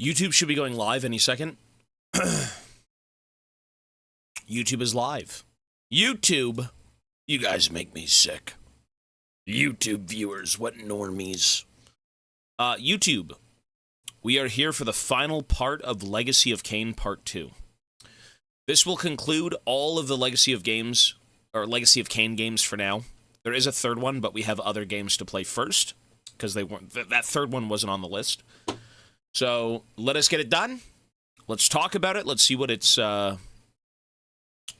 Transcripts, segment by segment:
YouTube should be going live any second. YouTube is live. YouTube, you guys make me sick. YouTube viewers, what normies. YouTube, we are here for the final part of Legacy of Kain Part 2. This will conclude all of the Legacy of Kain games for now. There is a third one, but we have other games to play first, because they weren't. That third one wasn't on the list. So, let us get it done. Let's talk about it. Let's see what its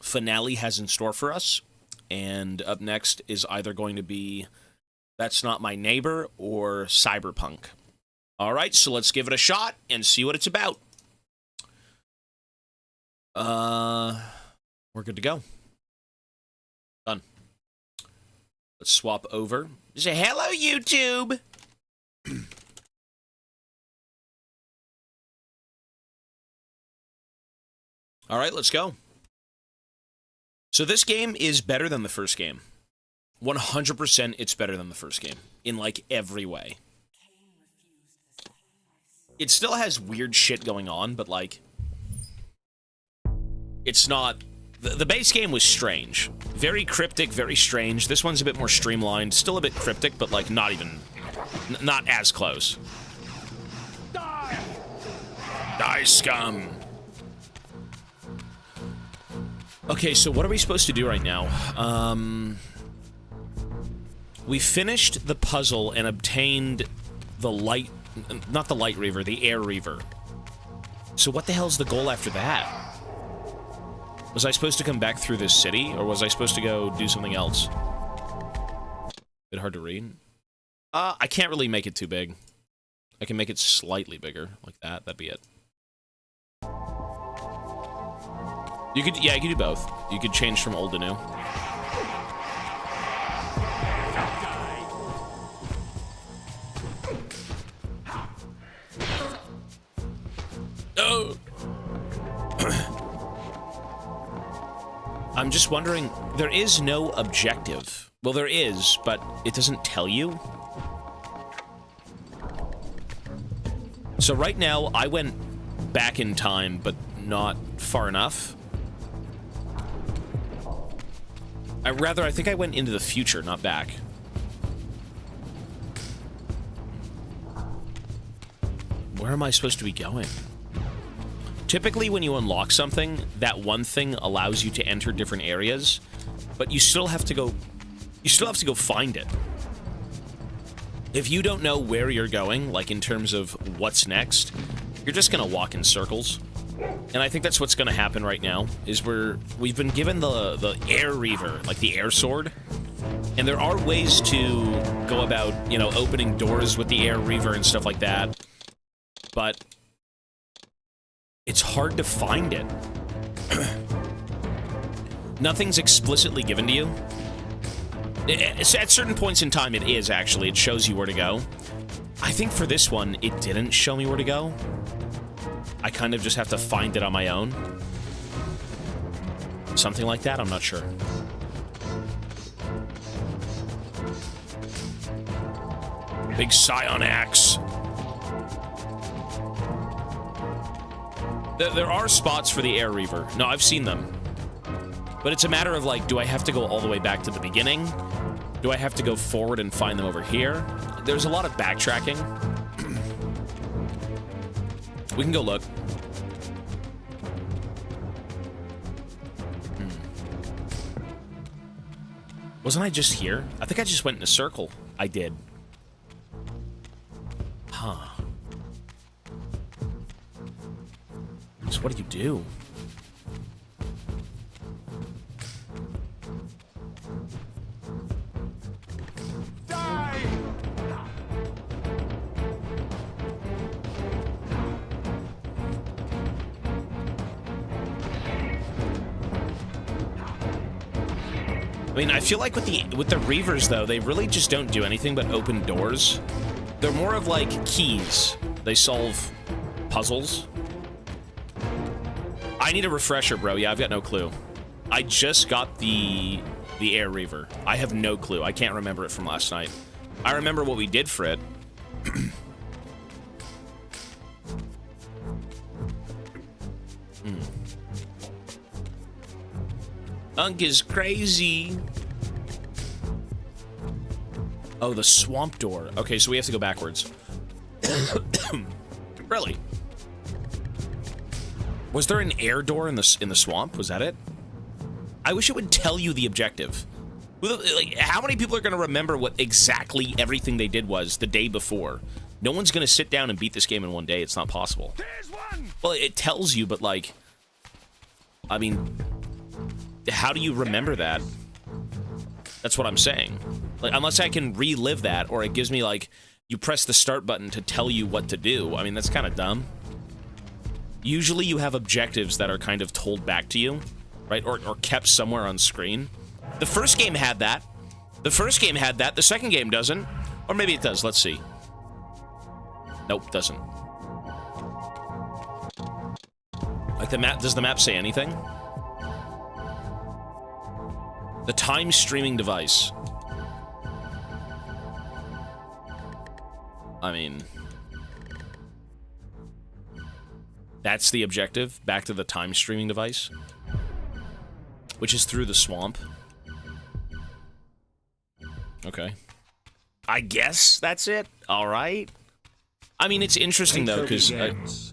finale has in store for us. And up next is either going to be That's Not My Neighbor or Cyberpunk. All right, so let's give it a shot and see what it's about. We're good to go. Done. Let's swap over. Say hello, YouTube. All right, let's go. So this game is better than the first game. 100% it's better than the first game. In, like, every way. It still has weird shit going on, but, like... It's not... The base game was strange. Very cryptic, very strange. This one's a bit more streamlined. Still a bit cryptic, but, like, not even... not as close. Die! Die, scum! Okay, so what are we supposed to do right now? We finished the puzzle and obtained the light... Not the light Reaver, the air Reaver. So what the hell's the goal after that? Was I supposed to come back through this city, or was I supposed to go do something else? Bit hard to read. I can't really make it too big. I can make it slightly bigger, like that. That'd be it. You could, yeah, you could do both. You could change from old to new. Oh! I'm just wondering, there is no objective. Well, there is, but it doesn't tell you. So right now, I went back in time, but not far enough. I think I went into the future, not back. Where am I supposed to be going? Typically, when you unlock something, that one thing allows you to enter different areas, but you still have to go... You still have to go find it. If you don't know where you're going, like in terms of what's next, you're just gonna walk in circles. And I think that's what's gonna happen right now, is we've been given the air Reaver, like the air sword, and there are ways to go about, you know, opening doors with the air Reaver and stuff like that, but it's hard to find it. Nothing's explicitly given to you. At certain points in time, it is, actually. It shows you where to go. I think for this one, it didn't show me where to go. I kind of just have to find it on my own. Something like that, I'm not sure. Big Scion axe. There are spots for the air Reaver. No, I've seen them. But it's a matter of, like, do I have to go all the way back to the beginning? Do I have to go forward and find them over here? There's a lot of backtracking. We can go look. Wasn't I just here? I think I just went in a circle. I did. Huh. So what do you do? Die! I mean, I feel like with the Reavers, though, they really just don't do anything but open doors. They're more of like keys. They solve puzzles. I need a refresher, bro. Yeah, I've got no clue. I just got the air Reaver. I have no clue. I can't remember it from last night. I remember what we did for it. Unk is crazy. Oh, the swamp door. Okay, so we have to go backwards. Really? Was there an air door in the swamp? Was that it? I wish it would tell you the objective. Like, how many people are going to remember what exactly everything they did was the day before? No one's going to sit down and beat this game in one day. It's not possible. Well, it tells you, but, like... I mean... How do you remember that? That's what I'm saying. Like, unless I can relive that, or it gives me, like... You press the start button to tell you what to do. I mean, that's kind of dumb. Usually you have objectives that are kind of told back to you, right? Or kept somewhere on screen. The first game had that. The first game had that. The second game doesn't. Or maybe it does. Let's see. Nope, doesn't. Like the map, does the map say anything? The time streaming device. I mean... That's the objective, back to the time streaming device. Which is through the swamp. Okay. I guess that's it. Alright. I mean, it's interesting, though, because...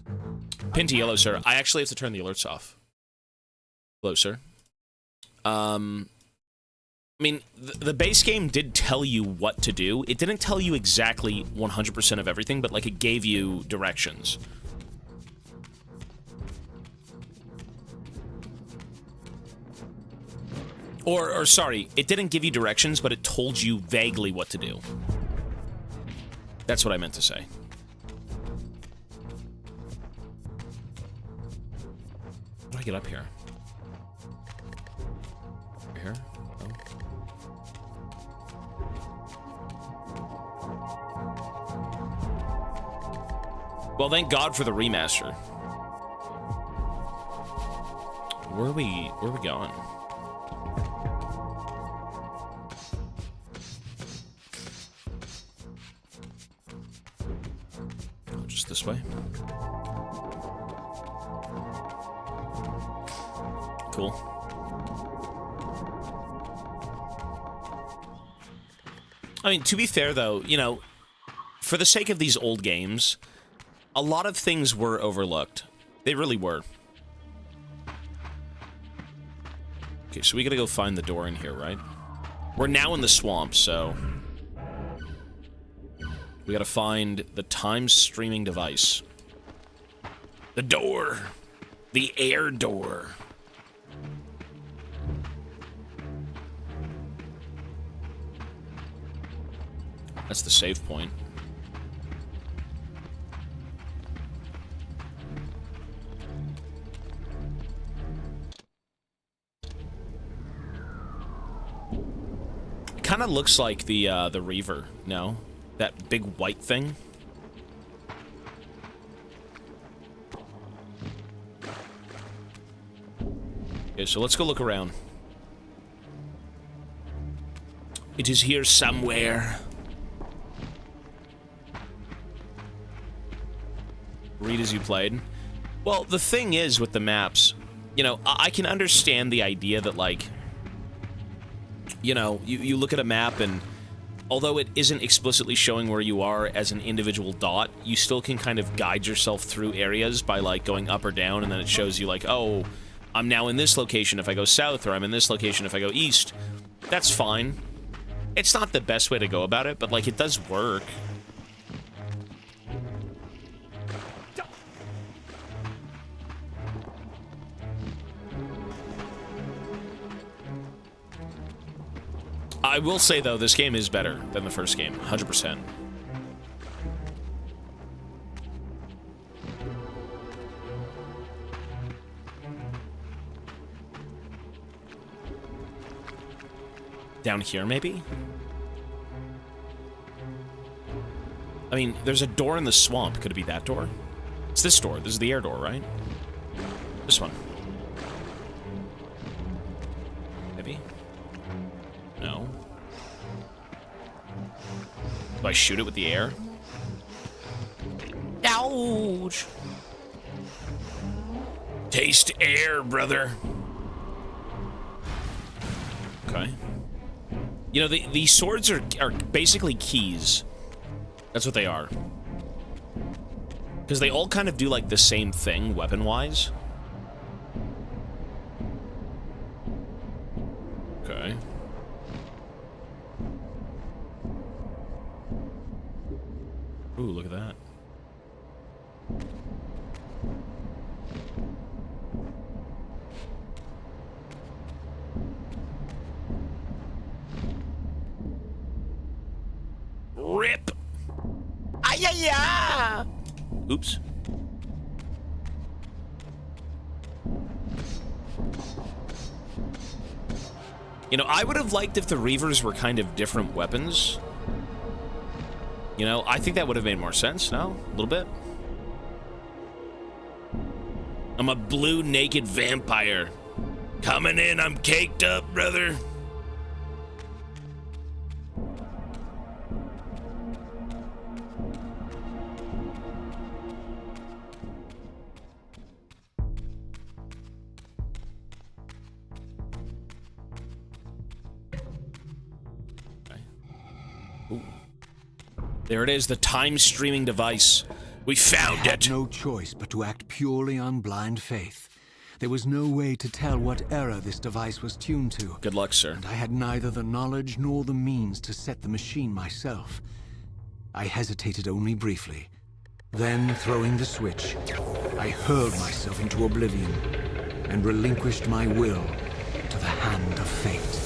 Pin to yellow, sir. I actually have to turn the alerts off. Hello, sir. I mean, the base game did tell you what to do. It didn't tell you exactly 100% of everything, but, like, it gave you directions. Or, sorry, it didn't give you directions, but it told you vaguely what to do. That's what I meant to say. How do I get up here? Here? Oh. Well, thank God for the remaster. Where are we going? Just this way. Cool. I mean, to be fair, though, you know, for the sake of these old games, a lot of things were overlooked. They really were. Okay, so we gotta go find the door in here, right? We're now in the swamp, so... We gotta find the time streaming device. The door. The air door. That's the save point. It kind of looks like the Reaver, no? That big white thing. Okay, so let's go look around. It is here somewhere. Read as you played. Well, the thing is with the maps, you know, I can understand the idea that, like, you know, you look at a map and although it isn't explicitly showing where you are as an individual dot, you still can kind of guide yourself through areas by, like, going up or down, and then it shows you, like, oh, I'm now in this location if I go south, or I'm in this location if I go east. That's fine. It's not the best way to go about it, but, like, it does work. I will say, though, this game is better than the first game, 100%. Down here, maybe? I mean, there's a door in the swamp. Could it be that door? It's this door. This is the air door, right? This one. Maybe? No. Do I shoot it with the air? Ouch! Taste air, brother. Okay. You know, these swords are basically keys. That's what they are. Because they all kind of do, like, the same thing, weapon-wise. Okay. Ooh, look at that. Rip! Ay-ya-ya! Oops. You know, I would have liked if the Reavers were kind of different weapons. You know, I think that would have made more sense, no? A little bit? I'm a blue naked vampire. Coming in, I'm caked up, brother. There it is, the time streaming device. We found it. I had no choice but to act purely on blind faith. There was no way to tell what error this device was tuned to. Good luck, sir. And I had neither the knowledge nor the means to set the machine myself. I hesitated only briefly. Then, throwing the switch, I hurled myself into oblivion and relinquished my will to the hand of fate.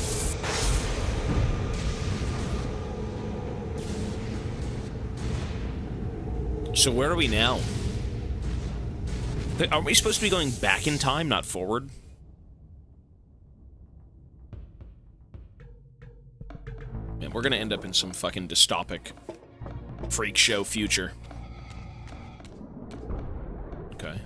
So where are we now? Are we supposed to be going back in time, not forward? Man, we're gonna end up in some fucking dystopic freak show future. Okay.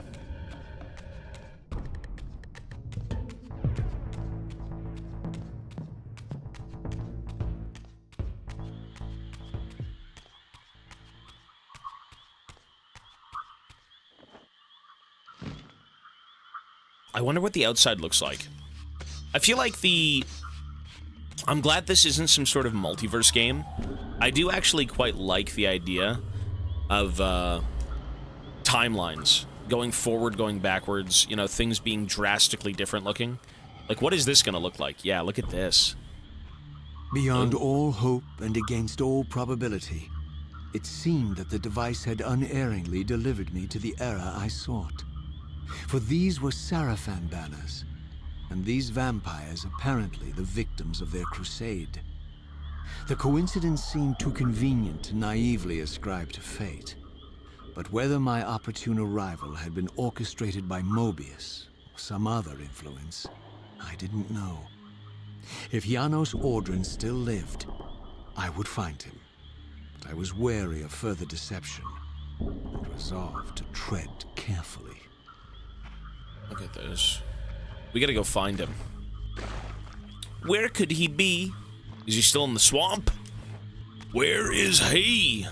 I wonder what the outside looks like. I feel like I'm glad this isn't some sort of multiverse game. I do actually quite like the idea of timelines. Going forward, going backwards, you know, things being drastically different looking. Like, what is this gonna look like? Yeah, look at this. Beyond all hope and against all probability, it seemed that the device had unerringly delivered me to the era I sought. For these were Sarafan banners, and these vampires apparently the victims of their crusade. The coincidence seemed too convenient to naively ascribe to fate. But whether my opportune arrival had been orchestrated by Mobius or some other influence, I didn't know. If Janos Ordrin still lived, I would find him. But I was wary of further deception and resolved to tread carefully. Look at this. We gotta go find him. Where could he be? Is he still in the swamp? Where is he?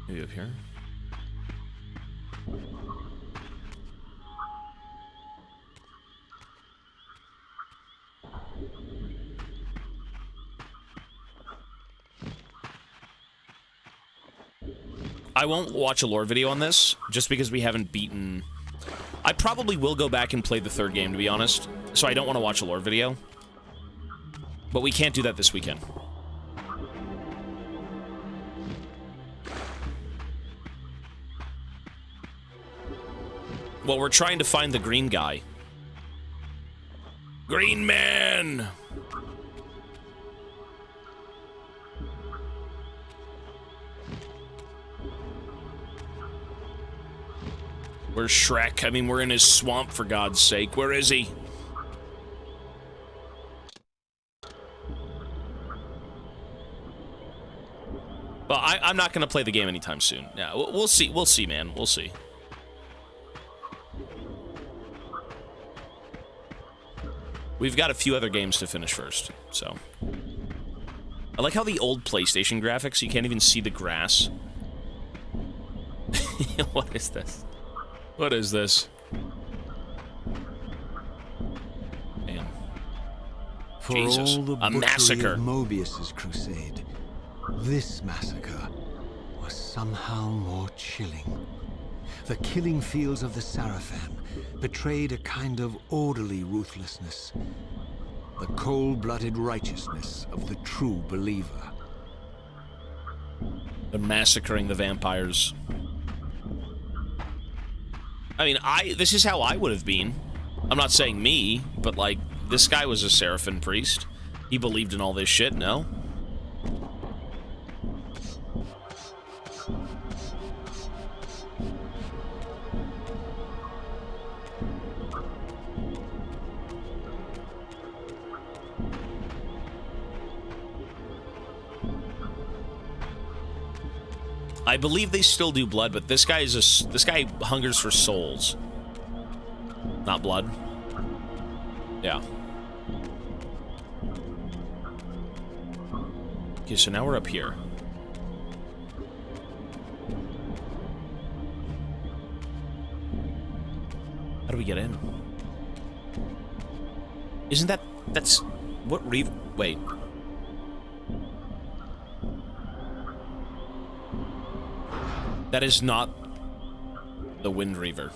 Maybe up here? I won't watch a lore video on this, just because we haven't beaten... I probably will go back and play the third game, to be honest, so I don't want to watch a lore video. But we can't do that this weekend. Well, we're trying to find the green guy. Green man! Where's Shrek? I mean, we're in his swamp, for God's sake. Where is he? Well, I'm not going to play the game anytime soon. Yeah, we'll see. We'll see, man. We'll see. We've got a few other games to finish first, so. I like how the old PlayStation graphics, you can't even see the grass. What is this? What is this? Damn. For Jesus. all the A butchery massacre. of Mobius's crusade, this massacre was somehow more chilling. The killing fields of the Sarafan betrayed a kind of orderly ruthlessness, the cold-blooded righteousness of the true believer. They're massacring the vampires. I mean, this is how I would have been. I'm not saying me, but like, this guy was a Seraphim priest. He believed in all this shit, no? I believe they still do blood, but this guy is this guy hungers for souls, not blood. Yeah. Okay, so now we're up here. How do we get in? Isn't that's what Reaver? Wait. That is not the Wind Reaver.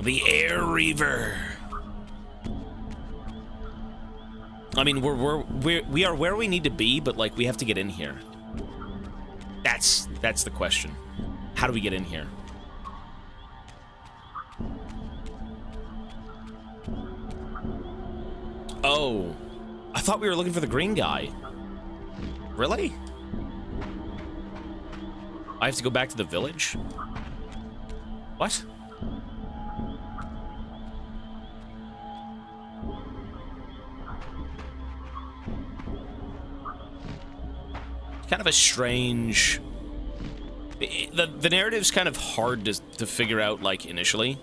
The Air Reaver. I mean, we are where we need to be, but like we have to get in here. That's the question. How do we get in here? Oh, I thought we were looking for the green guy. Really? I have to go back to the village? What? Kind of a strange... The narrative's kind of hard to figure out, like, initially.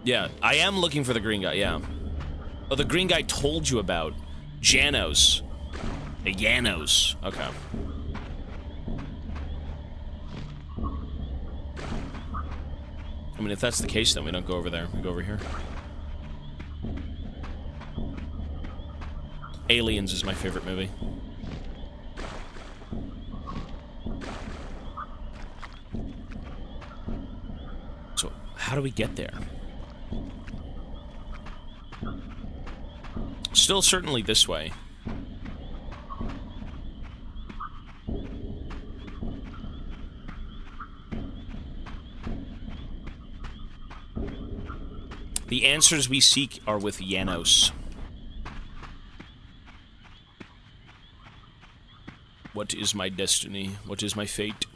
Yeah, I am looking for the green guy, yeah. Oh, the green guy told you about. Janos. The Janos. Okay. I mean, if that's the case, then we don't go over there. We go over here. Aliens is my favorite movie. So, how do we get there? Still certainly this way. The answers we seek are with Janos. What is my destiny? What is my fate?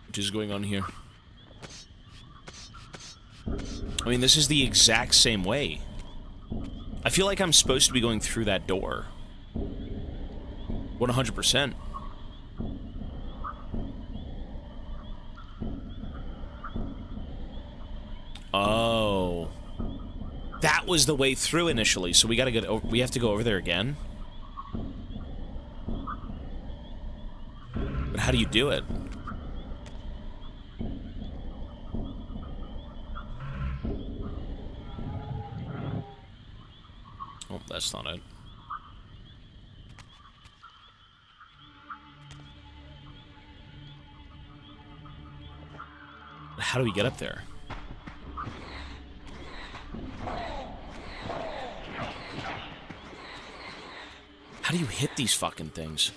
What is going on here? I mean, this is the exact same way. I feel like I'm supposed to be going through that door. 100%. Oh. That was the way through initially, so we gotta get we have to go over there again? But how do you do it? Oh, that's not it. How do we get up there? How do you hit these fucking things?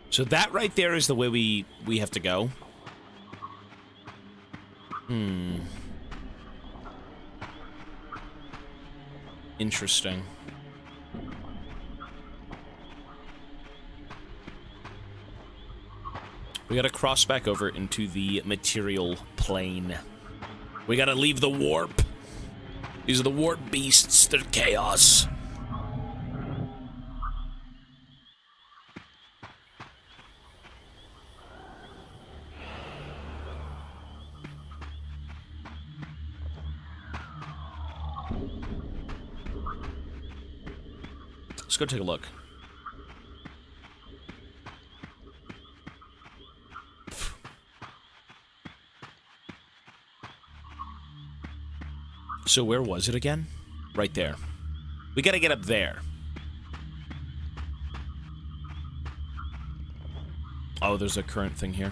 So that right there is the way we have to go. Interesting. We gotta cross back over into the material plane. We gotta leave the warp. These are the warp beasts. They're chaos. Let's go take a look. So where was it again? Right there. We gotta get up there. Oh, there's a current thing here.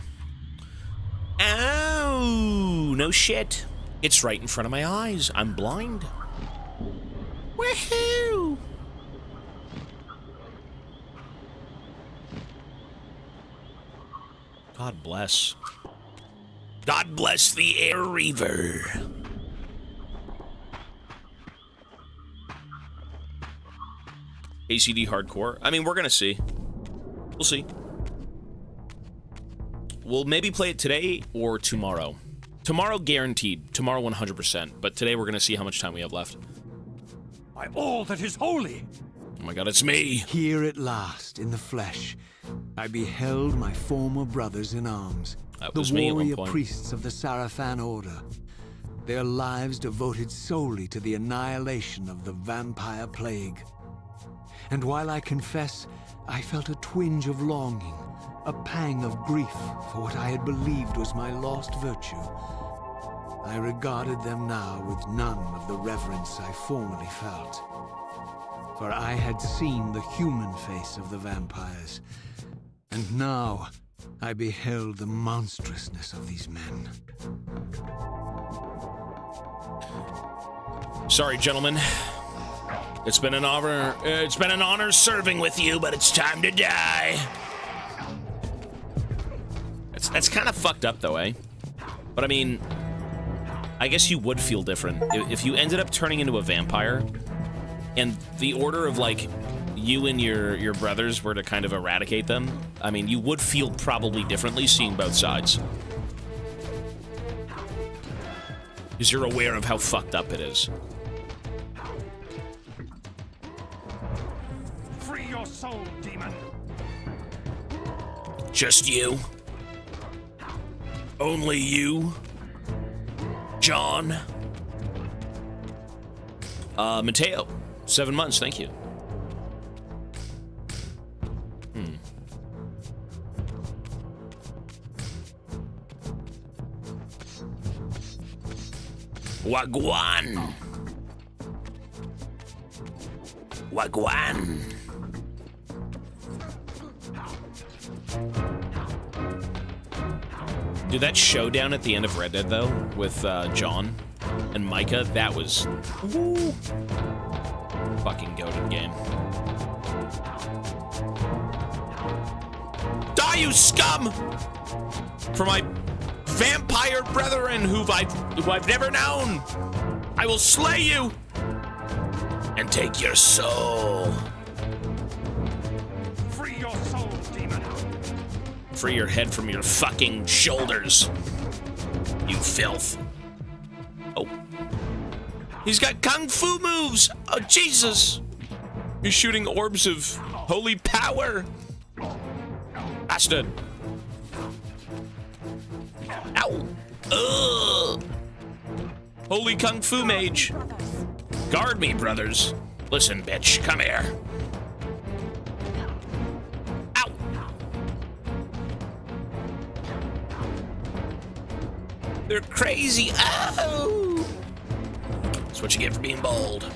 Ow! No shit. It's right in front of my eyes. I'm blind. Woohoo! God bless. God bless the Air Reaver. ACD hardcore. I mean, we're gonna see. We'll see. We'll maybe play it today or tomorrow. Tomorrow guaranteed. Tomorrow 100%. But today we're gonna see how much time we have left. By all that is holy! Oh my god, it's me! Here at last, in the flesh, I beheld my former brothers in arms. That The was me at one warrior point. priests of the Sarafan Order. Their lives devoted solely to the annihilation of the vampire plague. And while I confess, I felt a twinge of longing, a pang of grief for what I had believed was my lost virtue. I regarded them now with none of the reverence I formerly felt. For I had seen the human face of the vampires, and now I beheld the monstrousness of these men. Sorry, gentlemen. It's been an honor. It's been an honor serving with you, but it's time to die. That's kind of fucked up, though, eh? But I mean, I guess you would feel different if you ended up turning into a vampire, and the order of like you and your brothers were to kind of eradicate them. I mean, you would feel probably differently seeing both sides, because you're aware of how fucked up it is. Free your soul, demon! Just you? Only you? John? Mateo. 7 months, thank you. Wagwan. Wagwan. Dude, that showdown at the end of Red Dead, though, with John and Micah, that was... Woo, fucking goated game. Die, you scum! For my vampire brethren who I've never known! I will slay you! And take your soul. Free your soul, demon! Free your head from your fucking shoulders, you filth. Oh. He's got kung fu moves! Oh, Jesus! He's shooting orbs of holy power! Bastard! Ow! Ugh! Holy kung fu mage! Guard me, brothers. Listen, bitch, come here. Ow! They're crazy. Ow! That's what you get for being bold.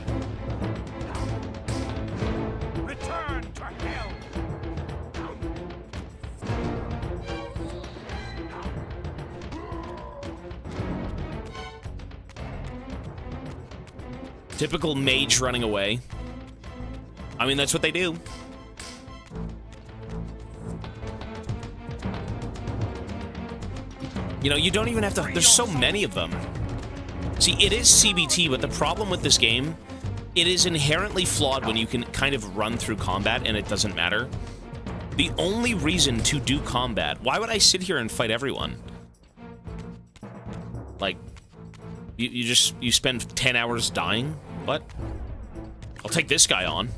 Return to hell! Typical mage running away. I mean, that's what they do. You know, you don't even have to... There's so many of them. See, it is CBT, but the problem with this game, it is inherently flawed when you can kind of run through combat and it doesn't matter. The only reason to do combat. Why would I sit here and fight everyone? Like, you spend 10 hours dying? What? I'll take this guy on.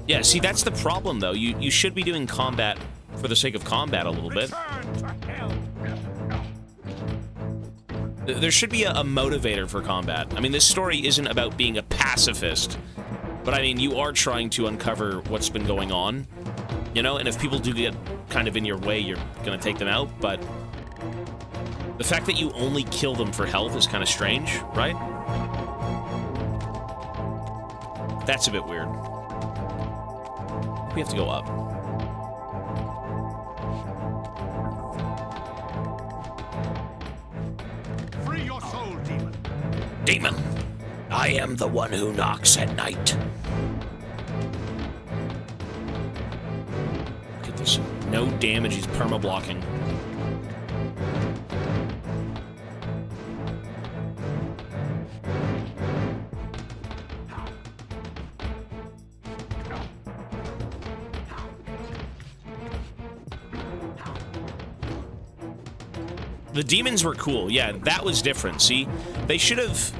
Yeah, see, that's the problem, though. You should be doing combat for the sake of combat a little bit. There should be a motivator for combat. I mean, this story isn't about being a pacifist, but I mean, you are trying to uncover what's been going on, you know? And if people do get kind of in your way, you're gonna take them out, but the fact that you only kill them for health is kind of strange, right? That's a bit weird. We have to go up. Free your soul, demon. Demon, I am the one who knocks at night. Look at this. No damage, he's perma-blocking. The demons were cool. Yeah, that was different. See, they should have...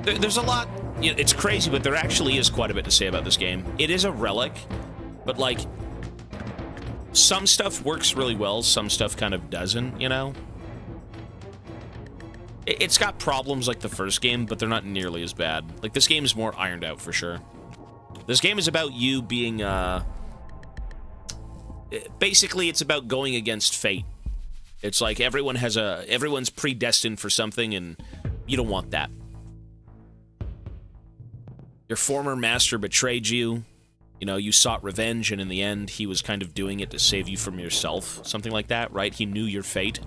There's a lot... You know, it's crazy, but there actually is quite a bit to say about this game. It is a relic, but, like, some stuff works really well, some stuff kind of doesn't, you know? It's got problems like the first game, but they're not nearly as bad. Like, this game is more ironed out, for sure. This game is about you being, basically, it's about going against fate. It's like everyone's predestined for something, and you don't want that. Your former master betrayed you. You know, you sought revenge, and in the end, he was kind of doing it to save you from yourself. Something like that, right? He knew your fate.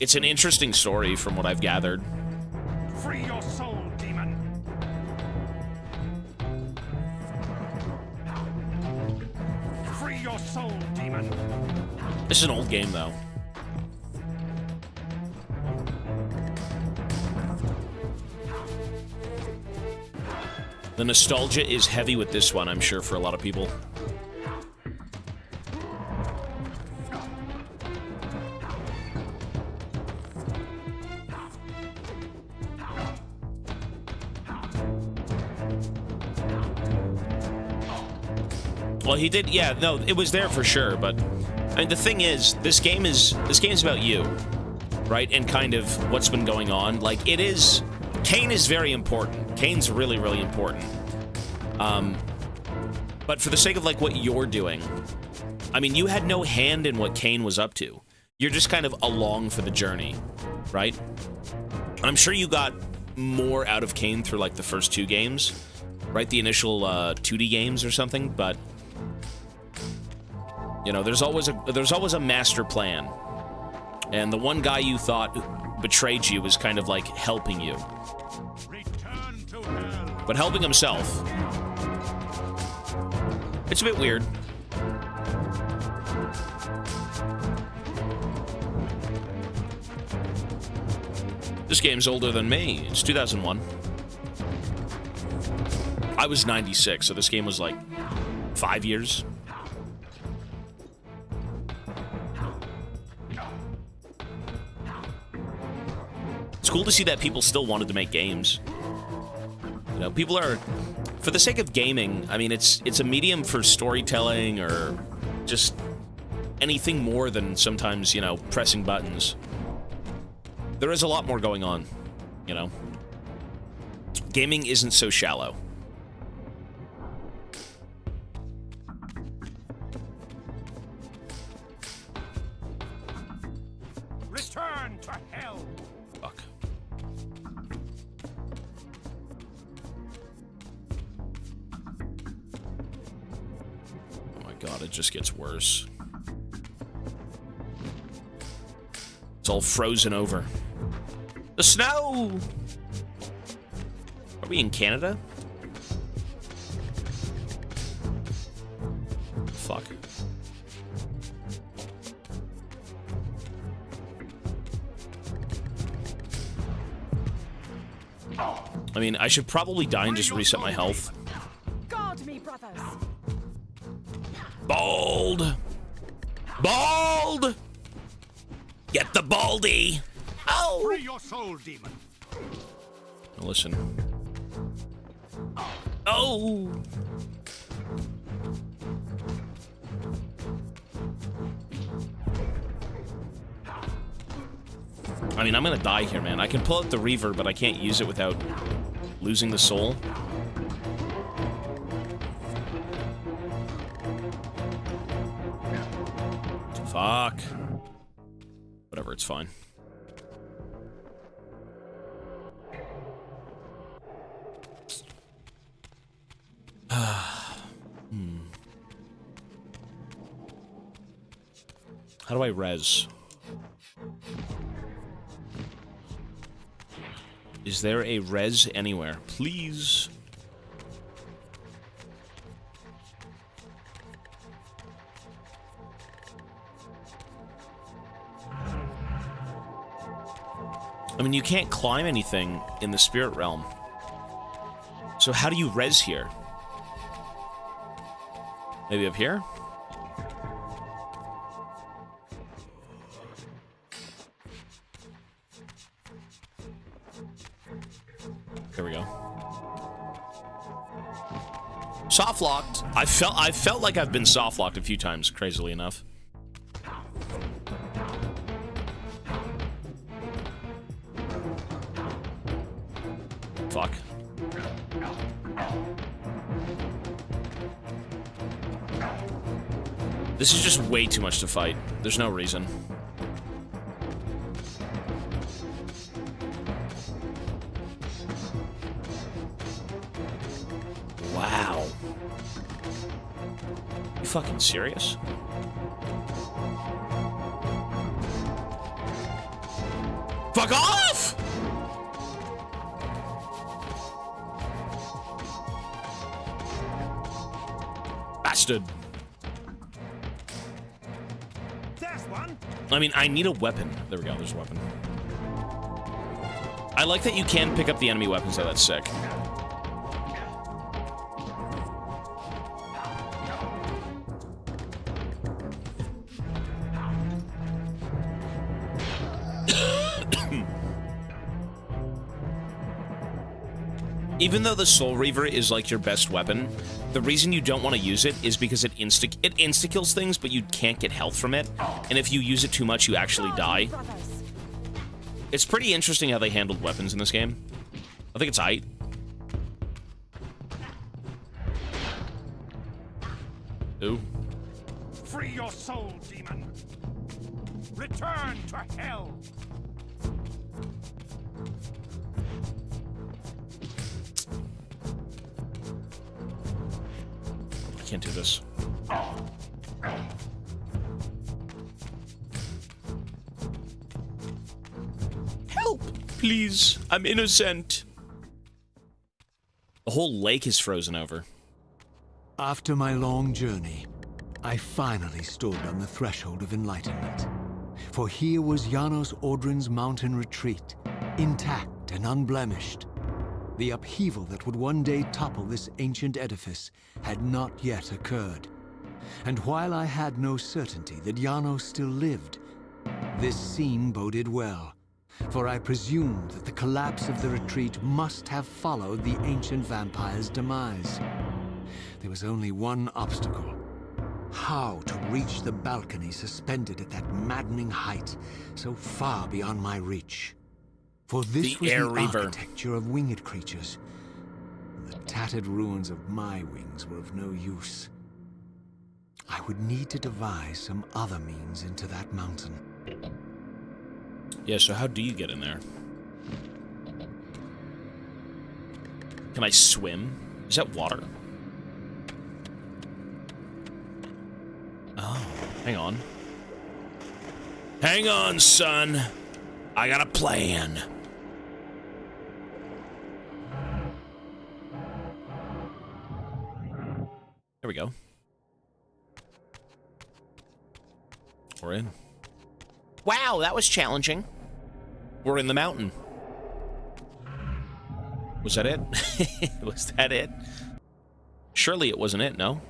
It's an interesting story from what I've gathered. Free your soul, demon. Free your soul, demon. This is an old game, though. The nostalgia is heavy with this one, I'm sure, for a lot of people. Well, he did, yeah, no, it was there for sure, but I mean, the thing is, this game is about you, right? And kind of what's been going on. Like, it is, Kain is very important. Kain's really, really important. But for the sake of, like, what you're doing, I mean, you had no hand in what Kain was up to. You're just kind of along for the journey, right? I'm sure you got more out of Kain through, like, the first two games, right? The initial 2D games or something, but you know, there's always a master plan. And the one guy you thought betrayed you was kind of like helping you. Return to hell. But helping himself. It's a bit weird. This game's older than me. It's 2001. I was 96, so this game was like 5 years. It's cool to see that people still wanted to make games. You know, people are, for the sake of gaming, I mean, it's a medium for storytelling or just anything more than sometimes, you know, pressing buttons. There is a lot more going on, you know. Gaming isn't so shallow. Return to hell. Fuck. Oh my god, it just gets worse. It's all frozen over. The snow! Are we in Canada? Fuck. I mean, I should probably die and just reset my health. Guard me, brothers. Bald! Bald! Get the baldy! Oh! Free your soul, demon. Listen. Oh! I mean, I'm gonna die here, man. I can pull out the Reaver, but I can't use it without losing the soul. Fuck. Whatever, it's fine. How do I res? Is there a res anywhere? Please. I mean, you can't climb anything in the spirit realm. So how do you res here? Maybe up here? There we go. Soft locked. I felt like I've been soft locked a few times, crazily enough. Fuck. This is just way too much to fight. There's no reason. Wow. You fucking serious? Fuck off! Bastard. There's one. I mean, I need a weapon. There we go, there's a weapon. I like that you can pick up the enemy weapons, though. That's sick. Even though the Soul Reaver is like your best weapon, the reason you don't want to use it is because it insta-kills things, but you can't get health from it. And if you use it too much, you actually die. It's pretty interesting how they handled weapons in this game. I think it's aight. Ooh. Free your soul, demon. Return to hell. I can't do this. Help! Please, I'm innocent. The whole lake is frozen over. After my long journey, I finally stood on the threshold of enlightenment. For here was Janos Audrin's mountain retreat, intact and unblemished. The upheaval that would one day topple this ancient edifice had not yet occurred. And while I had no certainty that Janos still lived, this scene boded well, for I presumed that the collapse of the retreat must have followed the ancient vampire's demise. There was only one obstacle. How to reach the balcony suspended at that maddening height, so far beyond my reach. For this was the Reaver. architecture of winged creatures. The tattered ruins of my wings were of no use. I would need to devise some other means into that mountain. Yeah, so how do you get in there? Can I swim? Is that water? Oh, hang on. Hang on, son. I got a plan. There we go. We're in. Wow, that was challenging. We're in the mountain. Was that it? Was that it? Surely it wasn't it, no?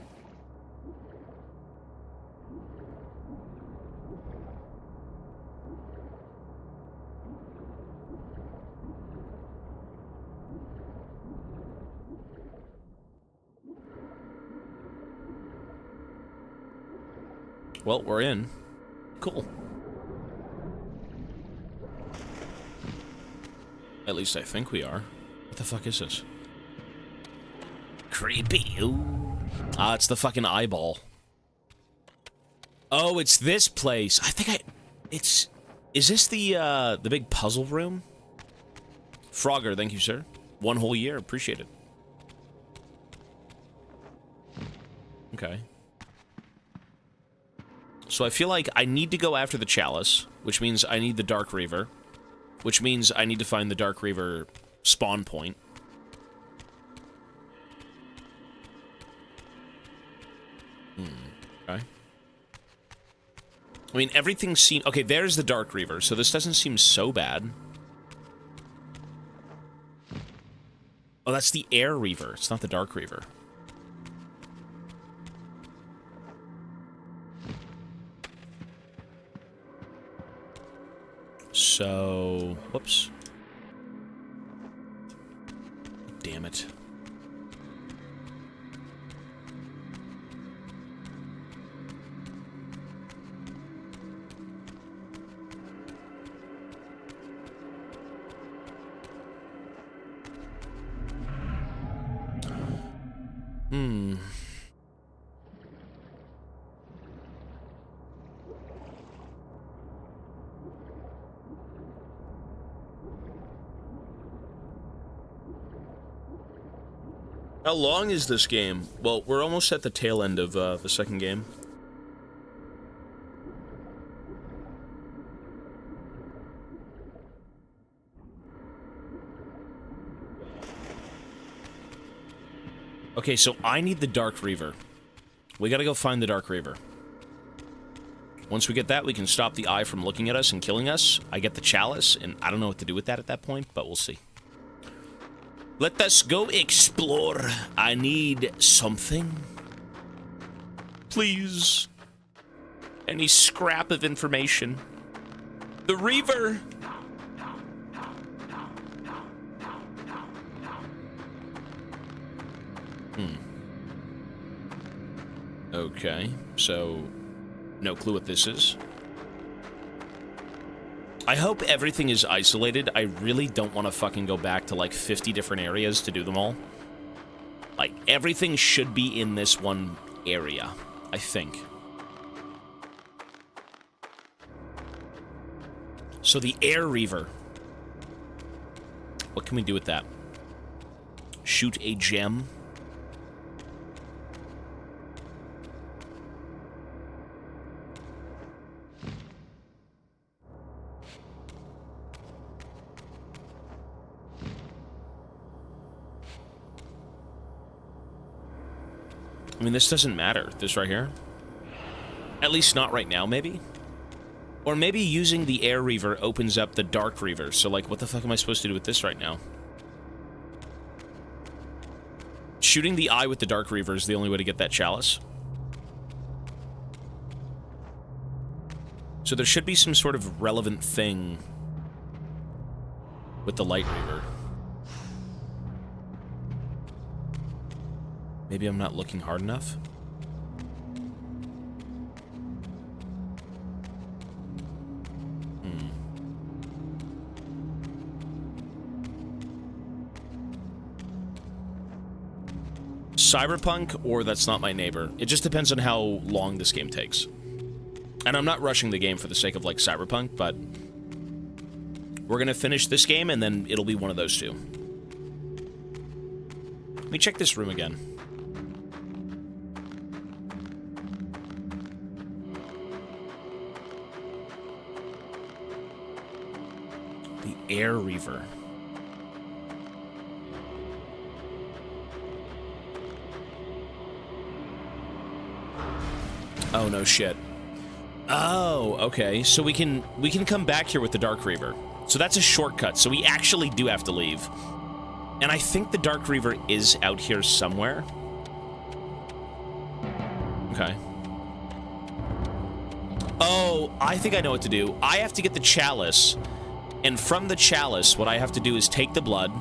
Well, we're in. Cool. At least I think we are. What the fuck is this? Creepy. Ooh. Ah, it's the fucking eyeball. Oh, it's this place. I think it's... Is this the big puzzle room? Frogger, thank you, sir. 1 whole year. Appreciate it. Okay. So I feel like I need to go after the Chalice, which means I need the Dark Reaver, which means I need to find the Dark Reaver spawn point. Okay. I mean, everything seems... Okay, there's the Dark Reaver, so this doesn't seem so bad. Oh, that's the Air Reaver. It's not the Dark Reaver. So... Whoops. Damn it. How long is this game? Well, we're almost at the tail end of the second game. Okay, so I need the Dark Reaver. We gotta go find the Dark Reaver. Once we get that, we can stop the eye from looking at us and killing us. I get the Chalice, and I don't know what to do with that at that point, but we'll see. Let us go explore. I need something. Please. Any scrap of information. The Reaver. Okay, so no clue what this is. I hope everything is isolated. I really don't want to fucking go back to like 50 different areas to do them all. Like, everything should be in this one area, I think. So the Air Reaver. What can we do with that? Shoot a gem. I mean, this doesn't matter. This right here. At least not right now, maybe? Or maybe using the Air Reaver opens up the Dark Reaver. So, like, what the fuck am I supposed to do with this right now? Shooting the eye with the Dark Reaver is the only way to get that Chalice. So there should be some sort of relevant thing with the Light Reaver. Maybe I'm not looking hard enough? Cyberpunk, or That's Not My Neighbor. It just depends on how long this game takes. And I'm not rushing the game for the sake of, like, Cyberpunk, but we're gonna finish this game, and then it'll be one of those two. Let me check this room again. The Air Reaver. Oh, no shit. Oh, okay. So we can come back here with the Dark Reaver. So that's a shortcut. So we actually do have to leave. And I think the Dark Reaver is out here somewhere. Okay. Oh, I think I know what to do. I have to get the chalice, and from the chalice, what I have to do is take the blood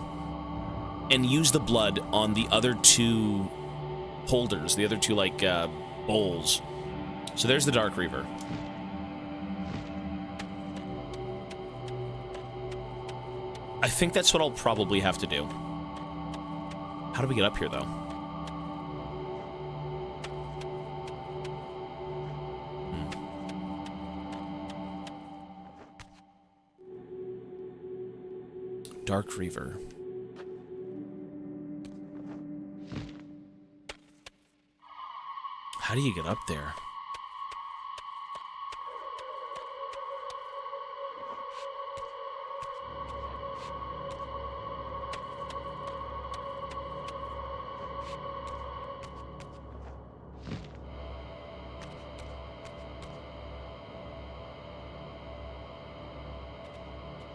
and use the blood on the other two holders, the other two, like, bowls. So there's the Dark Reaver. I think that's what I'll probably have to do. How do we get up here, though? Dark Reaver. How do you get up there?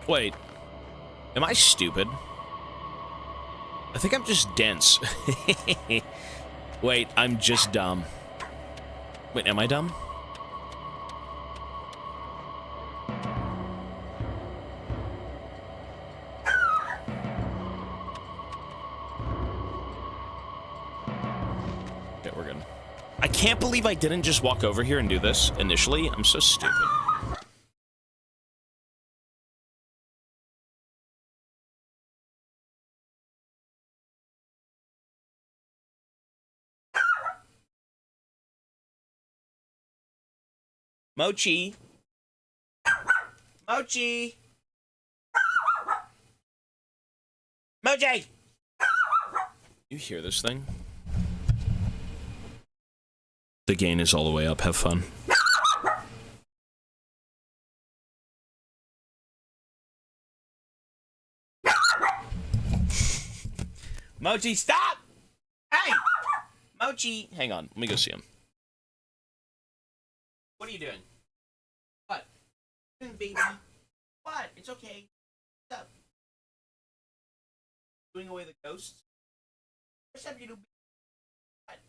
Wait. Am I stupid? I think I'm just dense. Wait, I'm just dumb. Wait, am I dumb? Okay, we're good. I can't believe I didn't just walk over here and do this initially. I'm so stupid. Mochi. Mochi. Mochi. You hear this thing? The gain is all the way up. Have fun. Mochi, stop! Hey! Mochi! Hang on. Let me go see him. What are you doing? What? Baby? What? It's okay. What's up? Doing away the ghosts? What's up, you do? What?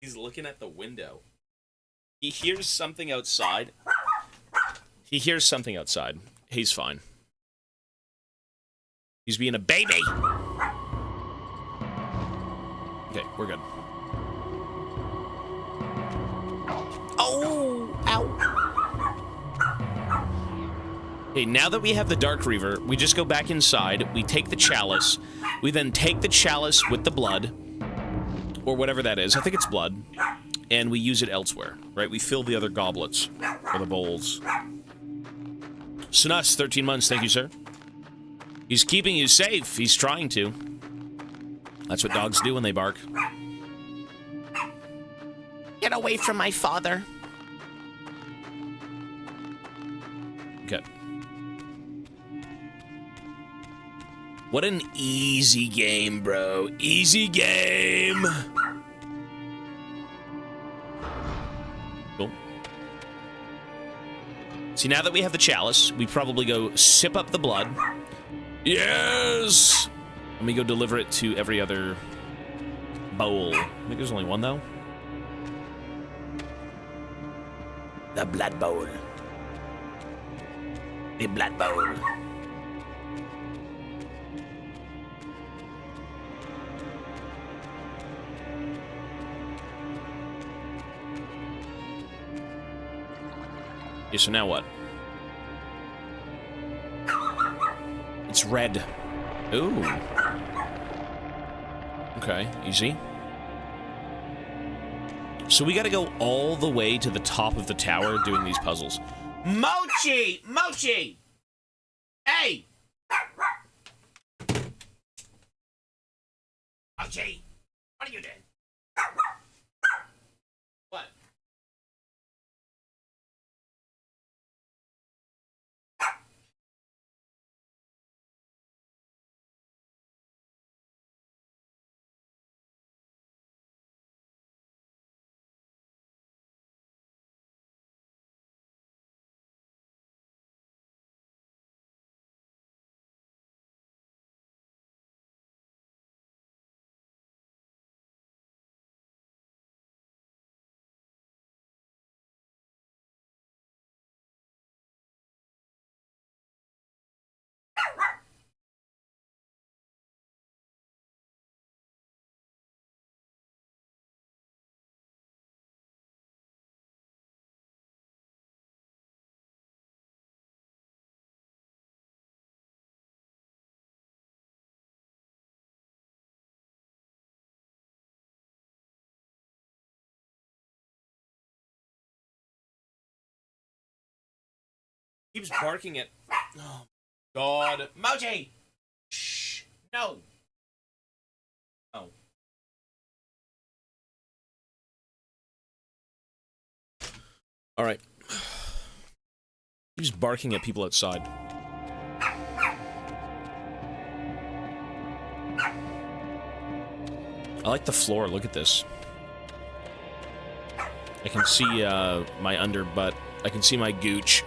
He's looking at the window. He hears something outside. He hears something outside. He's fine. He's being a baby. Okay, we're good. Oh, ow. Okay, now that we have the Dark Reaver, we just go back inside. We take the chalice. We then take the chalice with the blood, or whatever that is. I think it's blood. And we use it elsewhere, right? We fill the other goblets, or the bowls. Sunus, 13 months, thank you, sir. He's keeping you safe. He's trying to. That's what dogs do when they bark. Get away from my father. Okay. What an easy game, bro. Easy game. Cool. See, now that we have the chalice, we probably go sip up the blood. Yes! Let me go deliver it to every other bowl. I think there's only one, though. The blood bowl. The blood bowl. Okay, so now what? It's red. Ooh. Okay, easy. So we gotta go all the way to the top of the tower doing these puzzles. Mochi! Mochi! Hey! Mochi! What are you doing? Keeps barking at... Oh, God. Moji! Shh. No. Oh. All right. He's barking at people outside. I like the floor. Look at this. I can see my underbutt. I can see my gooch.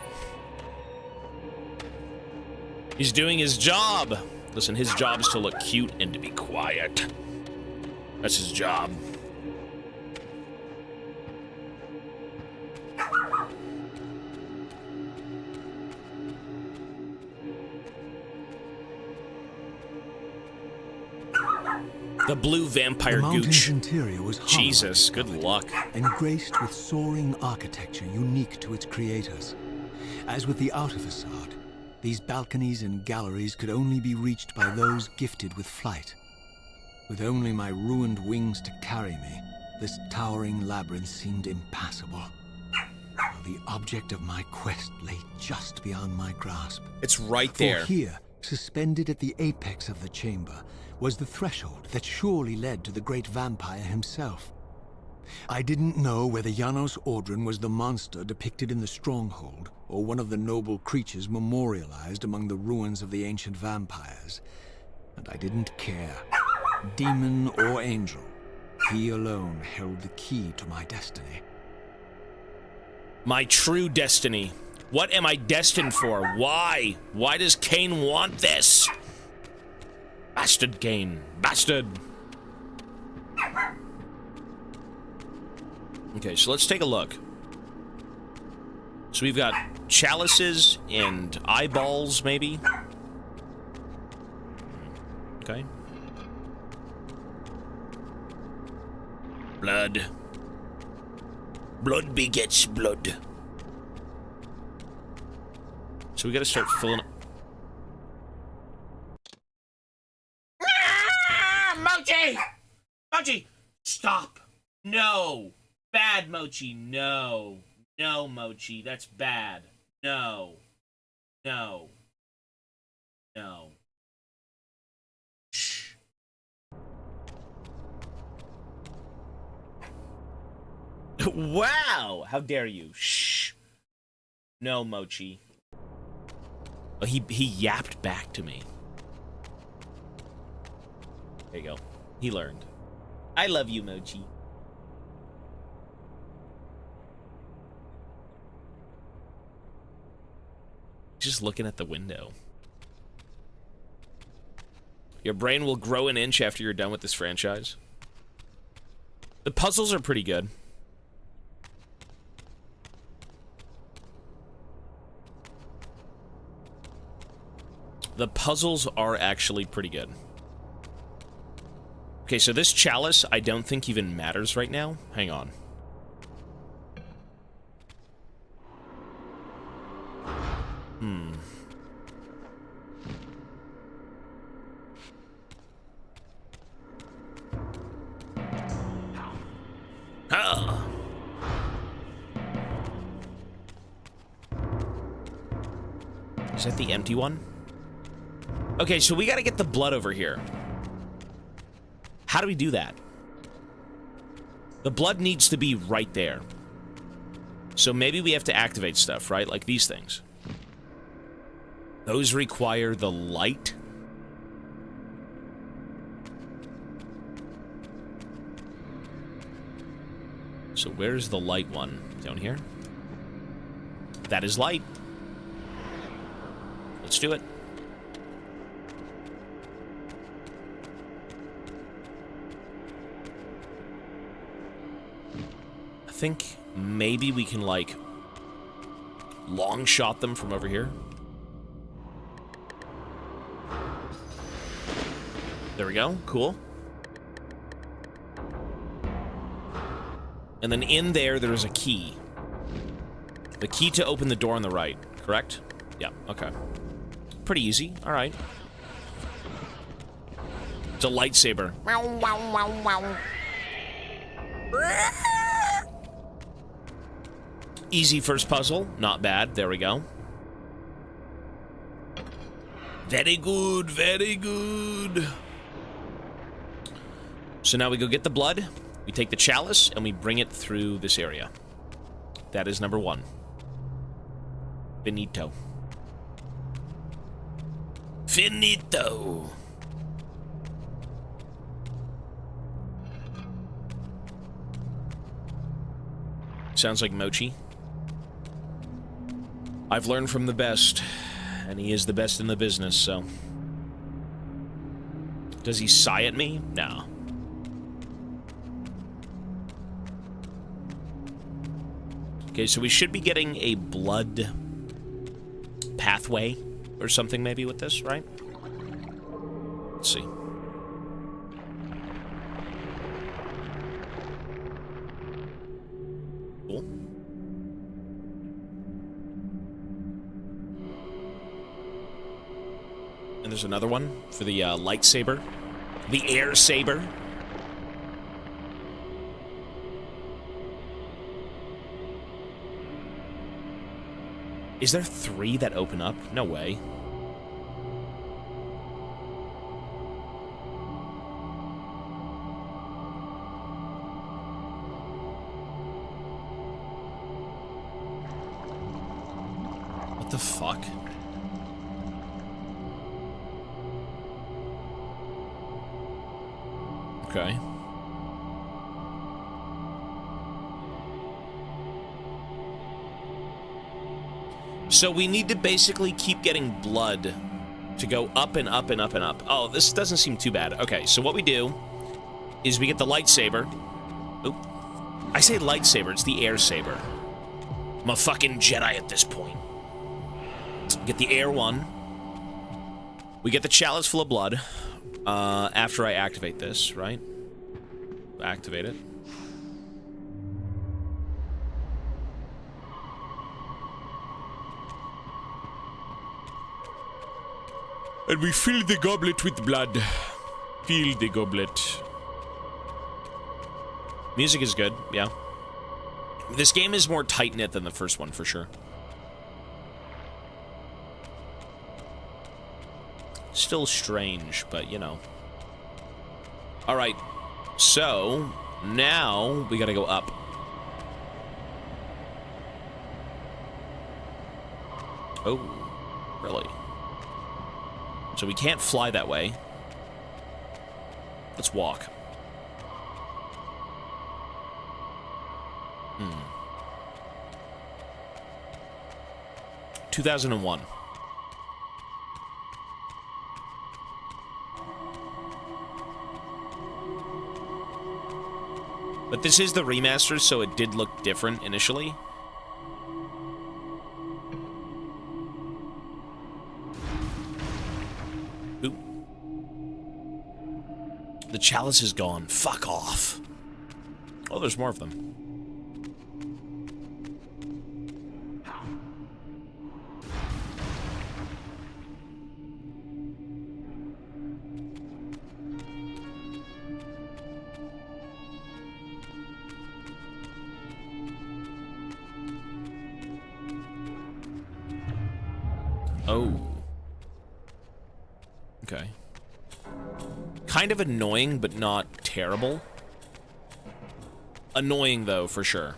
He's doing his job. Listen, his job is to look cute and to be quiet. That's his job. The blue vampire the mountain's gooch. Interior was Jesus, good luck. and graced with soaring architecture unique to its creators. As with the outer facade, these balconies and galleries could only be reached by those gifted with flight. With only my ruined wings to carry me, this towering labyrinth seemed impassable. While the object of my quest lay just beyond my grasp. It's right there. For here, suspended at the apex of the chamber, was the threshold that surely led to the great vampire himself. I didn't know whether Janos Audron was the monster depicted in the stronghold, or one of the noble creatures memorialized among the ruins of the ancient vampires. And I didn't care. Demon or angel, he alone held the key to my destiny. My true destiny. What am I destined for? Why? Why does Kain want this? Bastard Kain. Bastard. Okay, so let's take a look. So we've got chalices and eyeballs, maybe? Okay. Blood. Blood begets blood. So we gotta start filling up. Mochi! Mochi! Stop! No! Bad, Mochi, no. No, Mochi, that's bad. No. No. No. Shh. Wow! How dare you? Shh. No, Mochi. Oh, he yapped back to me. There you go. He learned. I love you, Mochi. Just looking at the window. Your brain will grow an inch after you're done with this franchise. The puzzles are pretty good. The puzzles are actually pretty good. Okay, so this chalice I don't think even matters right now. Hang on. Ah. Is that the empty one? Okay, so we gotta get the blood over here. How do we do that? The blood needs to be right there. So maybe we have to activate stuff, right? Like these things. Those require the light. So where's the light one? Down here? That is light. Let's do it. I think maybe we can, like, long shot them from over here. There we go. Cool. And then in there, there's a key. The key to open the door on the right, correct? Yeah, okay. Pretty easy. All right. It's a lightsaber. Easy first puzzle. Not bad. There we go. Very good, very good. So now we go get the blood, we take the chalice, and we bring it through this area. That is number 1. Finito. Finito. Sounds like Mochi. I've learned from the best, and he is the best in the business, so... Does he sigh at me? No. Okay, so we should be getting a blood pathway or something maybe with this, right? Let's see. Cool. And there's another one for the lightsaber. The air saber. Is there 3 that open up? No way. What the fuck? Okay. So we need to basically keep getting blood to go up and up and up and up. Oh, this doesn't seem too bad. Okay, so what we do is we get the lightsaber. Oop. I say lightsaber, it's the air saber. I'm a fucking Jedi at this point. Get the air one. We get the chalice full of blood after I activate this, right? Activate it. And we fill the goblet with blood. Fill the goblet. Music is good, yeah. This game is more tight-knit than the first one, for sure. Still strange, but, you know. Alright, so, now we gotta go up. Oh, really? So we can't fly that way. Let's walk. 2001. But this is the remaster, so it did look different initially. Oop. The chalice is gone. Fuck off. Oh, there's more of them. Oh. Okay. Kind of annoying, but not terrible. Annoying, though, for sure.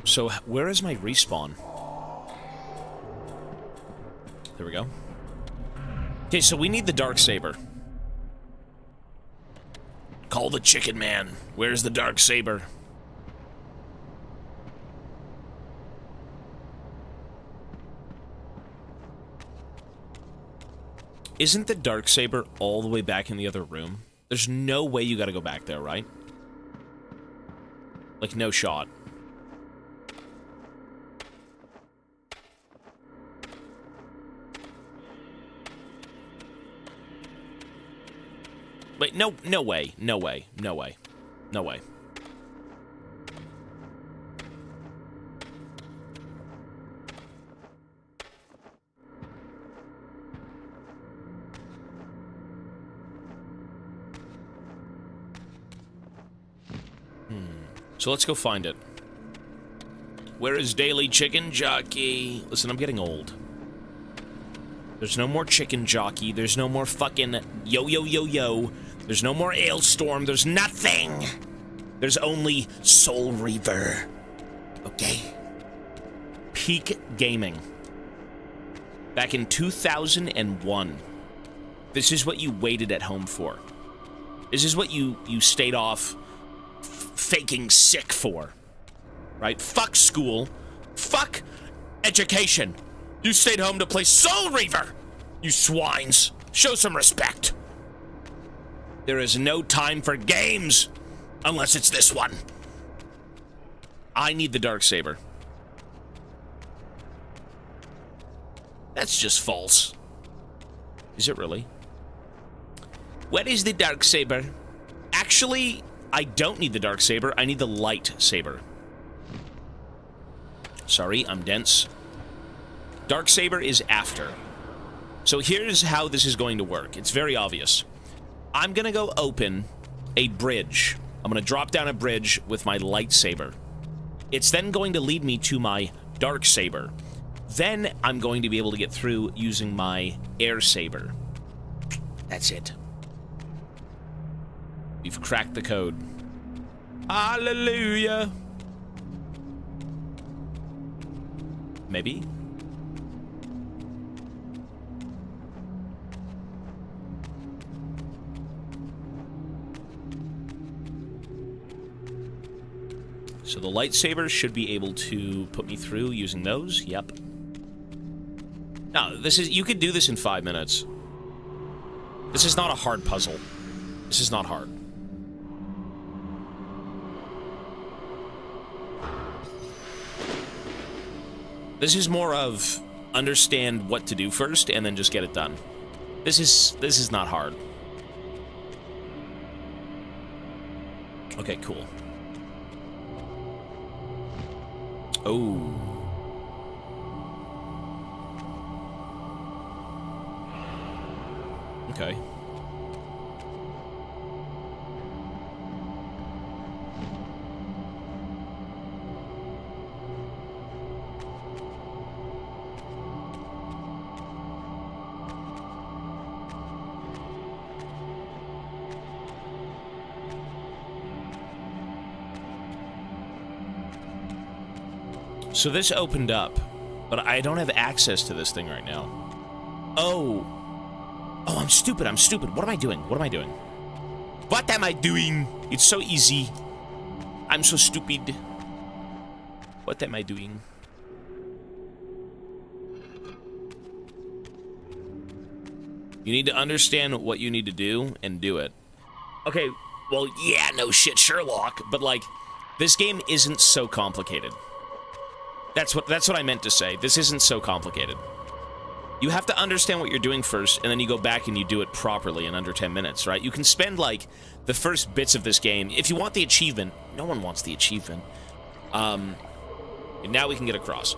So, where is my respawn? There we go. Okay, so we need the dark saber. Call the chicken man. Where's the dark saber? Isn't the dark saber all the way back in the other room? There's no way you gotta go back there, right? Like, no shot. Wait, no way, no way, no way, no way. So let's go find it. Where is Daily Chicken Jockey? Listen, I'm getting old. There's no more Chicken Jockey. There's no more fucking yo-yo-yo-yo. There's no more Ailstorm. There's nothing. There's only Soul Reaver. Okay? Peak gaming. Back in 2001. This is what you waited at home for. This is what you stayed off faking sick for. Right? Fuck school. Fuck education. You stayed home to play Soul Reaver. You swines. Show some respect. There is no time for games unless it's this one. I need the Darksaber. That's just false. Is it really? What is the Darksaber? Actually, I don't need the Darksaber. I need the Lightsaber. Sorry, I'm dense. Darksaber is after. So here's how this is going to work. It's very obvious. I'm gonna go open a bridge. I'm gonna drop down a bridge with my lightsaber. It's then going to lead me to my Darksaber. Then I'm going to be able to get through using my air saber. That's it. We've cracked the code. Hallelujah. Maybe? So the lightsabers should be able to put me through using those. Yep. No, this is... You could do this in 5 minutes. This is not a hard puzzle. This is not hard. This is more of understand what to do first and then just get it done. This is not hard. Okay, cool. Oh. Okay. So this opened up, but I don't have access to this thing right now. Oh. Oh, I'm stupid. I'm stupid. What am I doing? What am I doing? What am I doing? It's so easy. I'm so stupid. What am I doing? You need to understand what you need to do and do it. Okay, well, yeah, no shit, Sherlock, but like, this game isn't so complicated. That's what I meant to say. This isn't so complicated. You have to understand what you're doing first, and then you go back and you do it properly in under 10 minutes, right? You can spend, like, the first bits of this game. If you want the achievement, no one wants the achievement. And now we can get across.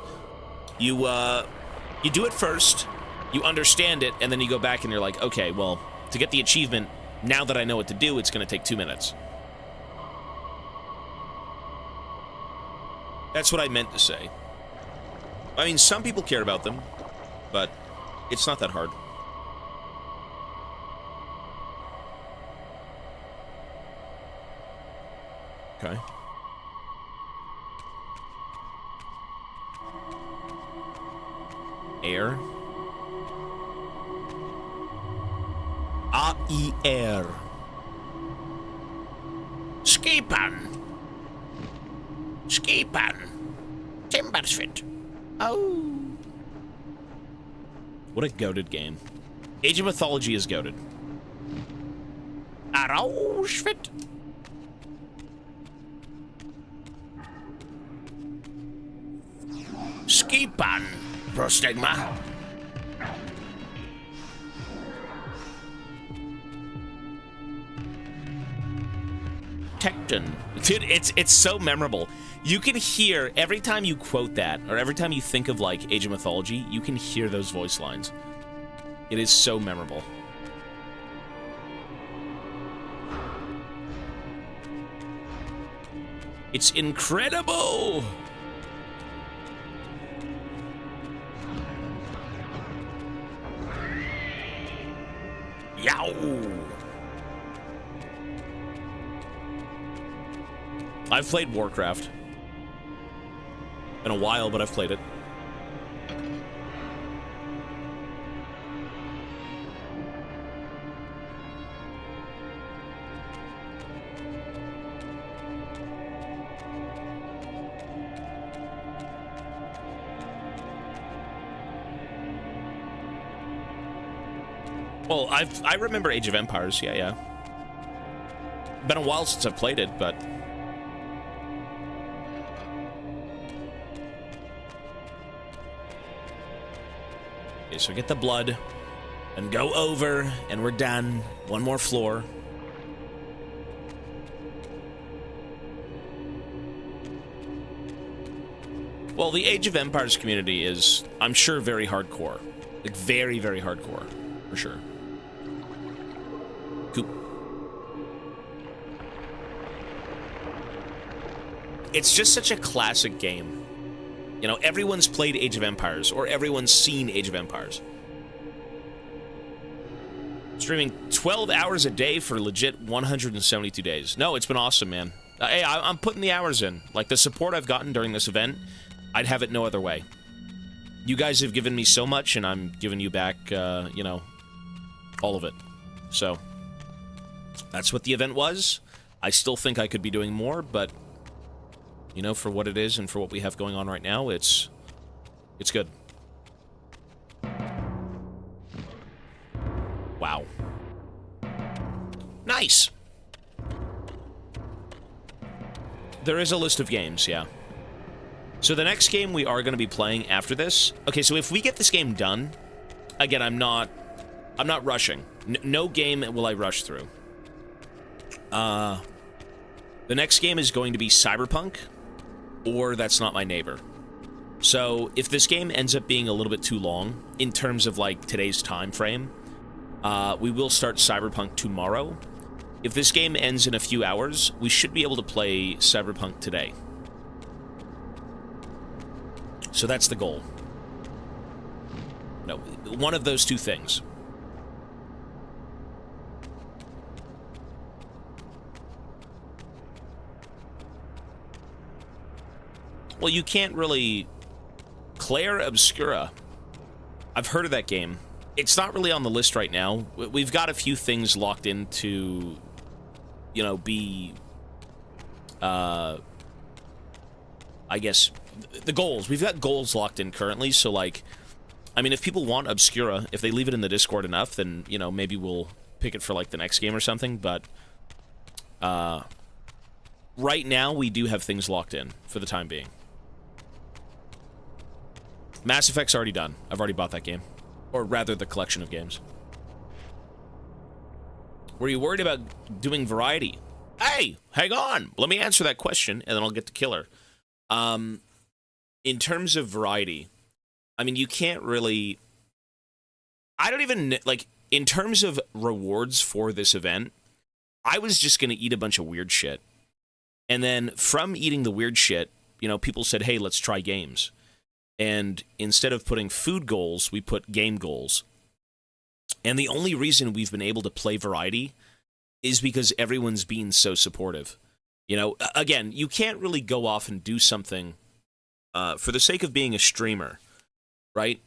You do it first, you understand it, and then you go back and you're like, okay, well, to get the achievement, now that I know what to do, it's going to take 2 minutes. That's what I meant to say. I mean, some people care about them, but it's not that hard. Okay. Air. A-I-R. Skipan. Skipan. Timbersfit. Oh. What a goated game. Age of Mythology is goated. Arrowsfit. Skipan. Prostigma. Tecton. Dude, it's so memorable. You can hear, every time you quote that, or every time you think of, like, Age of Mythology, you can hear those voice lines. It is so memorable. It's incredible! Yow! I've played Warcraft. Been a while, but I've played it. Well, I remember Age of Empires, yeah. Been a while since I've played it, but... Okay, so get the blood, and go over, and we're done. One more floor. Well, the Age of Empires community is, I'm sure, very hardcore. Like, very, very hardcore, for sure. Coop. It's just such a classic game. You know, everyone's played Age of Empires, or everyone's seen Age of Empires. Streaming 12 hours a day for legit 172 days. No, it's been awesome, man. Hey, I'm putting the hours in. Like, the support I've gotten during this event, I'd have it no other way. You guys have given me so much, and I'm giving you back, you know, all of it. So, that's what the event was. I still think I could be doing more, but, you know, for what it is and for what we have going on right now, it's good. Wow. Nice! There is a list of games, yeah. So the next game we are going to be playing after this... Okay, so if we get this game done... Again, I'm not rushing. No game will I rush through. The next game is going to be Cyberpunk, or That's Not My Neighbor. So if this game ends up being a little bit too long, in terms of, like, today's time frame, we will start Cyberpunk tomorrow. If this game ends in a few hours, we should be able to play Cyberpunk today. So that's the goal. No, one of those two things. Well, you can't really... Claire Obscura. I've heard of that game. It's not really on the list right now. We've got a few things locked into, you know, be... I guess... The goals. We've got goals locked in currently, so, like... I mean, if people want Obscura, if they leave it in the Discord enough, then, you know, maybe we'll pick it for, like, the next game or something, but... right now, we do have things locked in, for the time being. Mass Effect's already done. I've already bought that game. Or rather, the collection of games. Were you worried about doing variety? Hey, hang on! Let me answer that question, and then I'll get to Killer. In terms of variety, I mean, you can't really... I don't even... Like, in terms of rewards for this event, I was just going to eat a bunch of weird shit. And then, from eating the weird shit, you know, people said, hey, let's try games. And instead of putting food goals, we put game goals. And the only reason we've been able to play variety is because everyone's been so supportive. You know, again, you can't really go off and do something for the sake of being a streamer, right?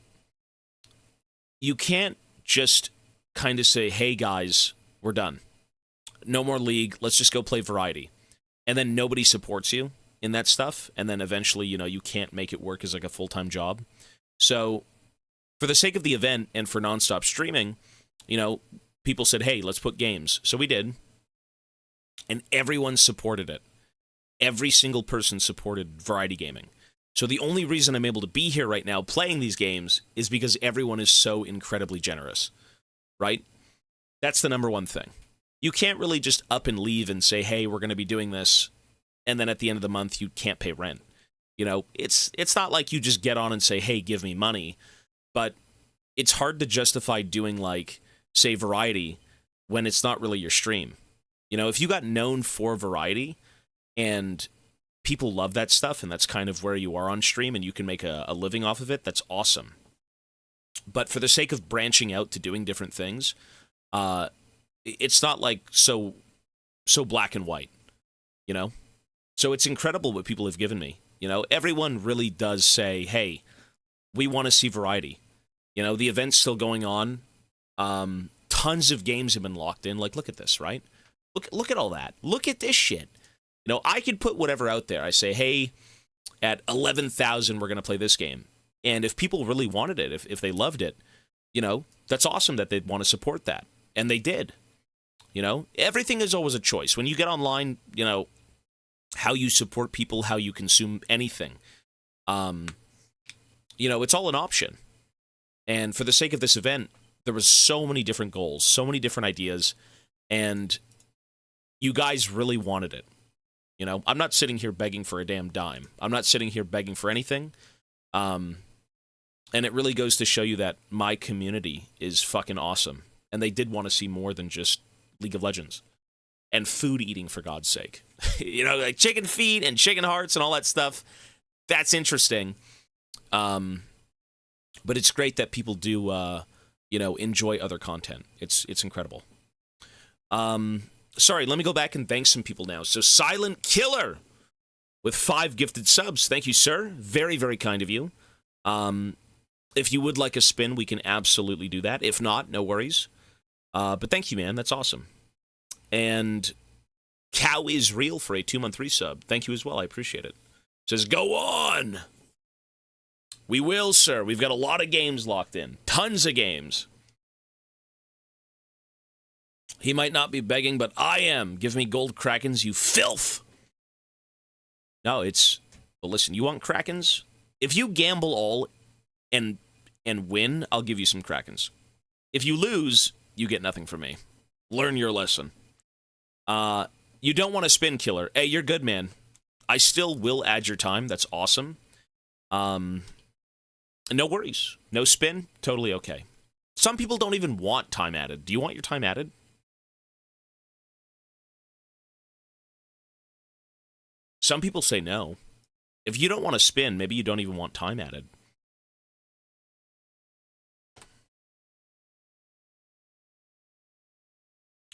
You can't just kind of say, hey, guys, we're done. No more League. Let's just go play variety. And then nobody supports you in that stuff, and then eventually, you know, you can't make it work as like a full-time job. So, for the sake of the event and for nonstop streaming, you know, people said, hey, let's put games. So we did. And everyone supported it. Every single person supported variety gaming. So the only reason I'm able to be here right now playing these games is because everyone is so incredibly generous, right? That's the number one thing. You can't really just up and leave and say, hey, we're going to be doing this, and then at the end of the month, you can't pay rent. You know, it's not like you just get on and say, hey, give me money. But it's hard to justify doing, like, say, variety when it's not really your stream. You know, if you got known for variety and people love that stuff, and that's kind of where you are on stream, and you can make a living off of it, that's awesome. But for the sake of branching out to doing different things, it's not like so black and white, you know? So it's incredible what people have given me. You know, everyone really does say, hey, we want to see variety. You know, the event's still going on. Tons of games have been locked in. Like, look at this, right? Look at all that. Look at this shit. You know, I could put whatever out there. I say, hey, at 11,000, we're going to play this game. And if people really wanted it, if they loved it, you know, that's awesome that they'd want to support that. And they did. You know, everything is always a choice. When you get online, you know, how you support people, how you consume anything, you know, it's all an option. And for the sake of this event, there was so many different goals, so many different ideas, and you guys really wanted it. You know, I'm not sitting here begging for a damn dime. I'm not sitting here begging for anything. And it really goes to show you that my community is fucking awesome. And they did want to see more than just League of Legends. And food eating, for God's sake. You know, like chicken feet and chicken hearts and all that stuff. That's interesting. But it's great that people do, you know, enjoy other content. It's incredible. Sorry, let me go back and thank some people now. So Silent Killer with 5 gifted subs. Thank you, sir. Very, very kind of you. If you would like a spin, we can absolutely do that. If not, no worries. But thank you, man. That's awesome. And Cow is Real for a 2-month resub. Thank you as well. I appreciate it. Says, go on. We will, sir. We've got a lot of games locked in. Tons of games. He might not be begging, but I am. Give me gold Krakens, you filth. No, it's... Well, listen, you want Krakens? If you gamble all and win, I'll give you some Krakens. If you lose, you get nothing from me. Learn your lesson. You don't want to spin, Killer. Hey, you're good, man. I still will add your time. That's awesome. No worries. No spin. Totally okay. Some people don't even want time added. Do you want your time added? Some people say no. If you don't want to spin, maybe you don't even want time added.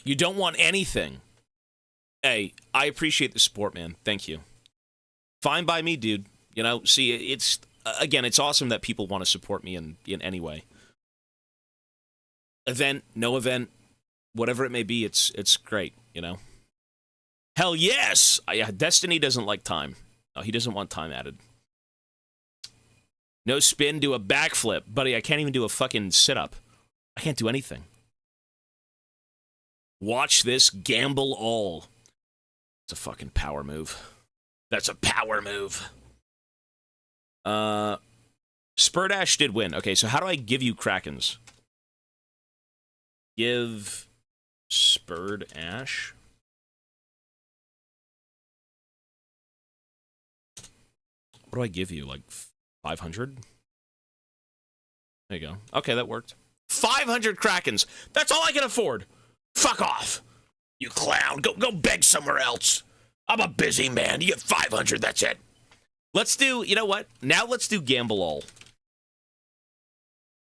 You don't want anything. Hey, I appreciate the support, man. Thank you. Fine by me, dude. You know, see, it's, again, it's awesome that people want to support me in any way. Event, no event, whatever it may be, it's great, you know? Hell yes! Yeah, Destiny doesn't like time. No, he doesn't want time added. No spin, do a backflip. Buddy, I can't even do a fucking sit-up. I can't do anything. Watch this, gamble all. It's a fucking power move. That's a power move. Spurdash did win. Okay, so how do I give you Krakens? Give Spurdash. What do I give you? Like 500? There you go. Okay, that worked. 500 Krakens. That's all I can afford. Fuck off. You clown. Go beg somewhere else. I'm a busy man. You get 500. That's it. Let's do, you know what? Now let's do Gamble All.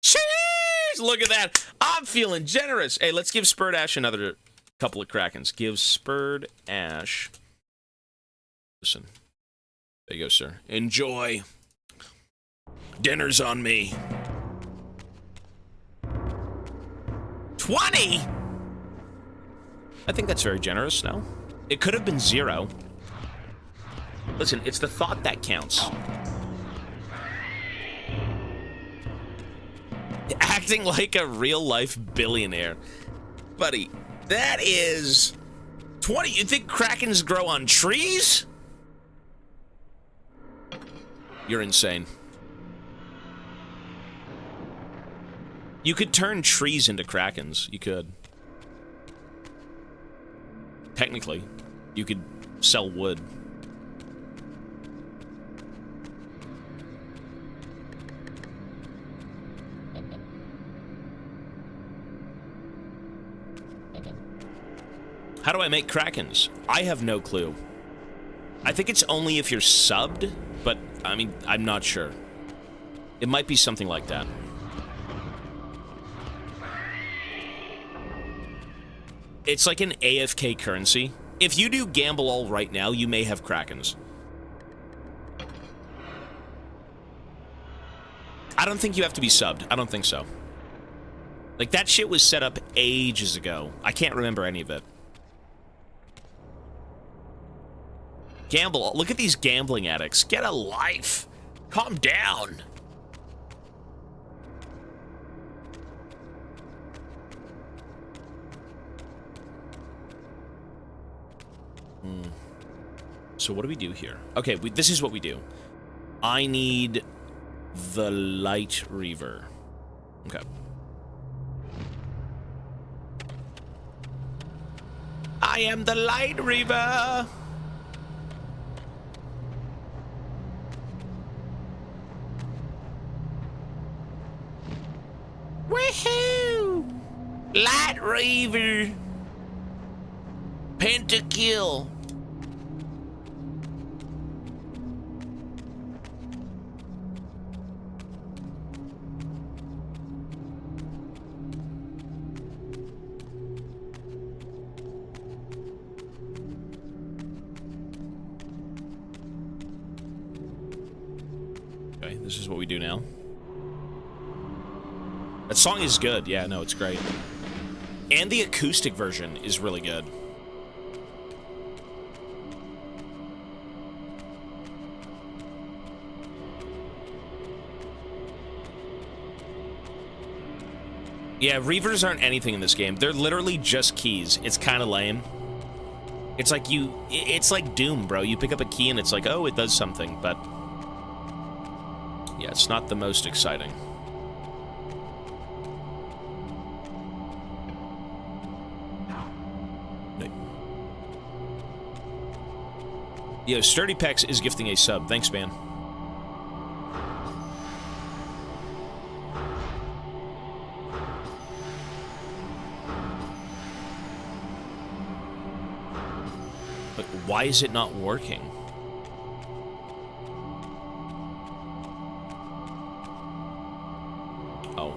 Cheers! Look at that. I'm feeling generous. Hey, let's give Spurdash another couple of Krakens. Give Spurdash. Listen. There you go, sir. Enjoy. Dinner's on me. 20? I think that's very generous, no? It could have been 0. Listen, it's the thought that counts. Acting like a real-life billionaire. Buddy, that is... 20? You think Krakens grow on trees? You're insane. You could turn trees into Krakens. You could. Technically. You could sell wood. How do I make Krakens? I have no clue. I think it's only if you're subbed, but, I mean, I'm not sure. It might be something like that. It's like an AFK currency. If you do gamble all right now, you may have Krakens. I don't think you have to be subbed. I don't think so. Like, that shit was set up ages ago. I can't remember any of it. Gamble. Look at these gambling addicts. Get a life. Calm down. So what do we do here? Okay, this is what we do. I need the light Reaver. Okay. I am the light Reaver. Woohoo! Light Reaver. Pentakill. Okay, this is what we do now. That song is good. Yeah, no, it's great. And the acoustic version is really good. Yeah, Reavers aren't anything in this game. They're literally just keys. It's kind of lame. It's like it's like Doom, bro. You pick up a key and it's like, oh, it does something, but yeah, it's not the most exciting. Yo, Sturdy Pex is gifting a sub. Thanks, man. But why is it not working? Oh.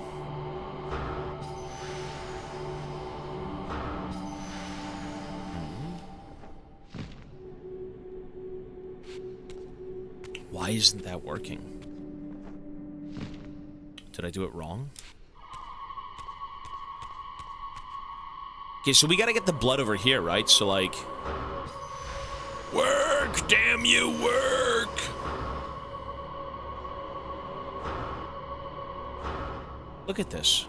Why isn't that working? Did I do it wrong? Okay, so we gotta get the blood over here, right? So, like... Work! Damn you, work! Look at this.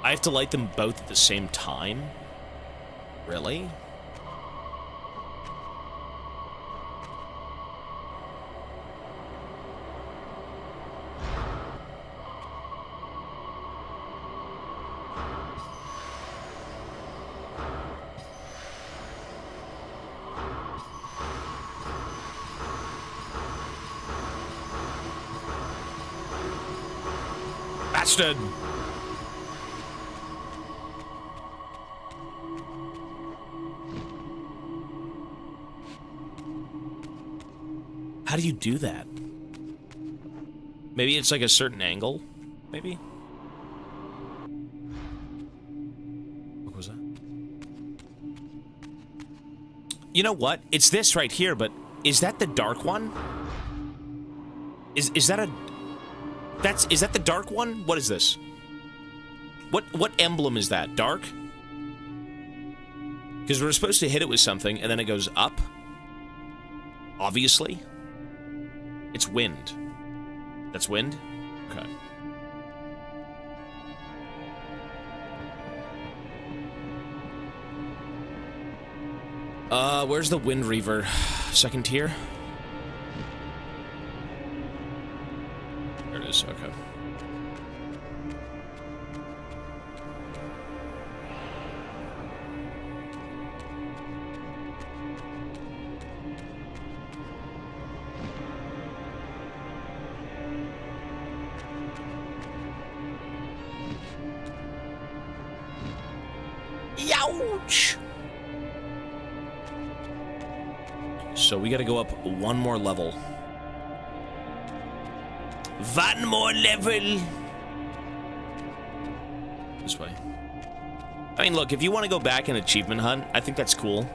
I have to light them both at the same time? Really? Bastard! How do you do that? Maybe it's like a certain angle? Maybe? What was that? You know what? It's this right here, but is that the dark one? Is that a... is that the dark one? What is this? What emblem is that? Dark? Because we're supposed to hit it with something, and then it goes up. Obviously. It's wind. That's wind? Okay. Where's the Wind Reaver? Second tier? There it is, okay. Ouch! So we gotta go up one more level. One more level! This way. I mean, look, if you want to go back and achievement hunt, I think that's cool.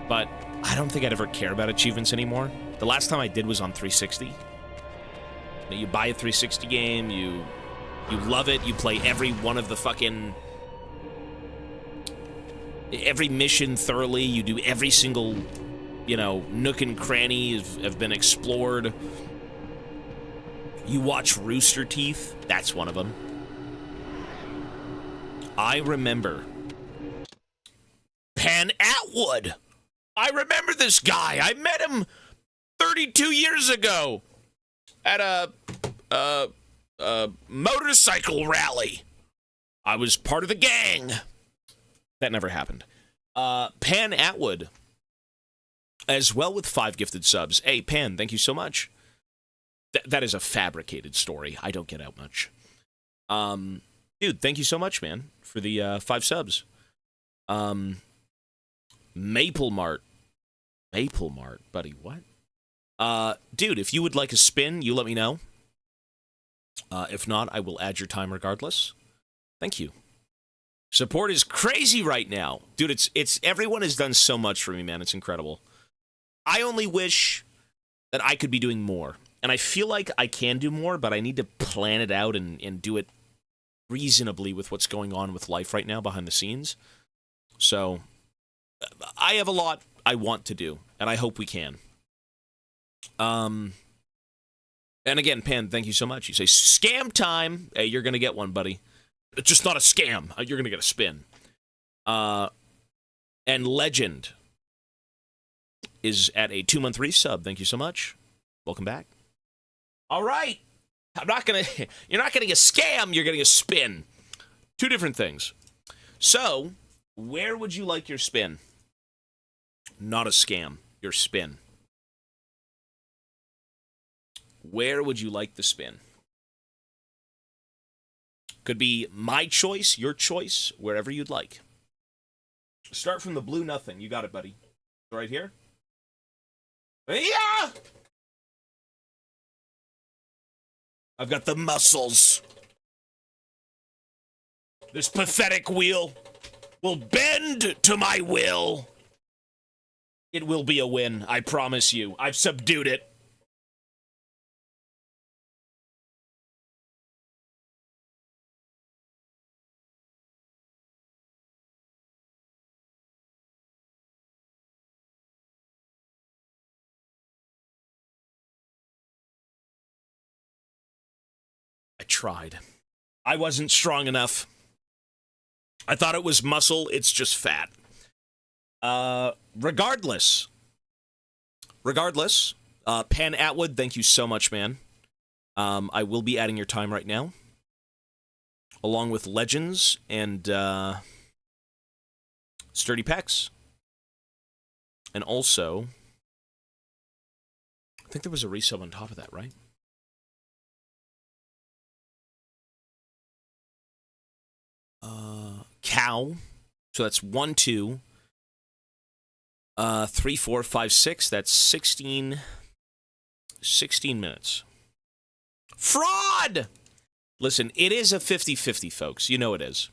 But I don't think I'd ever care about achievements anymore. The last time I did was on 360. You buy a 360 game, you love it, you play every one of the fucking... every mission thoroughly, you do every single, you know, nook and cranny have been explored. You watch Rooster Teeth, that's one of them. I remember Pan Atwood. I remember this guy. I met him 32 years ago at a motorcycle rally. I was part of the gang. That never happened. Pan Atwood, as well, with 5 gifted subs. Hey, Pan, thank you so much. That is a fabricated story. I don't get out much. Dude, thank you so much, man, for the 5 subs. Maple Mart, buddy, what? Dude, if you would like a spin, you let me know. If not, I will add your time regardless. Thank you. Support is crazy right now. Dude, it's everyone has done so much for me, man. It's incredible. I only wish that I could be doing more. And I feel like I can do more, but I need to plan it out and do it reasonably with what's going on with life right now behind the scenes. So, I have a lot I want to do, and I hope we can. And again, Pan, thank you so much. You say, scam time. Hey, you're going to get one, buddy. It's just not a scam. You're going to get a spin. And Legend is at a 2-month resub. Thank you so much. Welcome back. All right. You're not getting a scam, you're getting a spin. 2 different things. So, where would you like your spin? Not a scam, your spin. Where would you like the spin? Could be my choice, your choice, wherever you'd like. Start from the blue nothing. You got it, buddy. Right here. Yeah! I've got the muscles. This pathetic wheel will bend to my will. It will be a win, I promise you. I've subdued it. I tried. I wasn't strong enough. I thought it was muscle, it's just fat. Regardless, Pan Atwood, thank you so much, man. I will be adding your time right now, along with Legends and Sturdy Pecs. And also, I think there was a resub on top of that, right? Cow. So that's 1, 2, 3, 4, 5, 6. That's 16 minutes. Fraud! Listen, it is a 50-50, folks. You know it is.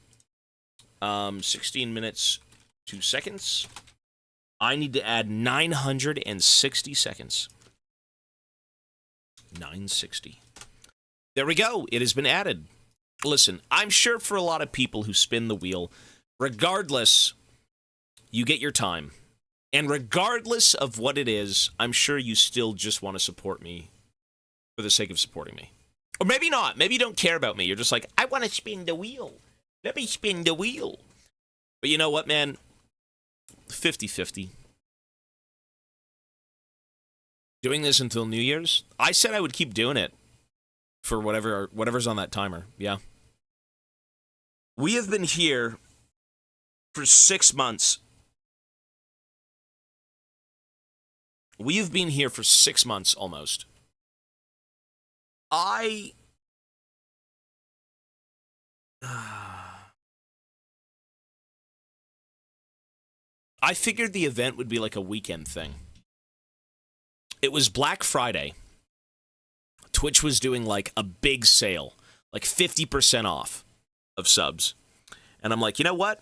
16 minutes, 2 seconds. I need to add 960 seconds. 960. There we go. It has been added. Listen, I'm sure for a lot of people who spin the wheel, regardless, you get your time. And regardless of what it is, I'm sure you still just want to support me for the sake of supporting me. Or maybe not. Maybe you don't care about me. You're just like, I want to spin the wheel. Let me spin the wheel. But you know what, man? 50-50. Doing this until New Year's? I said I would keep doing it for whatever's on that timer. Yeah. We have been here for 6 months. We have been here for 6 months almost. I figured the event would be like a weekend thing. It was Black Friday. Twitch was doing like a big sale, like 50% off of subs. And I'm like, you know what?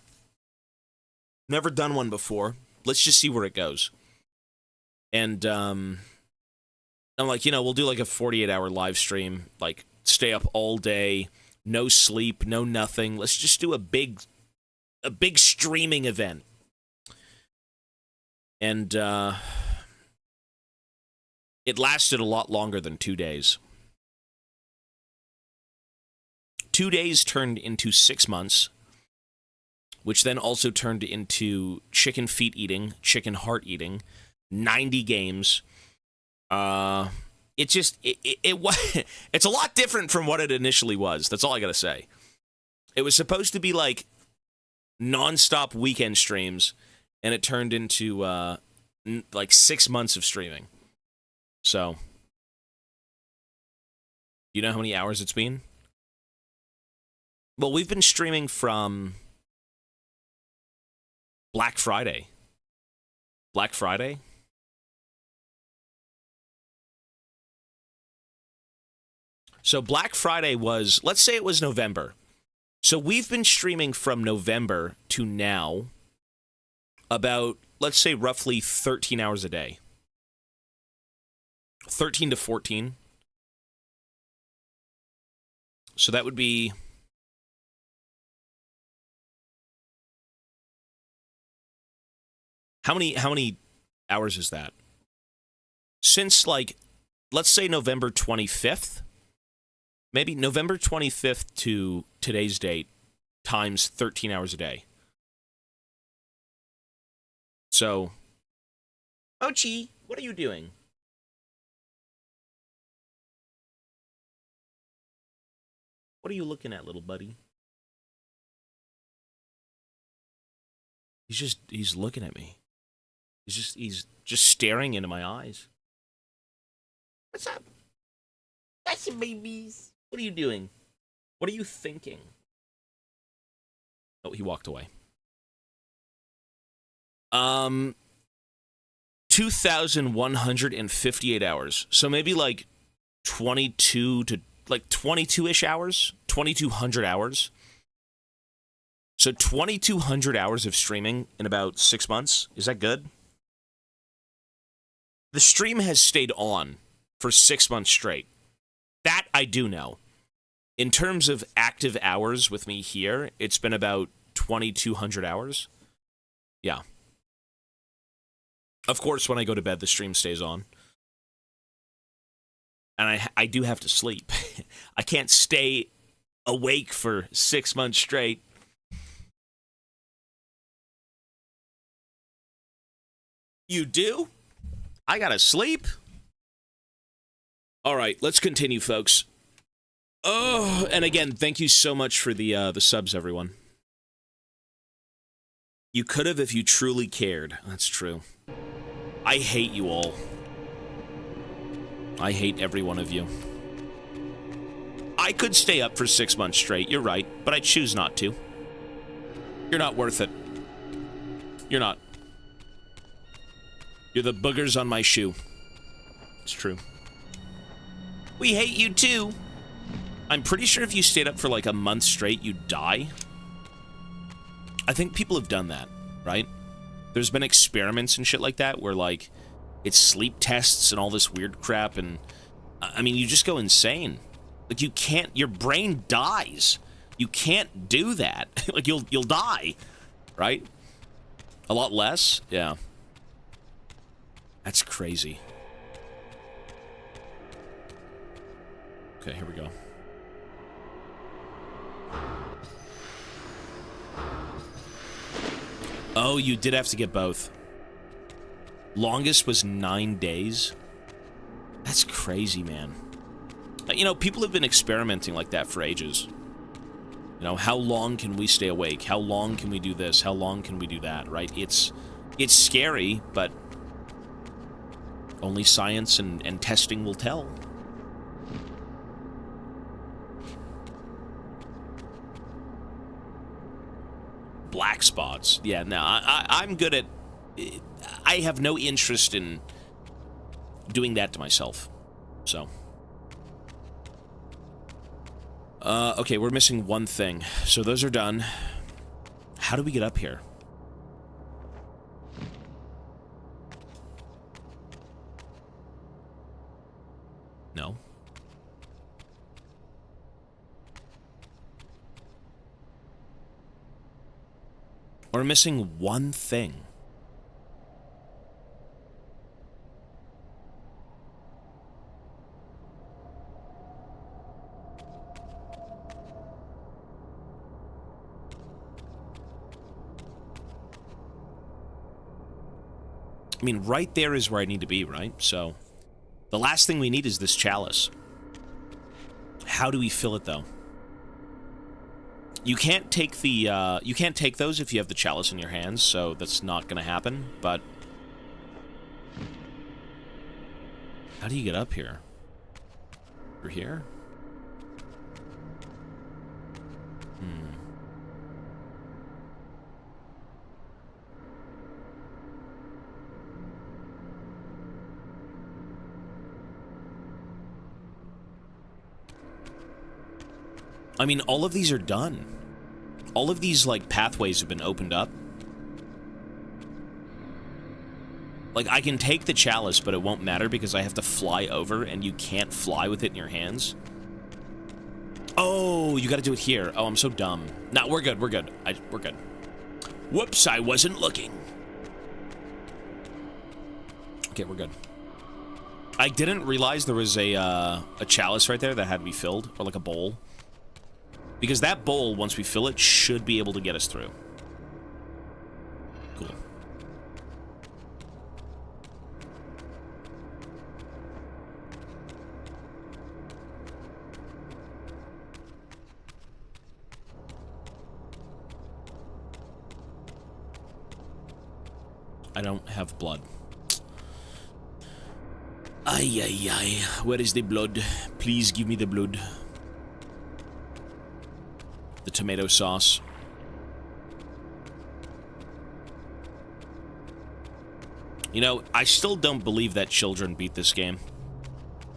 Never done one before. Let's just see where it goes. And I'm like, we'll do like a 48-hour live stream, like stay up all day, no sleep, no nothing. Let's just do a big streaming event. And it lasted a lot longer than 2 days. 2 days turned into 6 months, which then also turned into chicken feet eating, chicken heart eating, 90 games. It's a lot different from what it initially was. That's all I gotta say. It was supposed to be like non-stop weekend streams, and it turned into like 6 months of streaming. So, you know how many hours it's been? Well, we've been streaming from Black Friday. Black Friday? So Black Friday was, let's say it was November. So we've been streaming from November to now about, let's say, roughly 13 hours a day. 13 to 14. So that would be... How many hours is that? Since, like, let's say November 25th, maybe November 25th to today's date, times 13 hours a day. So, Mochi, what are you doing? What are you looking at, little buddy? He's looking at me. He's just staring into my eyes. What's up? That's your babies. What are you doing? What are you thinking? Oh, he walked away. 2,158 hours. So maybe like 22-ish hours, 2,200 hours. So 2,200 hours of streaming in about 6 months. Is that good? The stream has stayed on for 6 months straight. That I do know. In terms of active hours with me here, it's been about 2,200 hours. Yeah. Of course, when I go to bed, the stream stays on. And I do have to sleep. I can't stay awake for 6 months straight. You do? I gotta sleep? All right, let's continue, folks. Oh, and again, thank you so much for the subs, everyone. You could have if you truly cared. That's true. I hate you all. I hate every one of you. I could stay up for 6 months straight, you're right, but I choose not to. You're not worth it. You're not. You're the boogers on my shoe. It's true. We hate you too. I'm pretty sure if you stayed up for like a month straight, you'd die. I think people have done that, right? There's been experiments and shit like that where like it's sleep tests and all this weird crap, and I mean, you just go insane. Like you can't, your brain dies. You can't do that. Like you'll die, right? A lot less, yeah. That's crazy. Okay, here we go. Oh, you did have to get both. Longest was 9 days. That's crazy, man. You know, people have been experimenting like that for ages. You know, how long can we stay awake? How long can we do this? How long can we do that, right? It's scary, but only science and testing will tell. Black spots. Yeah, no, I'm good at I have no interest in doing that to myself. So. Okay, we're missing one thing. So those are done. How do we get up here? No. We're missing one thing. I mean, right there is where I need to be, right? So, the last thing we need is this chalice. How do we fill it, though? You can't take the, you can't take those if you have the chalice in your hands, so that's not gonna happen, but... How do you get up here? Through here? I mean, all of these are done. All of these, like, pathways have been opened up. Like, I can take the chalice, but it won't matter because I have to fly over, and you can't fly with it in your hands. Oh, you gotta do it here. Oh, I'm so dumb. No, we're good, we're good. We're good. Whoops, I wasn't looking. Okay, we're good. I didn't realize there was a chalice right there that had to be filled, or like a bowl. Because that bowl, once we fill it, should be able to get us through. Cool. I don't have blood. Ay, ay, ay. Where is the blood? Please give me the blood. The tomato sauce. You know, I still don't believe that children beat this game.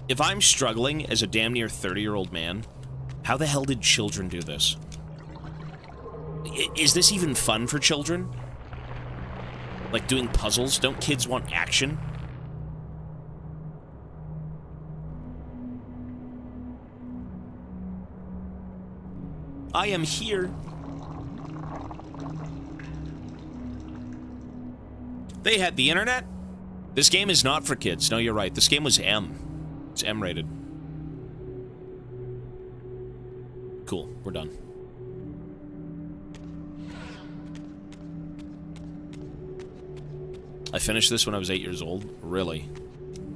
If I'm struggling as a damn near 30-year-old man, how the hell did children do this? Is this even fun for children? Like doing puzzles? Don't kids want action? I am here. They had the internet? This game is not for kids. No, you're right. This game was M. It's M-rated. Cool. We're done. I finished this when I was 8 years old. Really?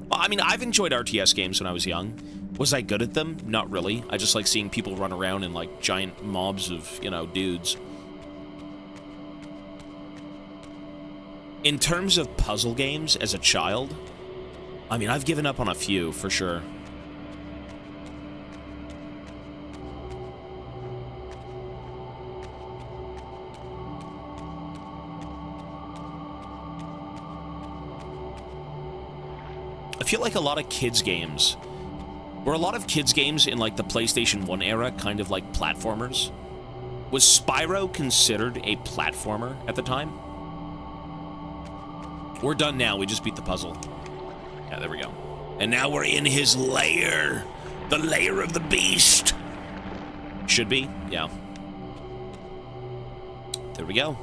Well, I mean, I've enjoyed RTS games when I was young. Was I good at them? Not really. I just like seeing people run around in, like, giant mobs of, you know, dudes. In terms of puzzle games as a child, I mean, I've given up on a few, for sure. I feel like a lot of kids' games... Were a lot of kids' games in, like, the PlayStation 1 era kind of like platformers? Was Spyro considered a platformer at the time? We're done now. We just beat the puzzle. Yeah, there we go. And now we're in his lair. The lair of the beast. Should be. Yeah. There we go.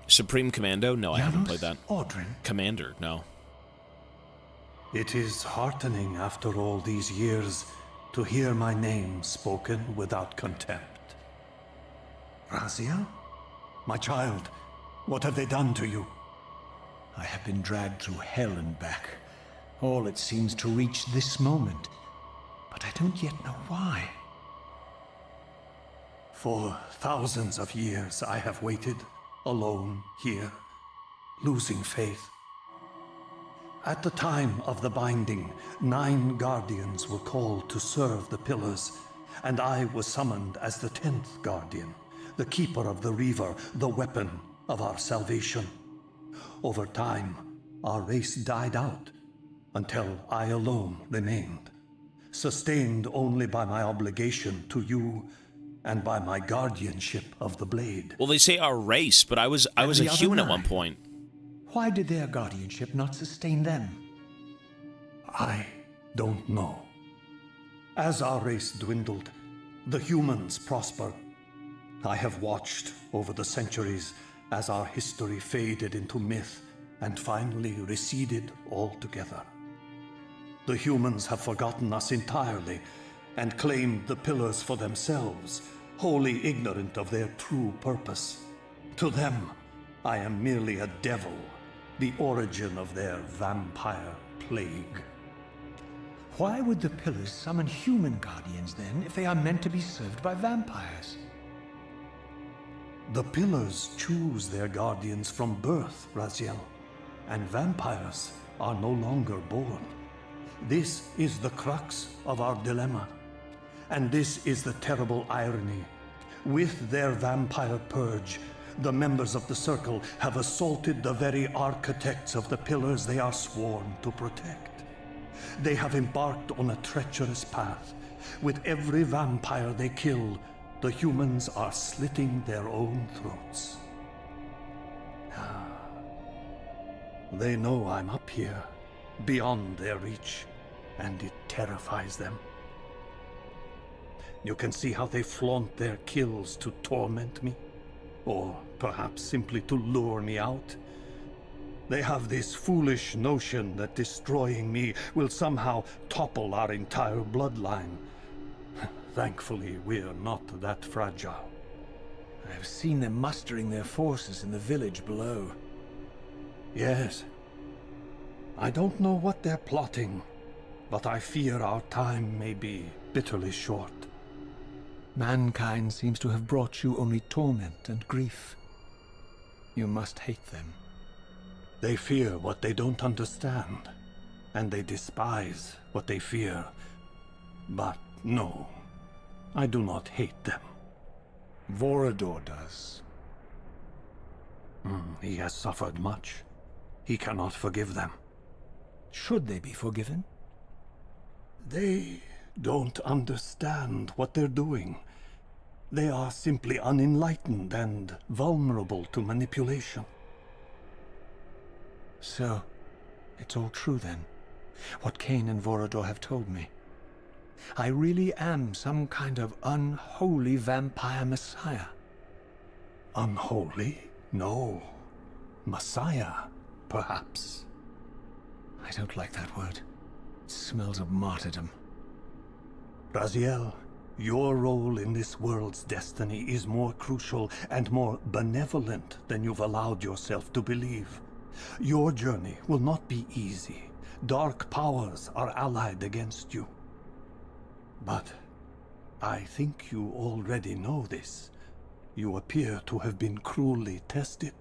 Supreme Commando? No, I haven't played that. Ordrin. Commander? No. It is heartening after all these years to hear my name spoken without contempt. Razia? My child, what have they done to you? I have been dragged through hell and back. All it seems to reach this moment. But I don't yet know why. For thousands of years I have waited, alone here, losing faith. At the time of the binding, 9 guardians were called to serve the pillars, and I was summoned as the 10th guardian, the keeper of the Reaver, the weapon of our salvation. Over time, our race died out, until I alone remained, sustained only by my obligation to you and by my guardianship of the blade. Well, they say our race, but I was a the other human at 9? one point. Why did their guardianship not sustain them? I don't know. As our race dwindled, the humans prospered. I have watched over the centuries as our history faded into myth and finally receded altogether. The humans have forgotten us entirely and claimed the pillars for themselves, wholly ignorant of their true purpose. To them, I am merely a devil, the origin of their vampire plague. Why would the pillars summon human guardians then, if they are meant to be served by vampires? The pillars choose their guardians from birth, Raziel, and vampires are no longer born. This is the crux of our dilemma, and this is the terrible irony. With their vampire purge, the members of the Circle have assaulted the very architects of the pillars they are sworn to protect. They have embarked on a treacherous path. With every vampire they kill, the humans are slitting their own throats. They know I'm up here, beyond their reach, and it terrifies them. You can see how they flaunt their kills to torment me, or perhaps simply to lure me out. They have this foolish notion that destroying me will somehow topple our entire bloodline. Thankfully, we're not that fragile. I have seen them mustering their forces in the village below. Yes. I don't know what they're plotting, but I fear our time may be bitterly short. Mankind seems to have brought you only torment and grief. You must hate them. They fear what they don't understand, and they despise what they fear. But no, I do not hate them. Vorador does. He has suffered much. He cannot forgive them. Should they be forgiven? They don't understand what they're doing. They are simply unenlightened and vulnerable to manipulation. So, it's all true then. What Kain and Vorador have told me. I really am some kind of unholy vampire messiah. Unholy? No. Messiah, perhaps. I don't like that word. It smells of martyrdom. Raziel, your role in this world's destiny is more crucial and more benevolent than you've allowed yourself to believe. Your journey will not be easy. Dark powers are allied against you. But I think you already know this. You appear to have been cruelly tested.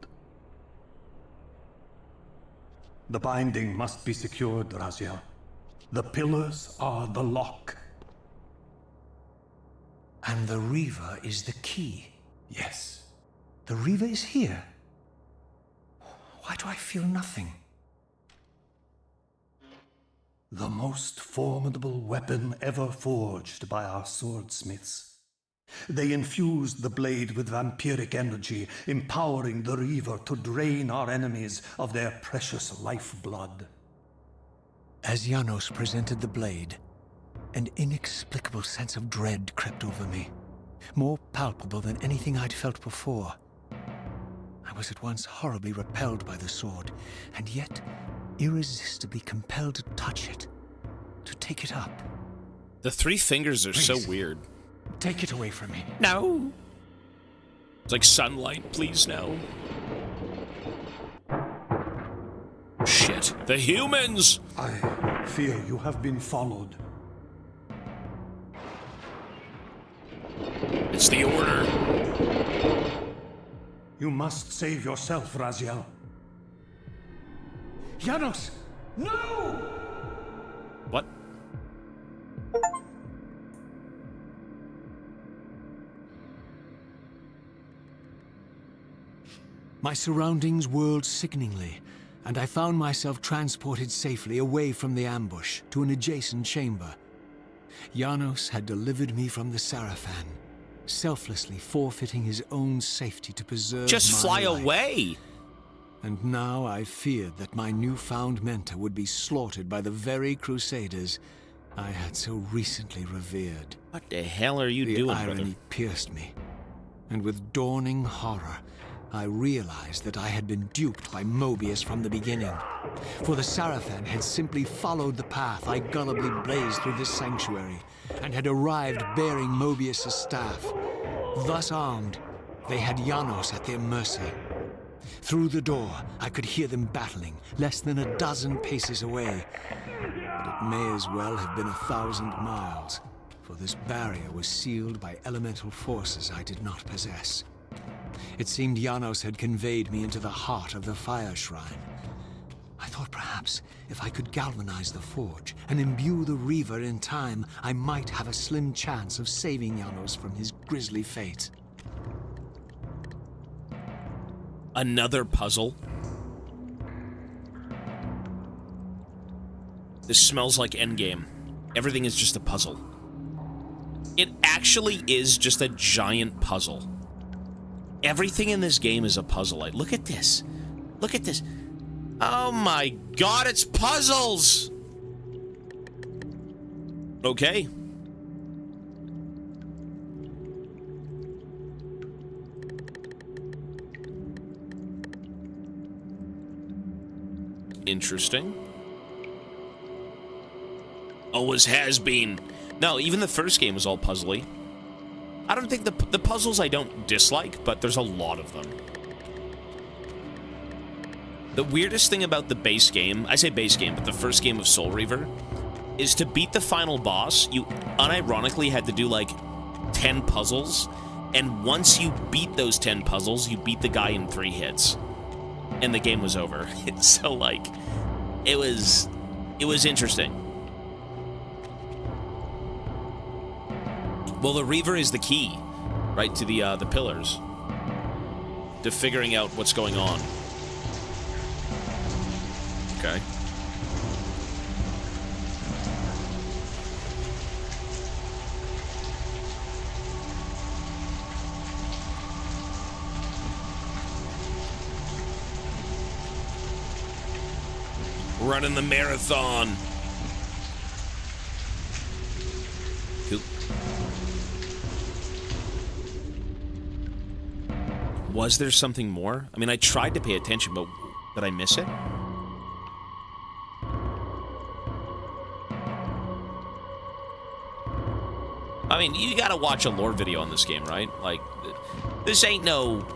The binding must be secured, Raziel. The pillars are the lock. And the Reaver is the key. Yes. The Reaver is here. Why do I feel nothing? The most formidable weapon ever forged by our swordsmiths. They infused the blade with vampiric energy, empowering the Reaver to drain our enemies of their precious lifeblood. As Janos presented the blade, an inexplicable sense of dread crept over me, more palpable than anything I'd felt before. I was at once horribly repelled by the sword, and yet irresistibly compelled to touch it, to take it up. The three fingers are so Please. weird. Take it away from me. No. It's like sunlight, please no. Shit. The humans! I fear you have been followed. It's the order. You must save yourself, Raziel. Janos! No! What? My surroundings whirled sickeningly, and I found myself transported safely away from the ambush to an adjacent chamber. Janos had delivered me from the Sarafan, selflessly forfeiting his own safety to preserve Just my fly life. away! And now I feared that my newfound mentor would be slaughtered by the very crusaders I had so recently revered. What the hell are you The doing, irony brother? pierced me, and with dawning horror, I realized that I had been duped by Mobius from the beginning. For the Sarafan had simply followed the path I gullibly blazed through this sanctuary, and had arrived bearing Mobius' staff. Thus armed, they had Janos at their mercy. Through the door, I could hear them battling, less than a dozen paces away. But it may as well have been 1,000 miles, for this barrier was sealed by elemental forces I did not possess. It seemed Janos had conveyed me into the heart of the fire shrine. I thought perhaps if I could galvanize the forge and imbue the Reaver in time, I might have a slim chance of saving Janos from his grisly fate. Another puzzle? This smells like Endgame. Everything is just a puzzle. It actually is just a giant puzzle. Everything in this game is a puzzle. Like, look at this. Look at this. Oh my god, it's puzzles! Okay. Interesting. Always has been. No, even the first game was all puzzly. I don't think the puzzles I don't dislike, but there's a lot of them. The weirdest thing about the base game, I say base game, but the first game of Soul Reaver, is to beat the final boss, you unironically had to do like 10 puzzles, and once you beat those 10 puzzles, you beat the guy in 3 hits. And the game was over. So like, it was interesting. Well, the Reaver is the key, right, to the pillars, to figuring out what's going on. Okay. Running the marathon. Cool. Was there something more? I mean, I tried to pay attention, but did I miss it? I mean, you gotta watch a lore video on this game, right? Like, this ain't no...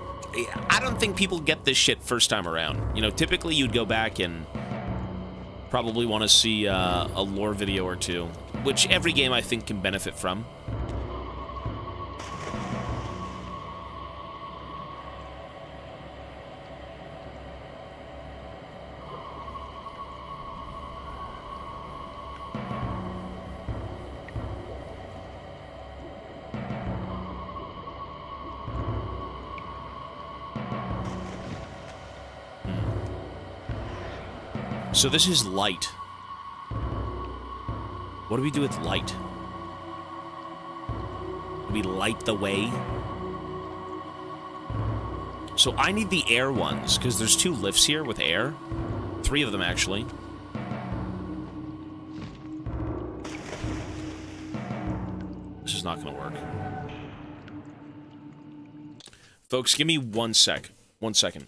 I don't think people get this shit first time around. You know, typically you'd go back and probably want to see a lore video or two, which every game I think can benefit from. So this is light. What do we do with light? Do we light the way? So I need the air ones, because there's 2 lifts here with air. 3 of them, actually. This is not going to work. Folks, give me 1 sec. 1 second.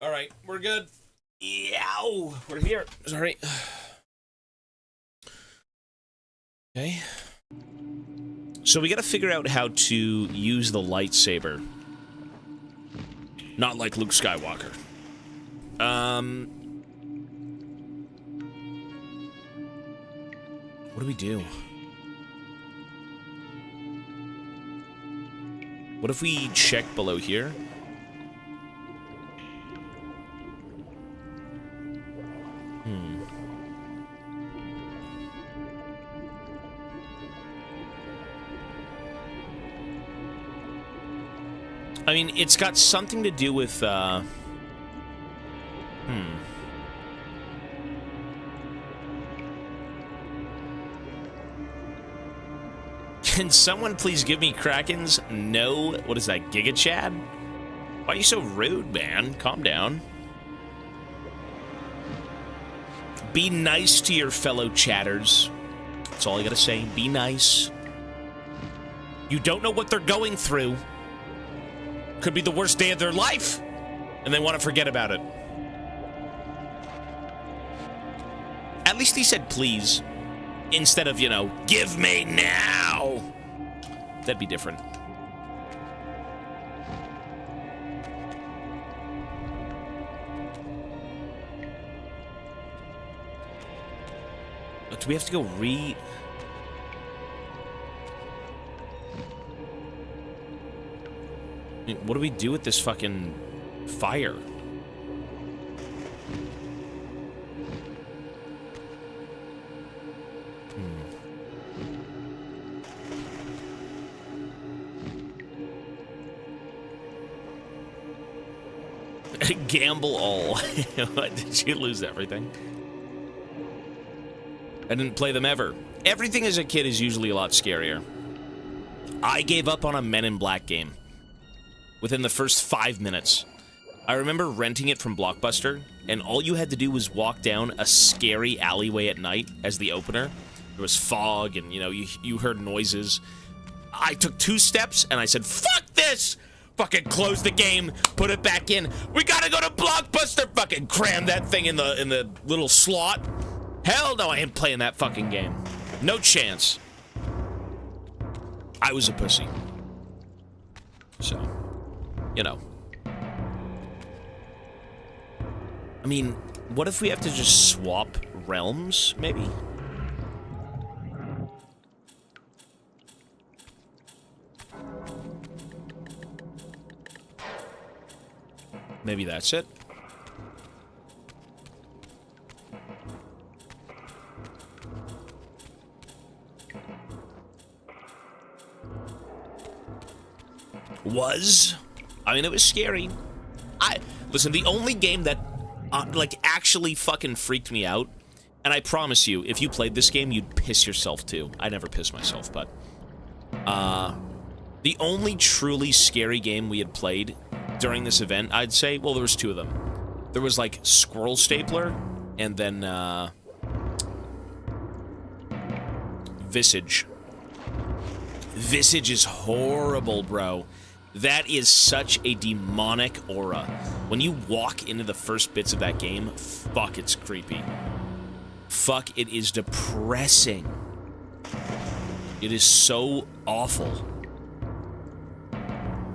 All right, we're good. Yow! We're here. Sorry. Okay. So we gotta figure out how to use the lightsaber. Not like Luke Skywalker. What do we do? What if we check below here? I mean, it's got something to do with, Can someone please give me Kraken's what is that, Giga Chad? Why are you so rude, man? Calm down. Be nice to your fellow chatters. That's all I gotta say. Be nice. You don't know what they're going through. Could be the worst day of their life, and they want to forget about it. At least he said please, instead of, you know, give me now. That'd be different. Do we have to go what do we do with this fucking fire? Gamble all. What, did you lose everything? I didn't play them ever. Everything as a kid is usually a lot scarier. I gave up on a Men in Black game within the first 5 minutes. I remember renting it from Blockbuster, and all you had to do was walk down a scary alleyway at night as the opener. There was fog, and, you know, you heard noises. I took 2 steps, and I said, fuck this! Fucking close the game, put it back in. We gotta go to Blockbuster! Fucking cram that thing in the little slot. Hell no, I ain't playing that fucking game. No chance. I was a pussy. So, you know. I mean, what if we have to just swap realms, maybe? Maybe that's it. I mean, it was scary. Listen, the only game that, like, actually fucking freaked me out, and I promise you, if you played this game, you'd piss yourself too. I never piss myself, but, the only truly scary game we had played during this event, I'd say, well, there was 2 of them. There was, like, Squirrel Stapler, and then, Visage. Visage is horrible, bro. That is such a demonic aura. When you walk into the first bits of that game, fuck, it's creepy. Fuck, it is depressing. It is so awful.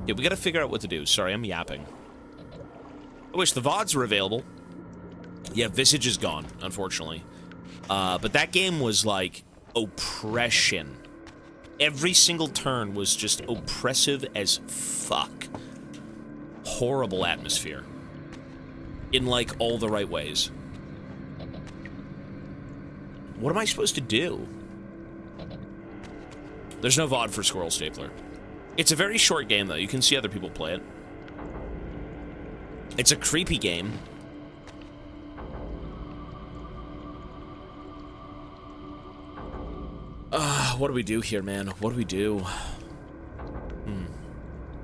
Yeah, we gotta figure out what to do. Sorry, I'm yapping. I wish the VODs were available. Yeah, Visage is gone, unfortunately. But that game was like oppression. Every single turn was just oppressive as fuck. Horrible atmosphere. In, like, all the right ways. What am I supposed to do? There's no VOD for Squirrel Stapler. It's a very short game, though. You can see other people play it. It's a creepy game. What do we do here, man? What do we do?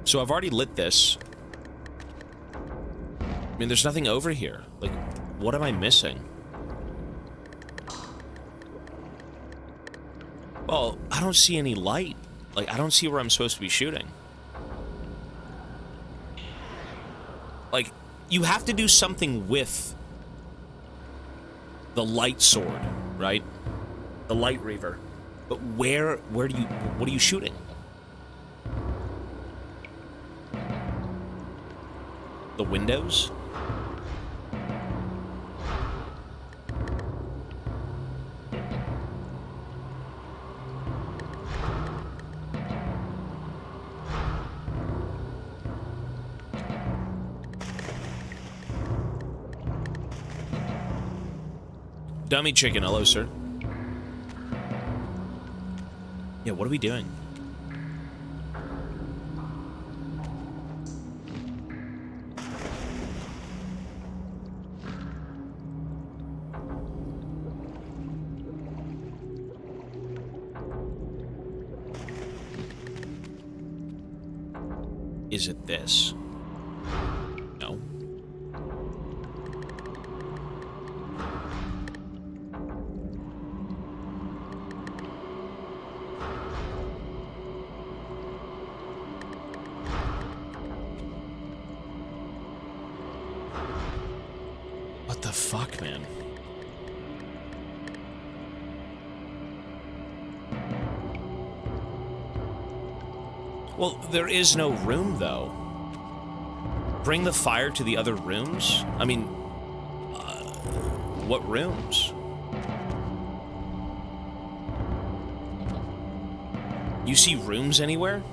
So I've already lit this. I mean, there's nothing over here. Like, what am I missing? Well, I don't see any light. Like, I don't see where I'm supposed to be shooting. Like, you have to do something with the light sword, right? The light Reaver. But where do you, what are you shooting? The windows? Dummy chicken, hello, sir. Yeah, what are we doing? Is it this? No. What the fuck, man? Well, there is no room, though. Bring the fire to the other rooms? I mean, what rooms? You see rooms anywhere?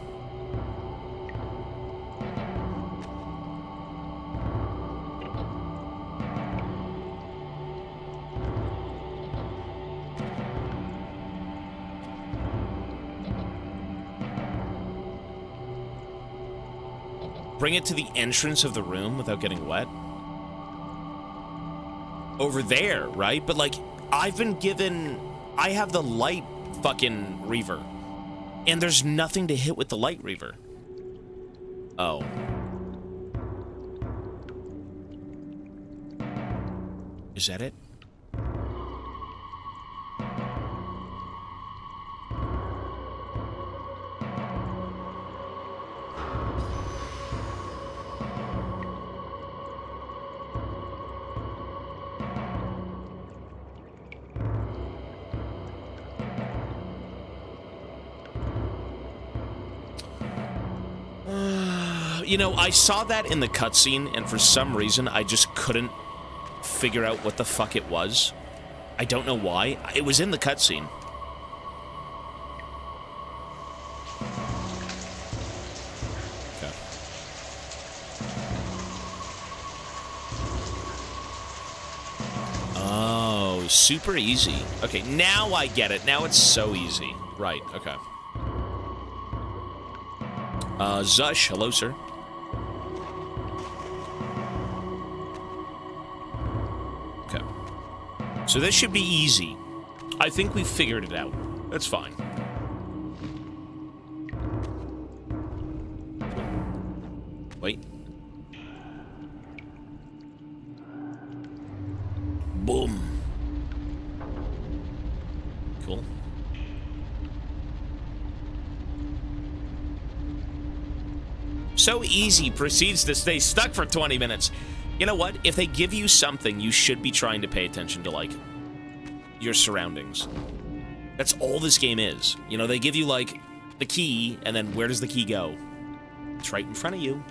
Bring it to the entrance of the room without getting wet. Over there, right? But like, I've been given... I have the light fucking Reaver. And there's nothing to hit with the light Reaver. Oh. Is that it? You know, I saw that in the cutscene, and for some reason, I just couldn't figure out what the fuck it was. I don't know why. It was in the cutscene. Okay. Oh, super easy. Okay, now I get it. Now it's so easy. Right, okay. Zush, hello, sir. Okay. So this should be easy. I think we figured it out. That's fine. Wait. Boom. Cool. So easy proceeds to stay stuck for 20 minutes. You know what? If they give you something, you should be trying to pay attention to, like, your surroundings. That's all this game is. You know, they give you, like, the key, and then where does the key go? It's right in front of you.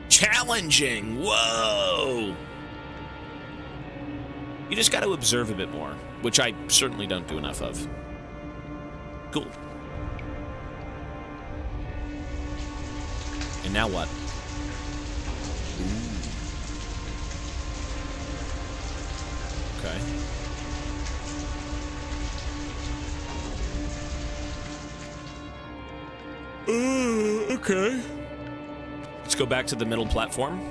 Challenging! Whoa! You just got to observe a bit more, which I certainly don't do enough of. Cool. And now what? Ooh. Okay. Okay. Let's go back to the middle platform.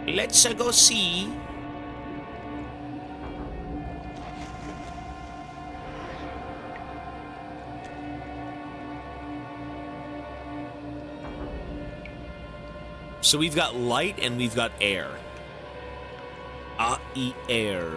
Let's go see. So we've got light and we've got air. air.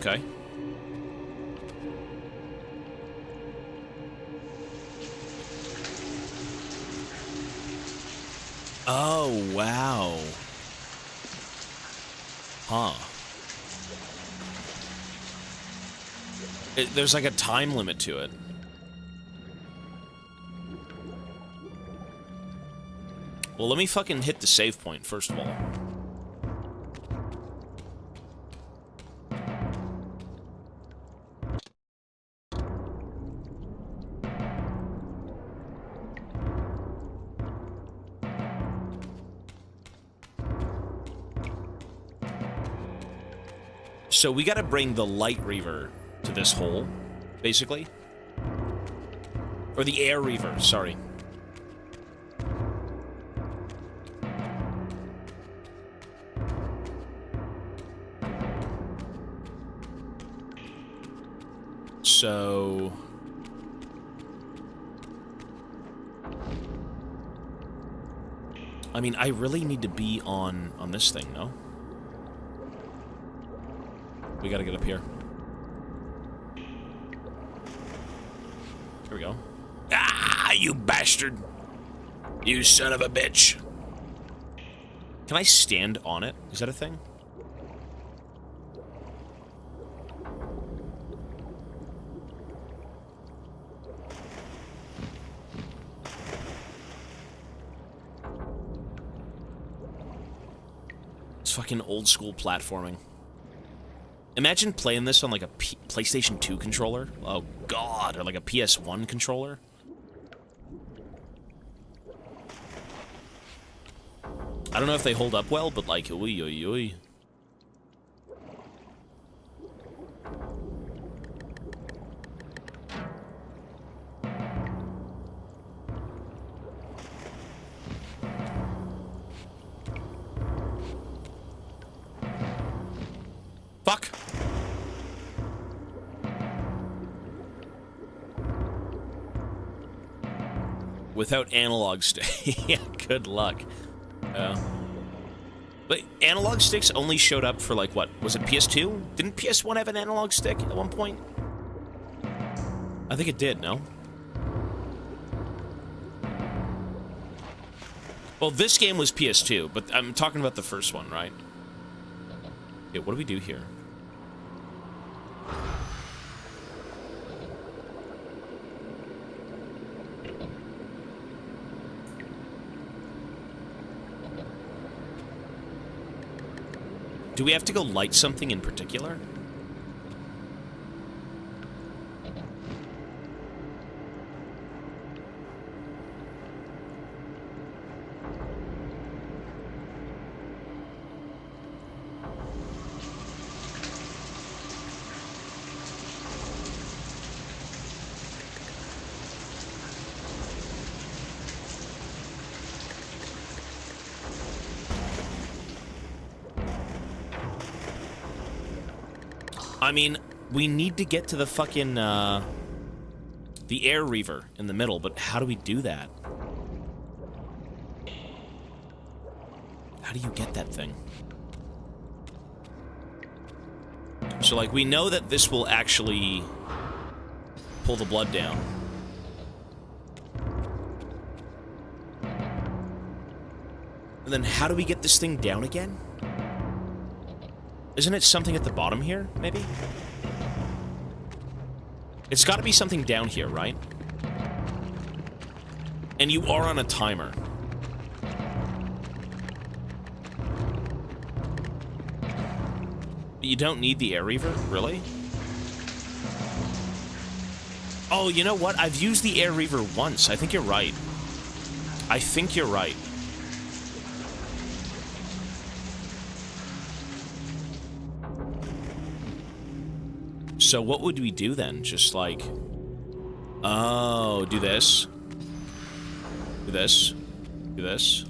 Okay. Oh, wow. Huh. There's like a time limit to it. Well, let me fucking hit the save point, first of all. So we gotta bring the light Reaver to this hole, basically. Or the air Reaver, sorry. So... I mean, I really need to be on this thing, no? We gotta get up here. Here we go. Ah, you bastard! You son of a bitch! Can I stand on it? Is that a thing? It's fucking old school platforming. Imagine playing this on like a PlayStation 2 controller. Oh god, or like a PS1 controller. I don't know if they hold up well, but like, oi oi oi. Fuck. Without analog stick. Yeah, good luck. But analog sticks only showed up for like what? Was it PS2? Didn't PS1 have an analog stick at one point? I think it did, no? Well, this game was PS2, but I'm talking about the first one, right? Okay, what do we do here? Do we have to go light something in particular? I mean, we need to get to the fucking, the air Reaver in the middle, but how do we do that? How do you get that thing? So, like, we know that this will actually pull the blood down. And then how do we get this thing down again? Isn't it something at the bottom here, maybe? It's got to be something down here, right? And you are on a timer. You don't need the air Reaver, really? Oh, you know what? I've used the air Reaver once. I think you're right. I think you're right. So what would we do then? Just like... Oh, do this. this. Do this.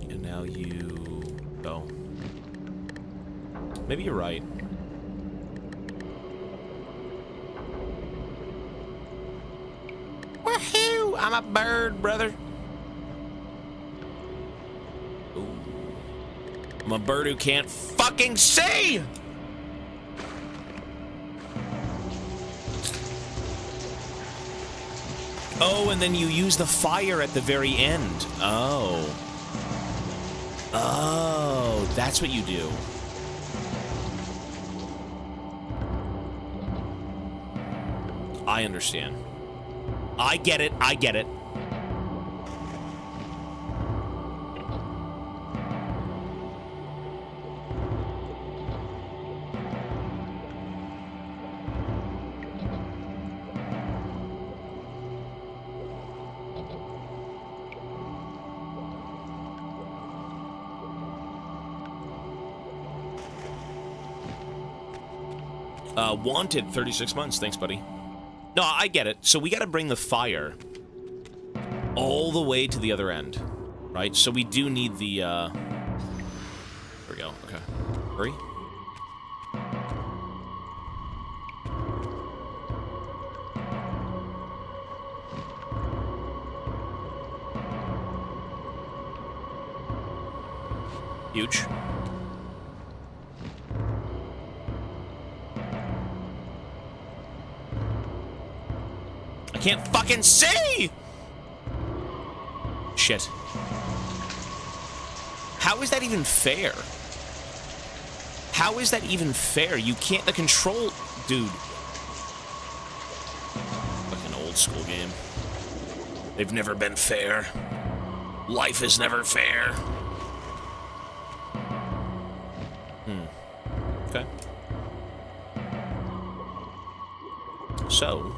And now you go. Maybe you're right. Woohoo! I'm a bird, brother. Ooh. I'm a bird who can't fucking see! Oh, and then you use the fire at the very end. Oh. Oh, that's what you do. I understand. I get it. I get it. Wanted 36 months. Thanks, buddy. No, I get it. So we got to bring the fire all the way to the other end, right? So we do need the, There we go. Okay. Hurry. Huge. I can't fucking see! Shit. How is that even fair? How is that even fair? You can't... The control... Dude. Fucking old school game. They've never been fair. Life is never fair. Okay. So...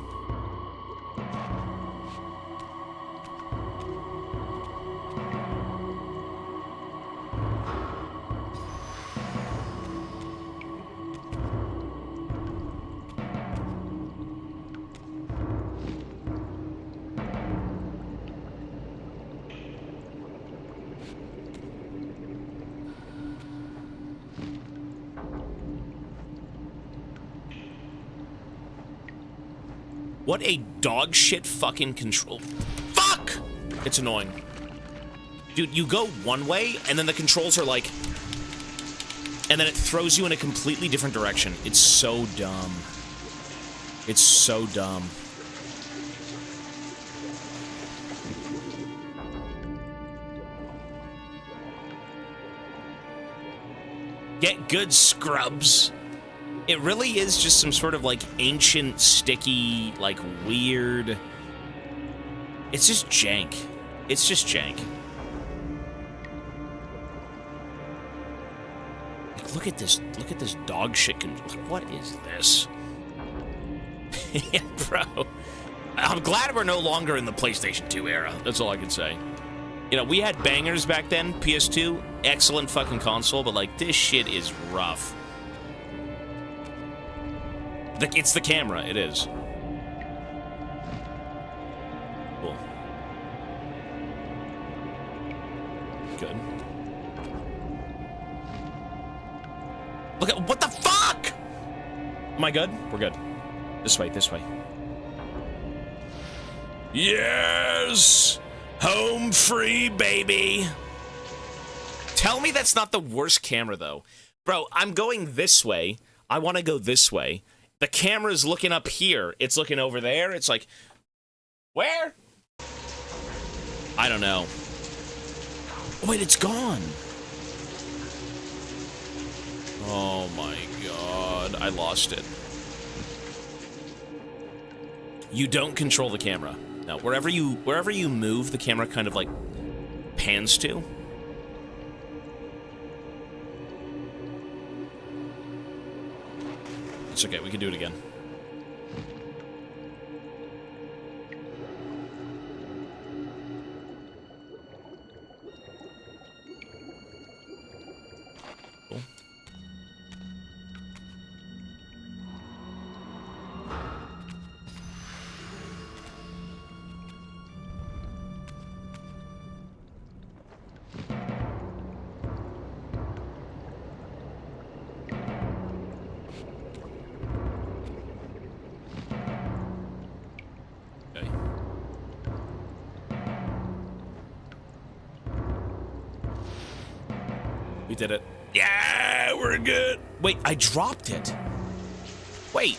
What a dog shit fucking control. Fuck! It's annoying. Dude, you go one way, and then the controls are like... And then it throws you in a completely different direction. It's so dumb. It's so dumb. Get good, scrubs. It really is just some sort of, like, ancient, sticky, like, weird... It's just jank. It's just jank. Like, look at this dog shit. What is this? Yeah, bro. I'm glad we're no longer in the PlayStation 2 era. That's all I can say. You know, we had bangers back then, PS2. Excellent fucking console, but, like, this shit is rough. It's the camera, it is. Cool. Good. Look at, what the fuck? Am I good? We're good. This way, this way. Yes! Home free, baby! Tell me that's not the worst camera, though. Bro, I'm going this way. I want to go this way. The camera's looking up here. It's looking over there. It's like, where? I don't know. Oh, wait, it's gone. Oh my god, I lost it. You don't control the camera. No, wherever you move, the camera kind of like pans to. It's okay, we can do it again. Cool. We did it. Yeah, we're good. Wait, I dropped it. Wait.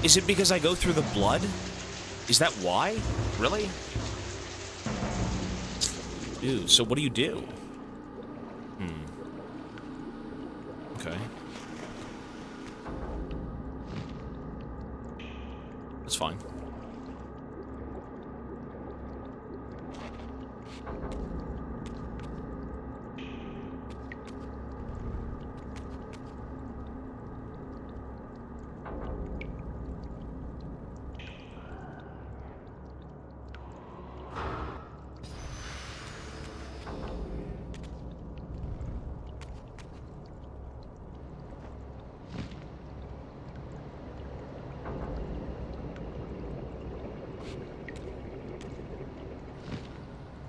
Is it because I go through the blood? Is that why? Really? Ew, so what do you do? Okay. That's fine.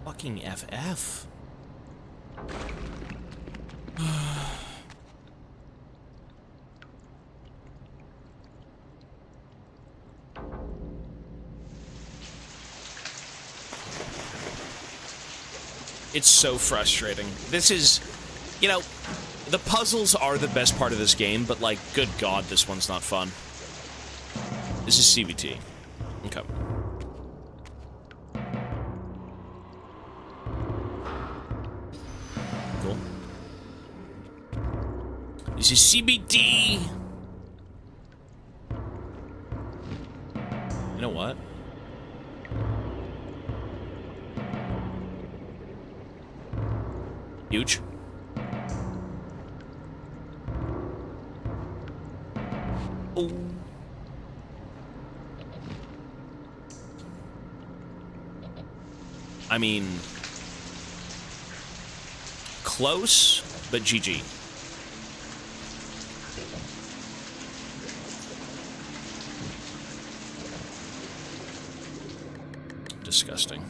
Fucking FF. It's so frustrating. This is, you know, the puzzles are the best part of this game, but like, good God, this one's not fun. This is CVT. Okay. Cool. This is CBT. You know what? Huge. Oh. I mean, close, but GG. Disgusting.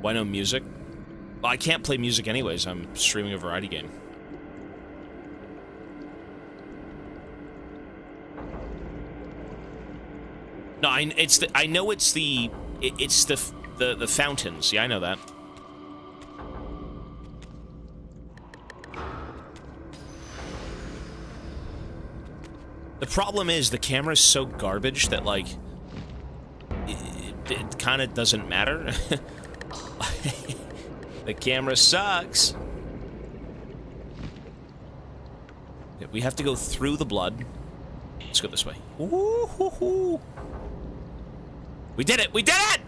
Why no music? Well, I can't play music anyways. I'm streaming a variety game. No, I know it's the fountains. Yeah, I know that. The problem is the camera's so garbage that like it kind of doesn't matter. The camera sucks. Okay, we have to go through the blood. Let's go this way. Ooh. We did it! We did it!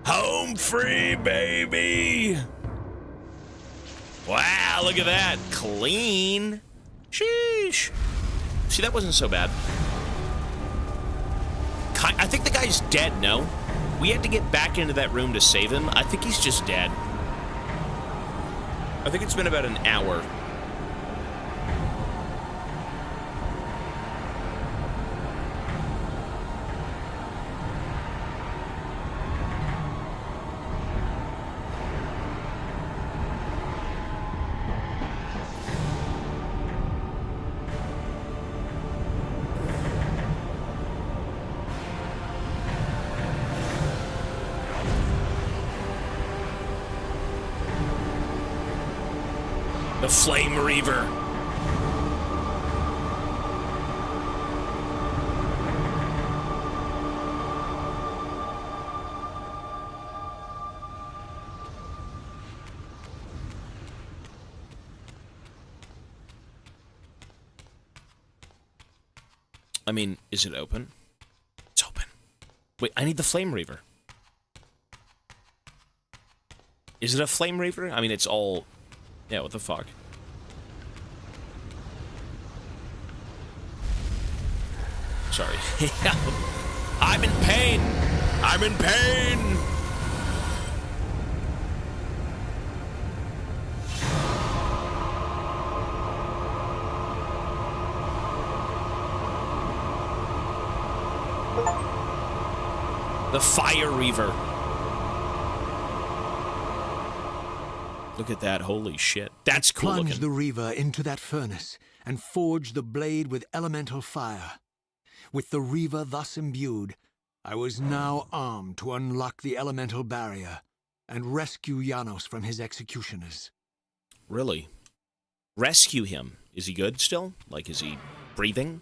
Home free, baby! Wow, look at that. Clean. Sheesh. See, that wasn't so bad. I think the guy's dead, no? We had to get back into that room to save him. I think he's just dead. I think it's been about an hour. The Flame Reaver. I mean, is it open? It's open. Wait, I need the Flame Reaver. Is it a Flame Reaver? I mean, it's all... Yeah, what the fuck? Sorry. I'm in pain! I'm in pain! The Fire Reaver. Look at that, holy shit. That's cool looking. Plunge the Reaver into that furnace and forge the blade with elemental fire. With the Reaver thus imbued, I was now armed to unlock the elemental barrier and rescue Janos from his executioners. Really? Rescue him. Is he good still? Like, is he breathing?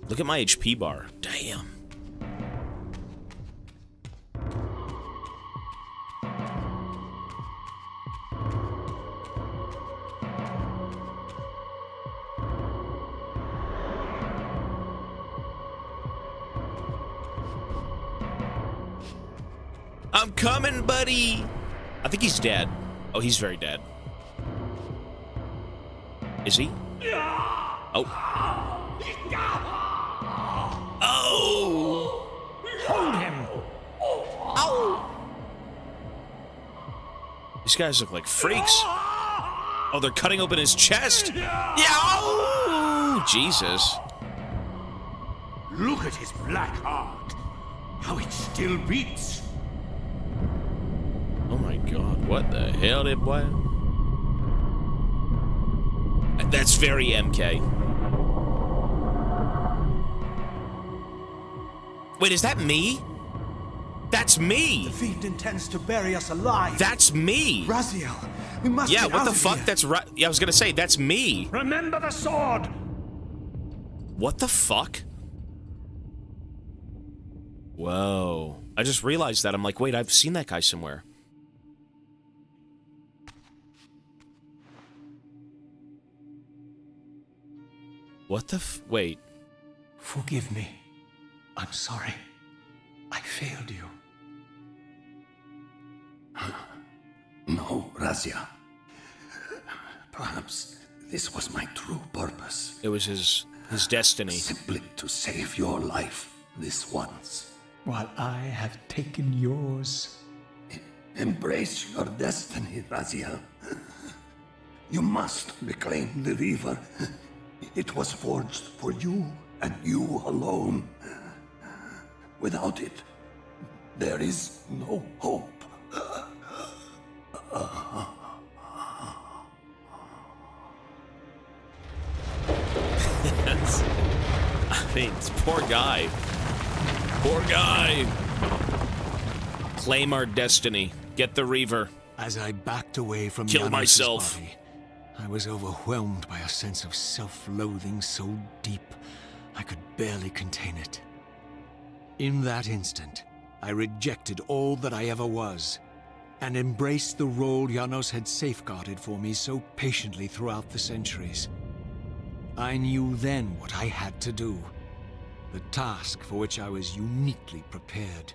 Look at my HP bar. Damn. I'm coming, buddy! I think he's dead. Oh, he's very dead. Is he? Oh. Oh! Hold him! Ow! These guys look like freaks. Oh, they're cutting open his chest. Yeah! Oh! Jesus. Look at his black heart. How it still beats. Oh my god, what the hell, did boy? That's very MK. Wait, is that me? That's me! The fiend intends to bury us alive. That's me! Raziel, we must Yeah, get what out the of fuck? here. That's right. Yeah, I was gonna say, that's me. Remember the sword! What the fuck? Whoa. I just realized that. I'm like, wait, I've seen that guy somewhere. What the wait. Forgive me. I'm sorry. I failed you. No, Razia. Perhaps this was my true purpose. It was his destiny. Simply to save your life this once. While I have taken yours. Embrace your destiny, Raziel. You must reclaim the Reaver. It was forged for you and you alone. Without it, there is no hope. I mean, it's poor guy. Poor guy. Claim our destiny. Get the Reaver. As I backed away from Kill Janos' myself. body, I was overwhelmed by a sense of self-loathing so deep I could barely contain it. In that instant, I rejected all that I ever was and embraced the role Janos had safeguarded for me so patiently throughout the centuries. I knew then what I had to do, the task for which I was uniquely prepared.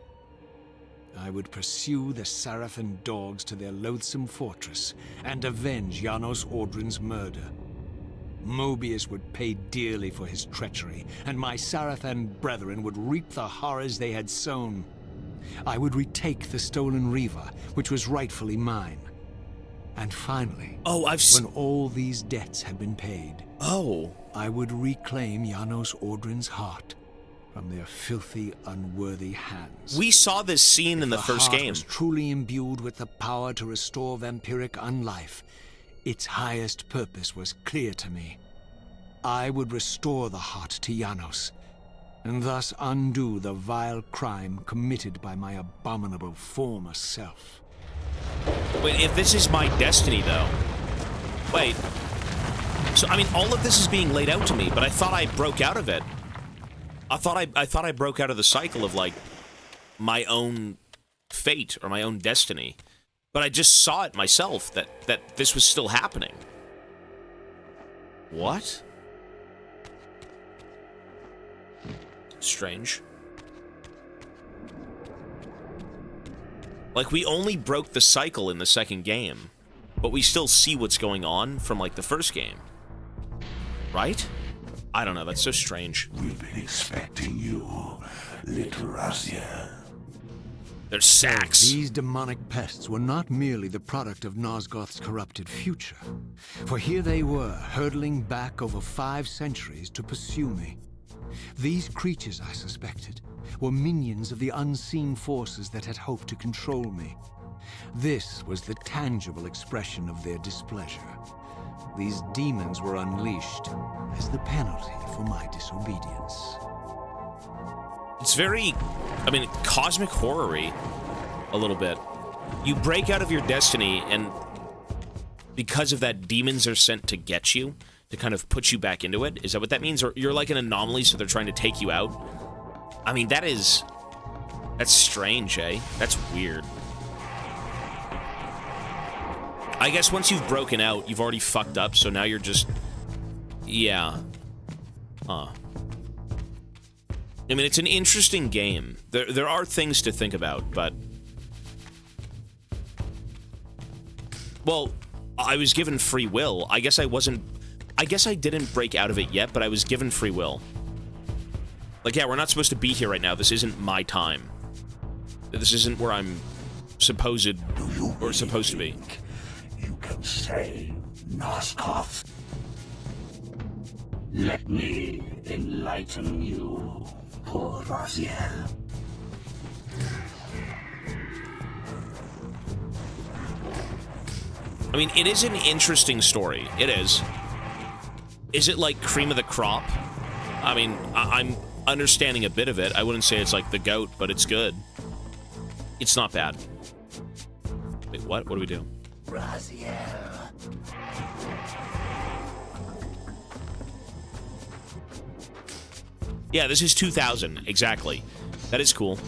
I would pursue the Sarafan dogs to their loathsome fortress and avenge Janos Audrin's murder. Mobius would pay dearly for his treachery, and my Sarafan brethren would reap the horrors they had sown. I would retake the stolen Reaver, which was rightfully mine. And finally, Oh, when all these debts had been paid, I would reclaim Janos Audrin's heart from their filthy, unworthy hands. We saw this scene in the first heart game. was truly imbued with the power to restore vampiric unlife. Its highest purpose was clear to me. I would restore the heart to Janos, and thus undo the vile crime committed by my abominable former self. Wait, if this is my destiny, though... Wait. So, I mean, all of this is being laid out to me, but I thought I broke out of it. I thought I broke out of the cycle of, like, my own fate or my own destiny. But I just saw it myself, that this was still happening. What? Strange. Like, we only broke the cycle in the second game, but we still see what's going on from, like, the first game. Right? I don't know, that's so strange. We've been expecting you, little Razia. There's sacks. These demonic pests were not merely the product of Nosgoth's corrupted future, for here they were, hurtling back over 5 centuries to pursue me. These creatures, I suspected, were minions of the unseen forces that had hoped to control me. This was the tangible expression of their displeasure. These demons were unleashed as the penalty for my disobedience. It's very, I mean, cosmic horror-y a little bit. You break out of your destiny, and because of that, demons are sent to get you, to kind of put you back into it. Is that what that means? Or you're like an anomaly, so they're trying to take you out? I mean, that's strange, eh? That's weird. I guess once you've broken out, you've already fucked up, so now you're just... Yeah. Huh. I mean, it's an interesting game. There are things to think about, but... Well, I was given free will. I guess I didn't break out of it yet, but I was given free will. Like, yeah, we're not supposed to be here right now. This isn't my time. This isn't where I'm supposed to be. You can save Noskov. Let me enlighten you, poor Raziel. I mean, it is an interesting story. It is. Is it like cream of the crop? I mean, I'm understanding a bit of it. I wouldn't say it's like the GOAT, but it's good. It's not bad. Wait, what? What do we do? Raziel. Yeah, this is 2000. Exactly. That is cool.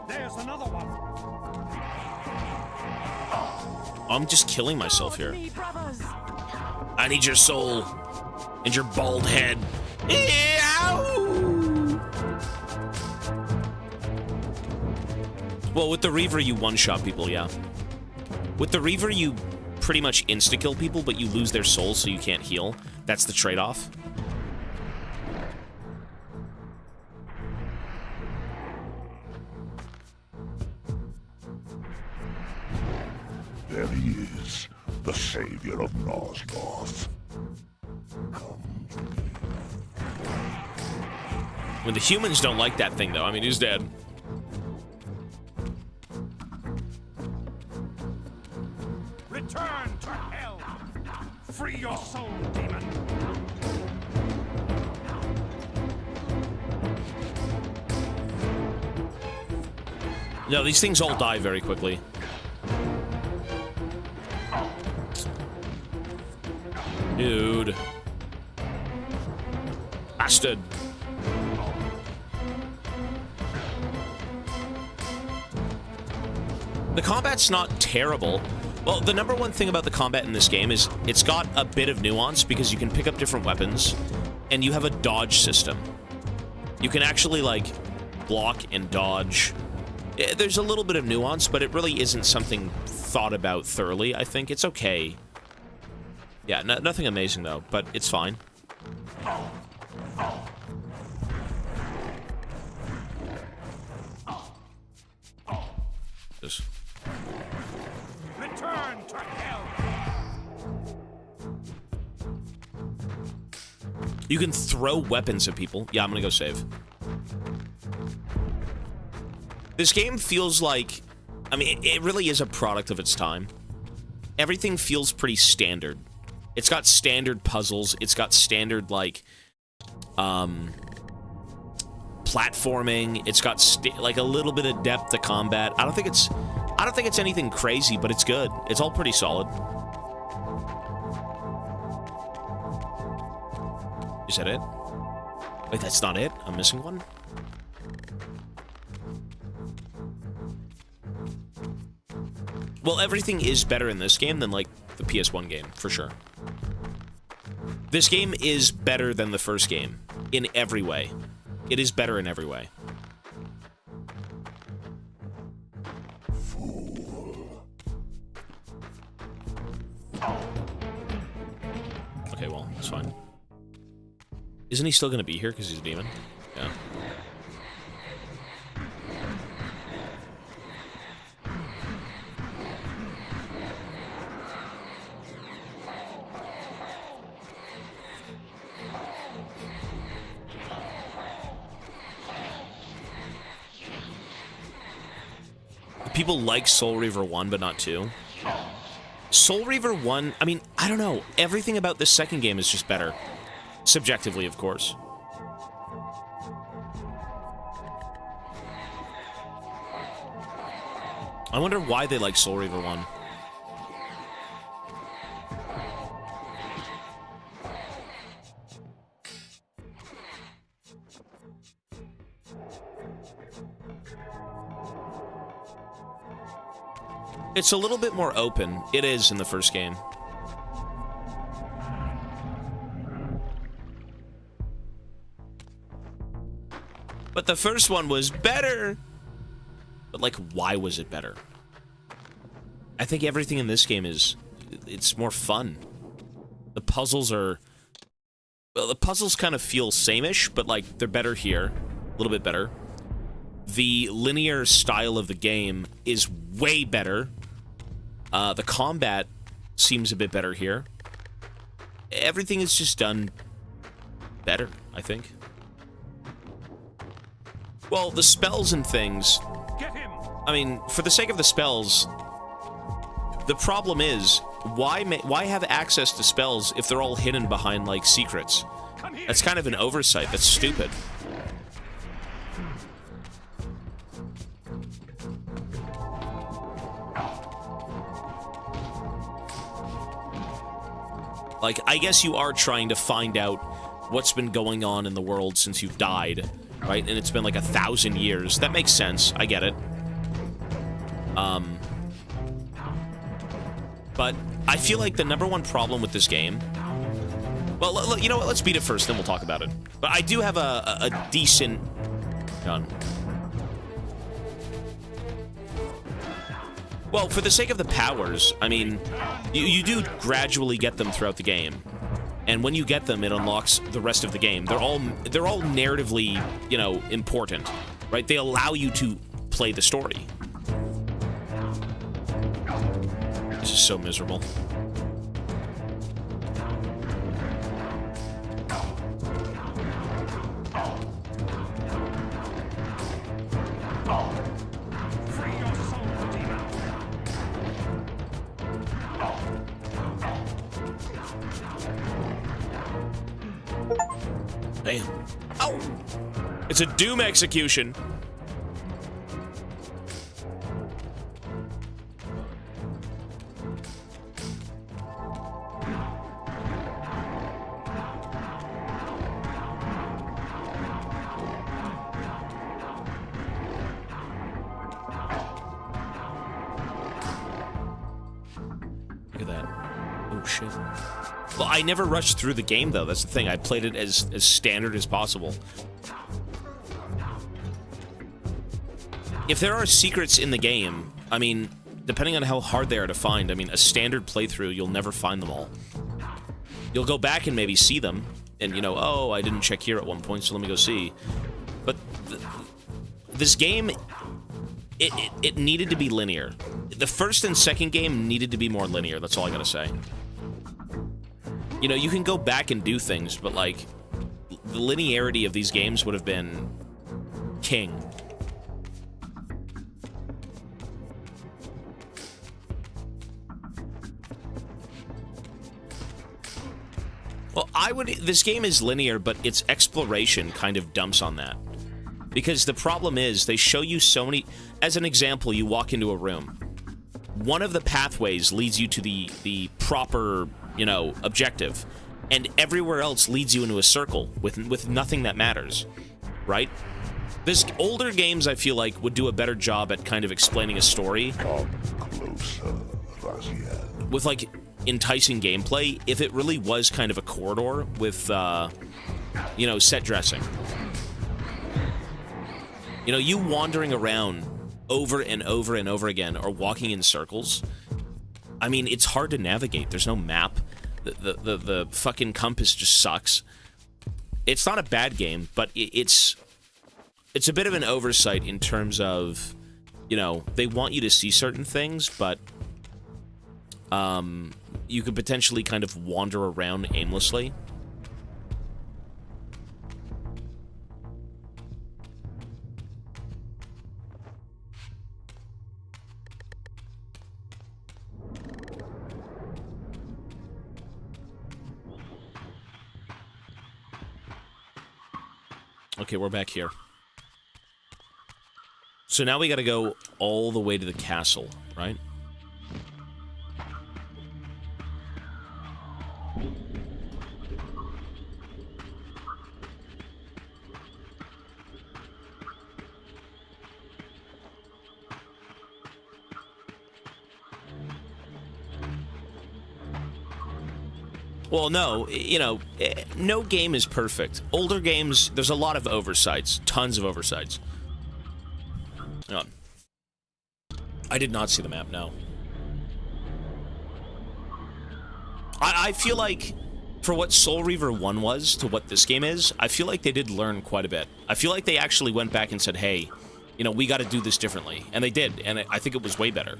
There's another one. I'm just killing myself here. Me, brothers. I need your soul and your bald head. Well, with the Reaver, you one-shot people, yeah. With the Reaver, you pretty much insta-kill people, but you lose their souls, so you can't heal. That's the trade-off. There he is, the savior of Nosgoth. When the humans don't like that thing, though, I mean, he's dead. Return to hell. Free your soul, demon. No, these things all die very quickly. Dude. Bastard. The combat's not terrible. Well, the number one thing about the combat in this game is it's got a bit of nuance because you can pick up different weapons and you have a dodge system. You can actually, like, block and dodge. There's a little bit of nuance, but it really isn't something thought about thoroughly, I think. It's okay. Yeah, nothing amazing, though, but it's fine. Just... Return to hell. You can throw weapons at people. Yeah, I'm gonna go save. This game feels like... I mean, it really is a product of its time. Everything feels pretty standard. It's got standard puzzles. It's got standard, like... platforming. It's got, like, a little bit of depth to combat. I don't think it's anything crazy, but it's good. It's all pretty solid. Is that it? Wait, that's not it? I'm missing one? Well, everything is better in this game than, like, the PS1 game, for sure. This game is better than the first game, in every way. It is better in every way. Okay, well, it's fine. Isn't he still gonna be here because he's a demon? Yeah. People like Soul Reaver 1, but not 2. Soul Reaver 1, I mean, I don't know. Everything about this second game is just better. Subjectively, of course. I wonder why they like Soul Reaver 1. It's a little bit more open. It is in the first game. But the first one was better. But, like, why was it better? I think everything in this game it's more fun. The puzzles are... Well, the puzzles kind of feel same-ish, but, like, they're better here. A little bit better. The linear style of the game is way better. The combat seems a bit better here. Everything is just done better, I think. Well, the spells and things... I mean, for the sake of the spells, the problem is, why have access to spells if they're all hidden behind, like, secrets? That's kind of an oversight. That's stupid. Like, I guess you are trying to find out what's been going on in the world since you've died, right? And it's been like 1,000 years. That makes sense. I get it. But I feel like the #1 problem with this game... Well, you know what? Let's beat it first, then we'll talk about it. But I do have a decent... gun. Well, for the sake of the powers, I mean, you do gradually get them throughout the game. And when you get them, it unlocks the rest of the game. They're all narratively, you know, important, right? They allow you to play the story. This is so miserable. Damn. Oh! It's a Doom execution. Look at that. Oh, shit. Well, I never rushed through the game, though. That's the thing. I played it as standard as possible. If there are secrets in the game, I mean, depending on how hard they are to find, I mean, a standard playthrough, you'll never find them all. You'll go back and maybe see them, and, you know, oh, I didn't check here at one point, so let me go see. But this game, it needed to be linear. The first and second game needed to be more linear. That's all I gotta say. You know, you can go back and do things, but, like, the linearity of these games would have been king. Well, this game is linear, but its exploration kind of dumps on that. Because the problem is, they show you so many... As an example, you walk into a room. One of the pathways leads you to the proper... you know, objective, and everywhere else leads you into a circle with nothing that matters, right? This older games, I feel like, would do a better job at kind of explaining a story. Come closer, Raziel. With, like, enticing gameplay, if it really was kind of a corridor with, you know, set dressing. You know, you wandering around over and over and over again, or walking in circles... I mean, it's hard to navigate. There's no map. The fucking compass just sucks. It's not a bad game, but it's a bit of an oversight in terms of, you know, they want you to see certain things, but you could potentially kind of wander around aimlessly. Okay, we're back here. So now we gotta go all the way to the castle, right? Well, no, you know, no game is perfect. Older games, there's a lot of oversights, tons of oversights. Oh. I did not see the map, no. I feel like, for what Soul Reaver 1 was to what this game is, I feel like they did learn quite a bit. I feel like they actually went back and said, hey, you know, we gotta do this differently. And they did, and I think it was way better.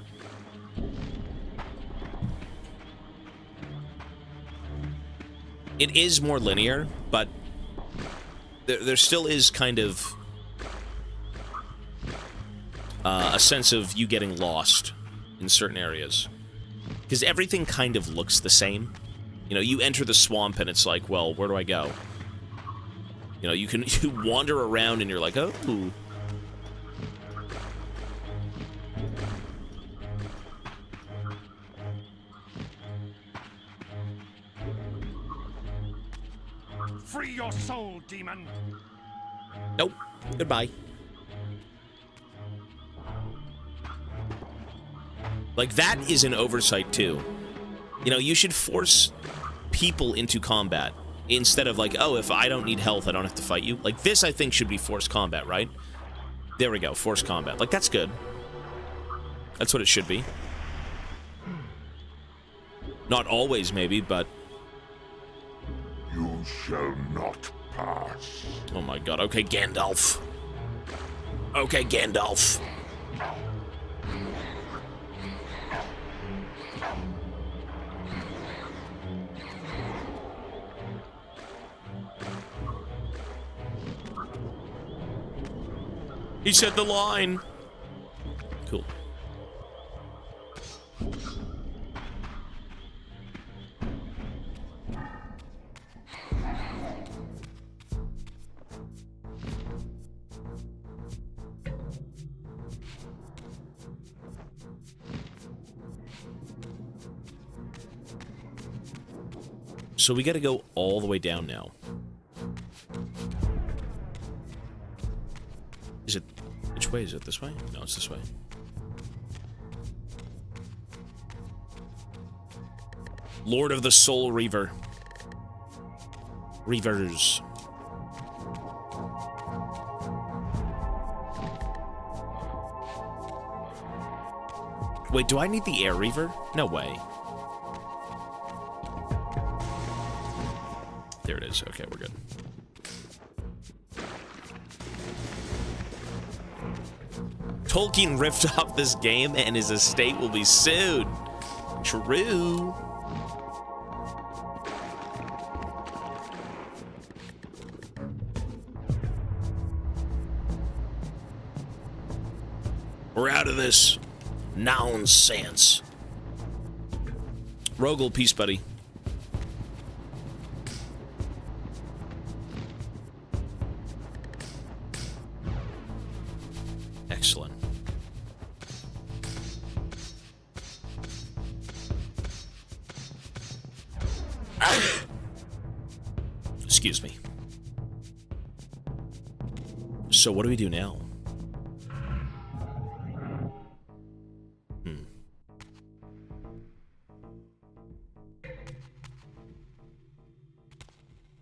It is more linear, but there still is kind of a sense of you getting lost in certain areas. Because everything kind of looks the same. You know, you enter the swamp and it's like, well, where do I go? You know, you wander around and you're like, oh. Free your soul, demon! Nope. Goodbye. Like, that is an oversight, too. You know, you should force people into combat instead of like, oh, if I don't need health, I don't have to fight you. Like, this, I think, should be forced combat, right? There we go, forced combat. Like, that's good. That's what it should be. Not always, maybe, but... You shall not pass. Oh my god, okay, Gandalf. Okay, Gandalf. He said the line. Cool. So we gotta go all the way down now. Is it... Which way is it? This way? No, it's this way. Lord of the Soul Reaver. Reavers. Wait, do I need the Air Reaver? No way. There it is. Okay, we're good. Tolkien ripped off this game and his estate will be sued. True. We're out of this nonsense. Rogel, peace, buddy. Excellent. Excuse me. So what do we do now?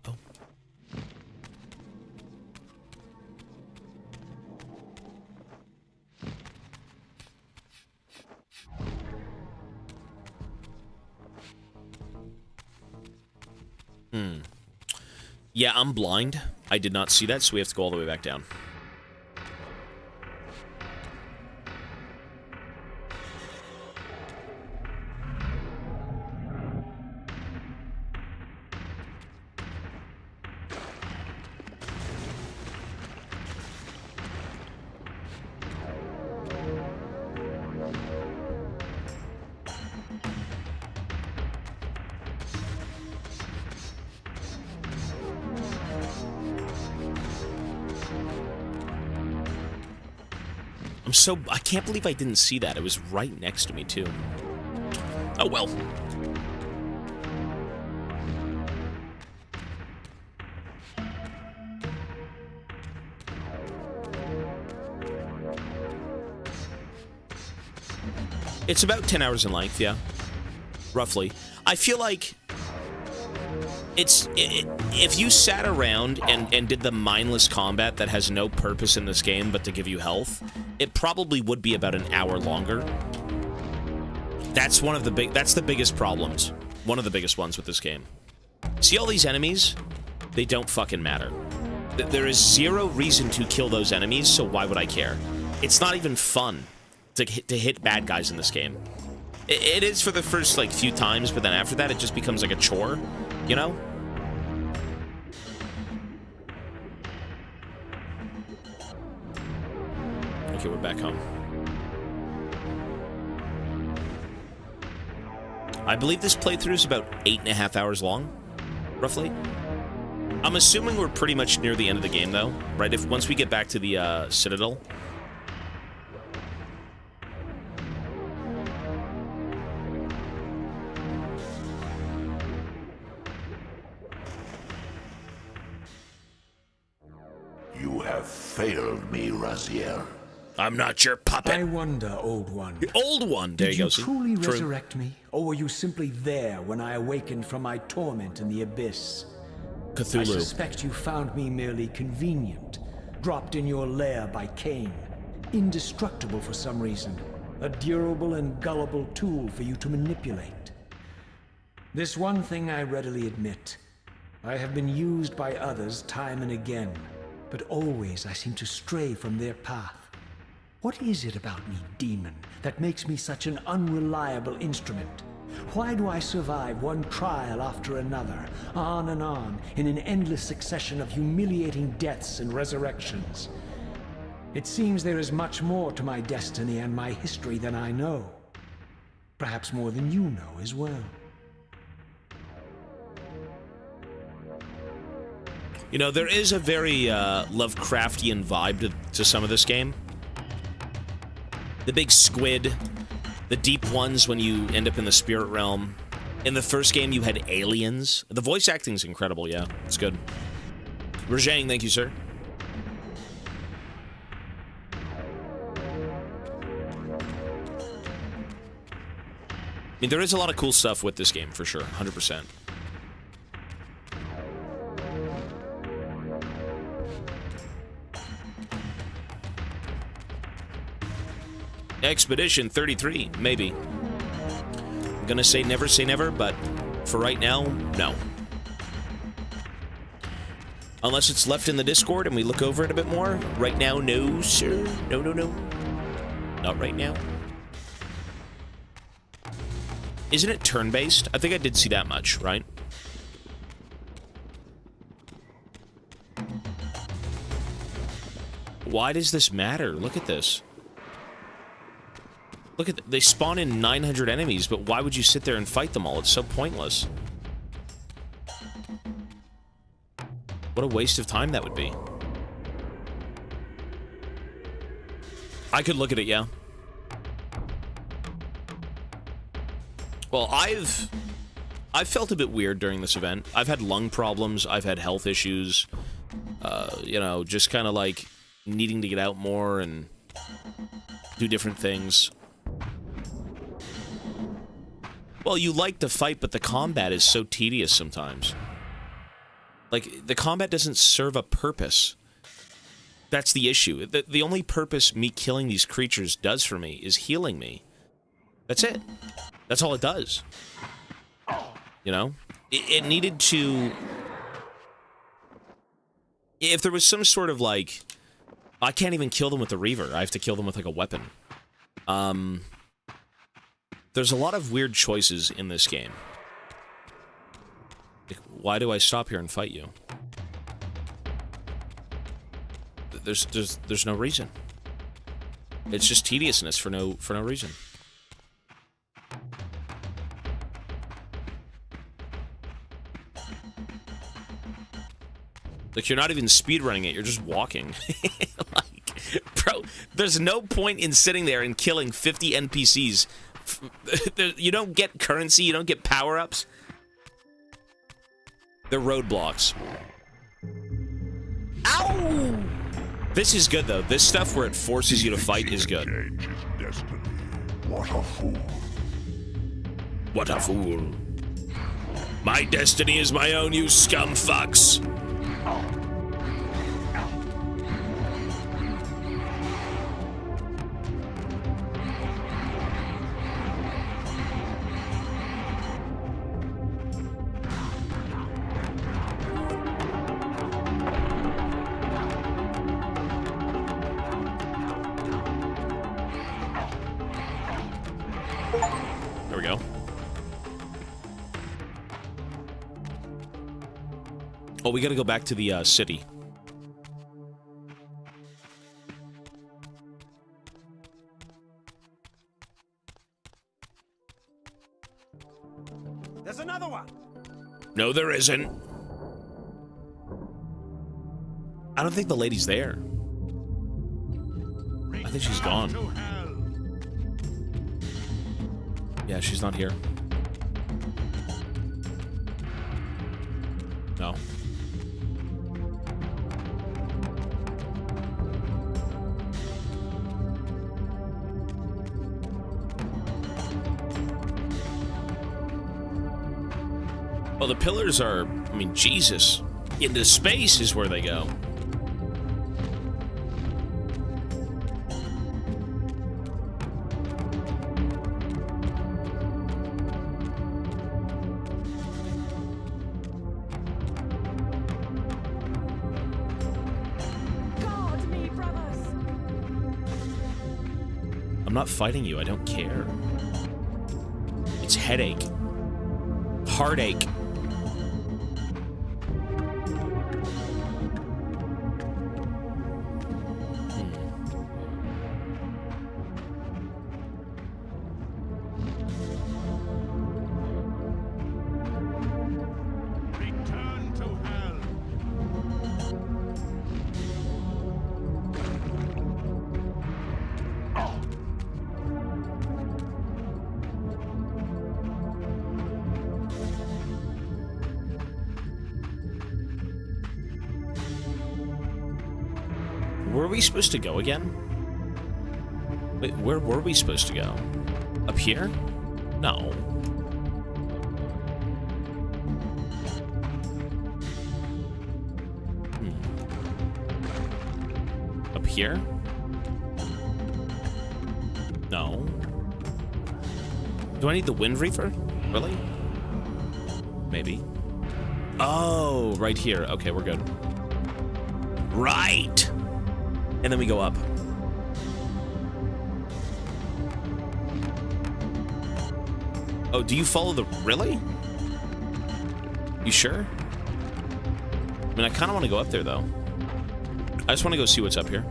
Oh. Yeah, I'm blind. I did not see that, so we have to go all the way back down. I can't believe I didn't see that. It was right next to me, too. Oh, well. It's about 10 hours in length, yeah. Roughly. I feel like if you sat around and did the mindless combat that has no purpose in this game but to give you health, it probably would be about an hour longer. That's the biggest problems. One of the biggest ones with this game. See all these enemies? They don't fucking matter. There is zero reason to kill those enemies, so why would I care? It's not even fun to hit bad guys in this game. It is for the first, like, few times, but then after that, it just becomes like a chore, you know? Okay, we're back home. I believe this playthrough is about 8.5 hours long, roughly. I'm assuming we're pretty much near the end of the game, though, right? Once we get back to the Citadel. You have failed me, Raziel. I'm not your puppet. I wonder, Old One. The Old One. There Did you go. you See? truly True. resurrect me, or were you simply there when I awakened from my torment in the abyss? Cthulhu. I suspect you found me merely convenient, dropped in your lair by Kain, indestructible for some reason, a durable and gullible tool for you to manipulate. This one thing I readily admit. I have been used by others time and again, but always I seem to stray from their path. What is it about me, demon, that makes me such an unreliable instrument? Why do I survive one trial after another, on and on, in an endless succession of humiliating deaths and resurrections? It seems there is much more to my destiny and my history than I know. Perhaps more than you know as well. You know, there is a very Lovecraftian vibe to some of this game. The big squid, the deep ones when you end up in the spirit realm. In the first game, you had aliens. The voice acting's incredible, yeah. It's good. Rajang, thank you, sir. I mean, there is a lot of cool stuff with this game, for sure. 100%. Expedition 33, maybe. I'm gonna say never, but for right now, no. Unless it's left in the Discord and we look over it a bit more. Right now, no, sir. No. Not right now. Isn't it turn-based? I think I did see that much, right? Why does this matter? Look at this. Look at they spawn in 900 enemies, but why would you sit there and fight them all? It's so pointless. What a waste of time that would be. I could look at it, yeah. Well, I've felt a bit weird during this event. I've had lung problems. I've had health issues. You know, just kind of like needing to get out more and do different things. Well, you like to fight, but the combat is so tedious sometimes. Like, the combat doesn't serve a purpose. That's the issue. The only purpose me killing these creatures does for me is healing me. That's it. That's all it does. You know? It needed to... If there was some sort of, like... I can't even kill them with the Reaver. I have to kill them with, like, a weapon. There's a lot of weird choices in this game. Like, why do I stop here and fight you? There's no reason. It's just tediousness for no reason. Like, you're not even speedrunning it, you're just walking. Like, Bro, there's no point in sitting there and killing 50 NPCs. You don't get currency, you don't get power-ups. They're roadblocks. Ow! This is good, though. This stuff where it forces you to fight is good. Change his destiny. What a fool. What a fool. My destiny is my own, you scumfucks. There we go. Oh, we gotta go back to the city. There's another one. No, there isn't. I don't think the lady's there. I think she's gone. Yeah, she's not here. No. Well, the pillars are, I mean, Jesus. Into space is where they go. Guard me, brothers. I'm not fighting you. I don't care. It's headache. Heartache. Return to hell. Where are we supposed to go again? Wait, where were we supposed to go? Up here? No. Up here? No. Do I need the Wind Reaver? Really? Maybe. Oh, right here. Okay, we're good. Right! And then we go up. Oh, do you follow the... Really? You sure? I mean, I kind of want to go up there, though. I just want to go see what's up here.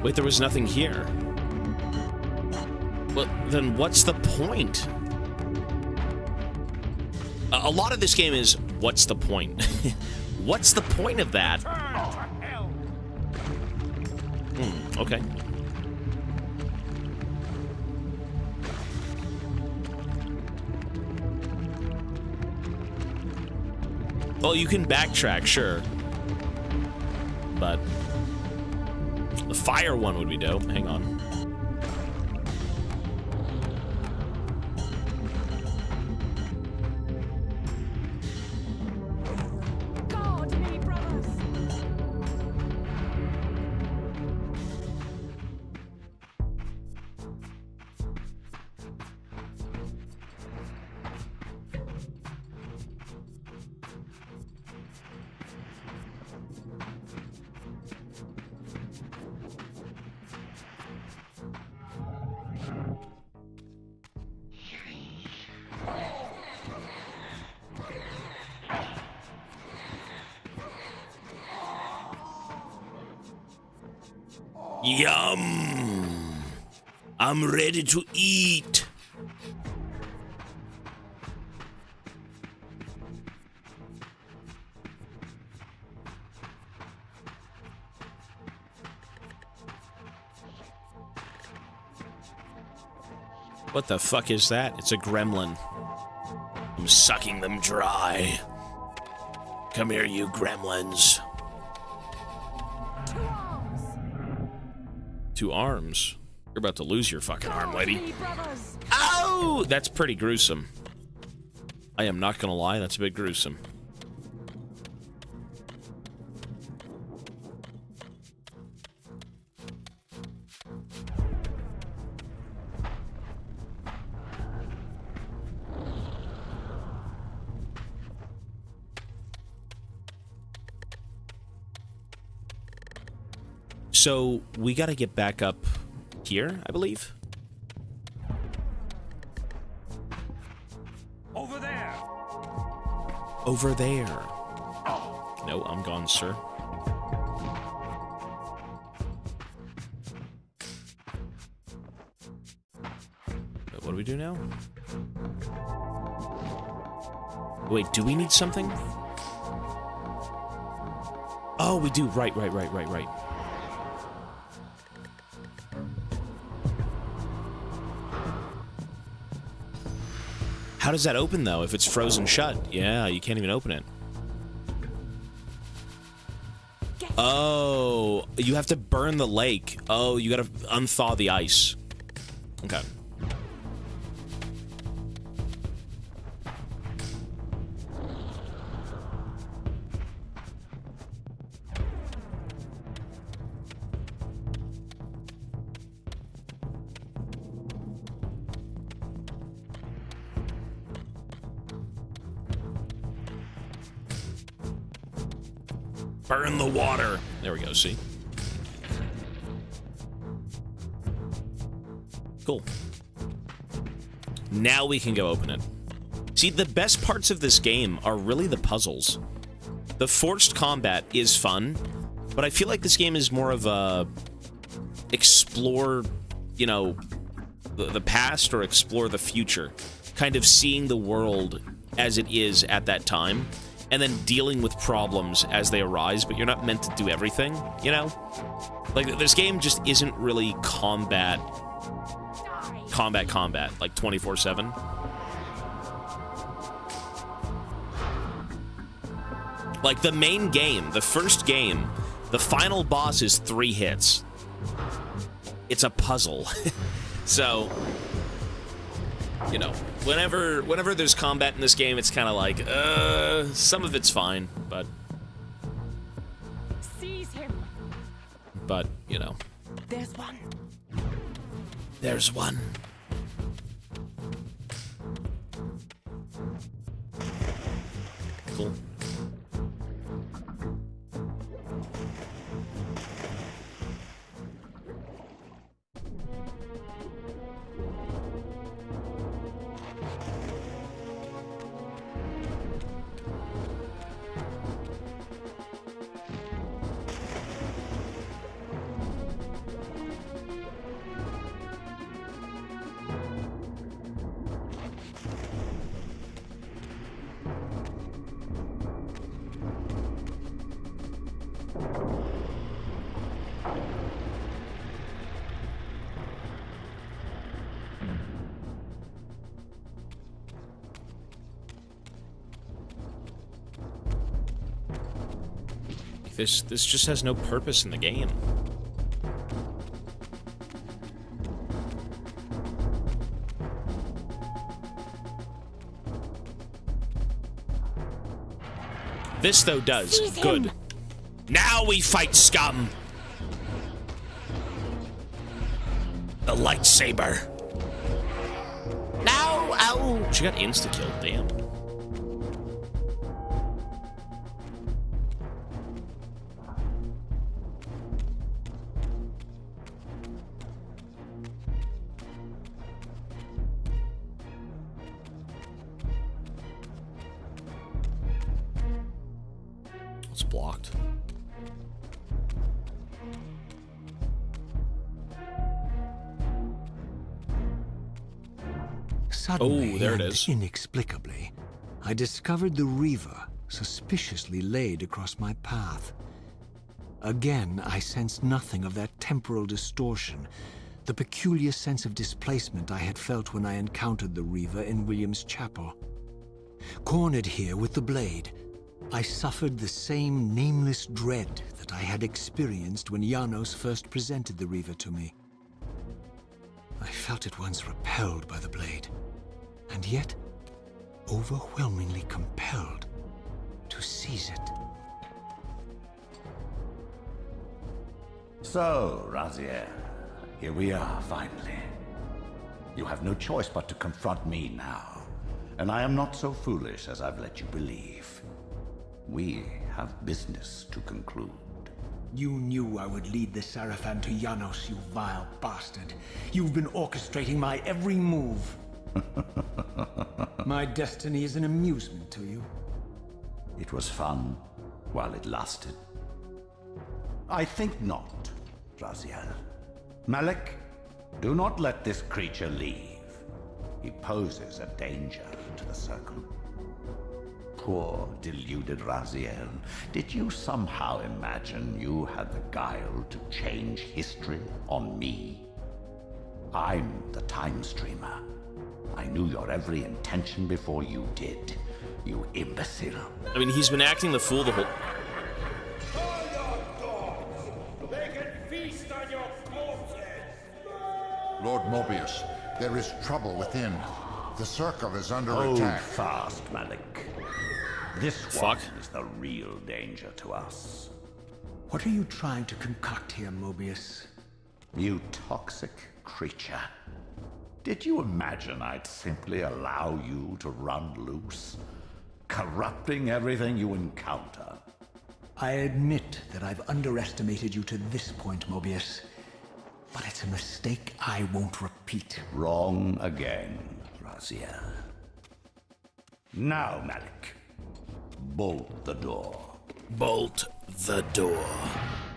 Wait, there was nothing here. Well, then what's the point? A lot of this game is, what's the point? What's the point of that? Okay. Well, you can backtrack, sure. But the fire one would be dope. Hang on. Guard me, brothers. Yum! I'm ready to eat. What the fuck is that? It's a gremlin. I'm sucking them dry. Come here, you gremlins. 2 arms. 2 arms? You're about to lose your fucking arm, lady. Me, brothers. Ow! That's pretty gruesome. I am not gonna lie, that's a bit gruesome. So, we gotta get back up here, I believe? Over there! Over there. No, I'm gone, sir. What do we do now? Wait, do we need something? Oh, we do. Right. How does that open, though, if it's frozen shut? Yeah, you can't even open it. Oh, you have to burn the lake. Oh, you gotta unthaw the ice. Okay. Burn the water. There we go, see? Cool. Now we can go open it. See, the best parts of this game are really the puzzles. The forced combat is fun, but I feel like this game is more of a explore, you know, the past or explore the future. Kind of seeing the world as it is at that time, and then dealing with problems as they arise, but you're not meant to do everything, you know? Like, this game just isn't really combat, like 24/7. Like, the main game, the first game, the final boss is 3 hits. It's a puzzle. So, you know, whenever there's combat in this game, it's kind of like, some of it's fine, but... Seize him. But, you know. There's one. There's one. Cool. This just has no purpose in the game. This, though, does. Good. Now we fight scum! The lightsaber. Now, ow! She got insta-killed, damn. It's blocked. Suddenly, Oh, there it and is. inexplicably, I discovered the Reaver suspiciously laid across my path. Again, I sensed nothing of that temporal distortion, the peculiar sense of displacement I had felt when I encountered the Reaver in William's chapel. Cornered here with the blade, I suffered the same nameless dread that I had experienced when Janos first presented the Reaver to me. I felt at once repelled by the blade, and yet overwhelmingly compelled to seize it. So, Raziel, here we are, finally. You have no choice but to confront me now, and I am not so foolish as I've let you believe. We have business to conclude. You knew I would lead the Sarafan to Janos, you vile bastard. You've been orchestrating my every move. My destiny is an amusement to you. It was fun while it lasted. I think not, Raziel. Malik, do not let this creature leave. He poses a danger to the Circle. Poor, deluded Raziel. Did you somehow imagine you had the guile to change history on me? I'm the Time Streamer. I knew your every intention before you did, you imbecile. I mean, he's been acting the fool the whole... Lord Mobius, there is trouble within. The Circle is under Hold attack. fast, Malik. This Fuck. one is the real danger to us. What are you trying to concoct here, Mobius? You toxic creature. Did you imagine I'd simply allow you to run loose, corrupting everything you encounter? I admit that I've underestimated you to this point, Mobius. But it's a mistake I won't repeat. Wrong again, Raziel. Now, Malik, bolt the door. Bolt the door.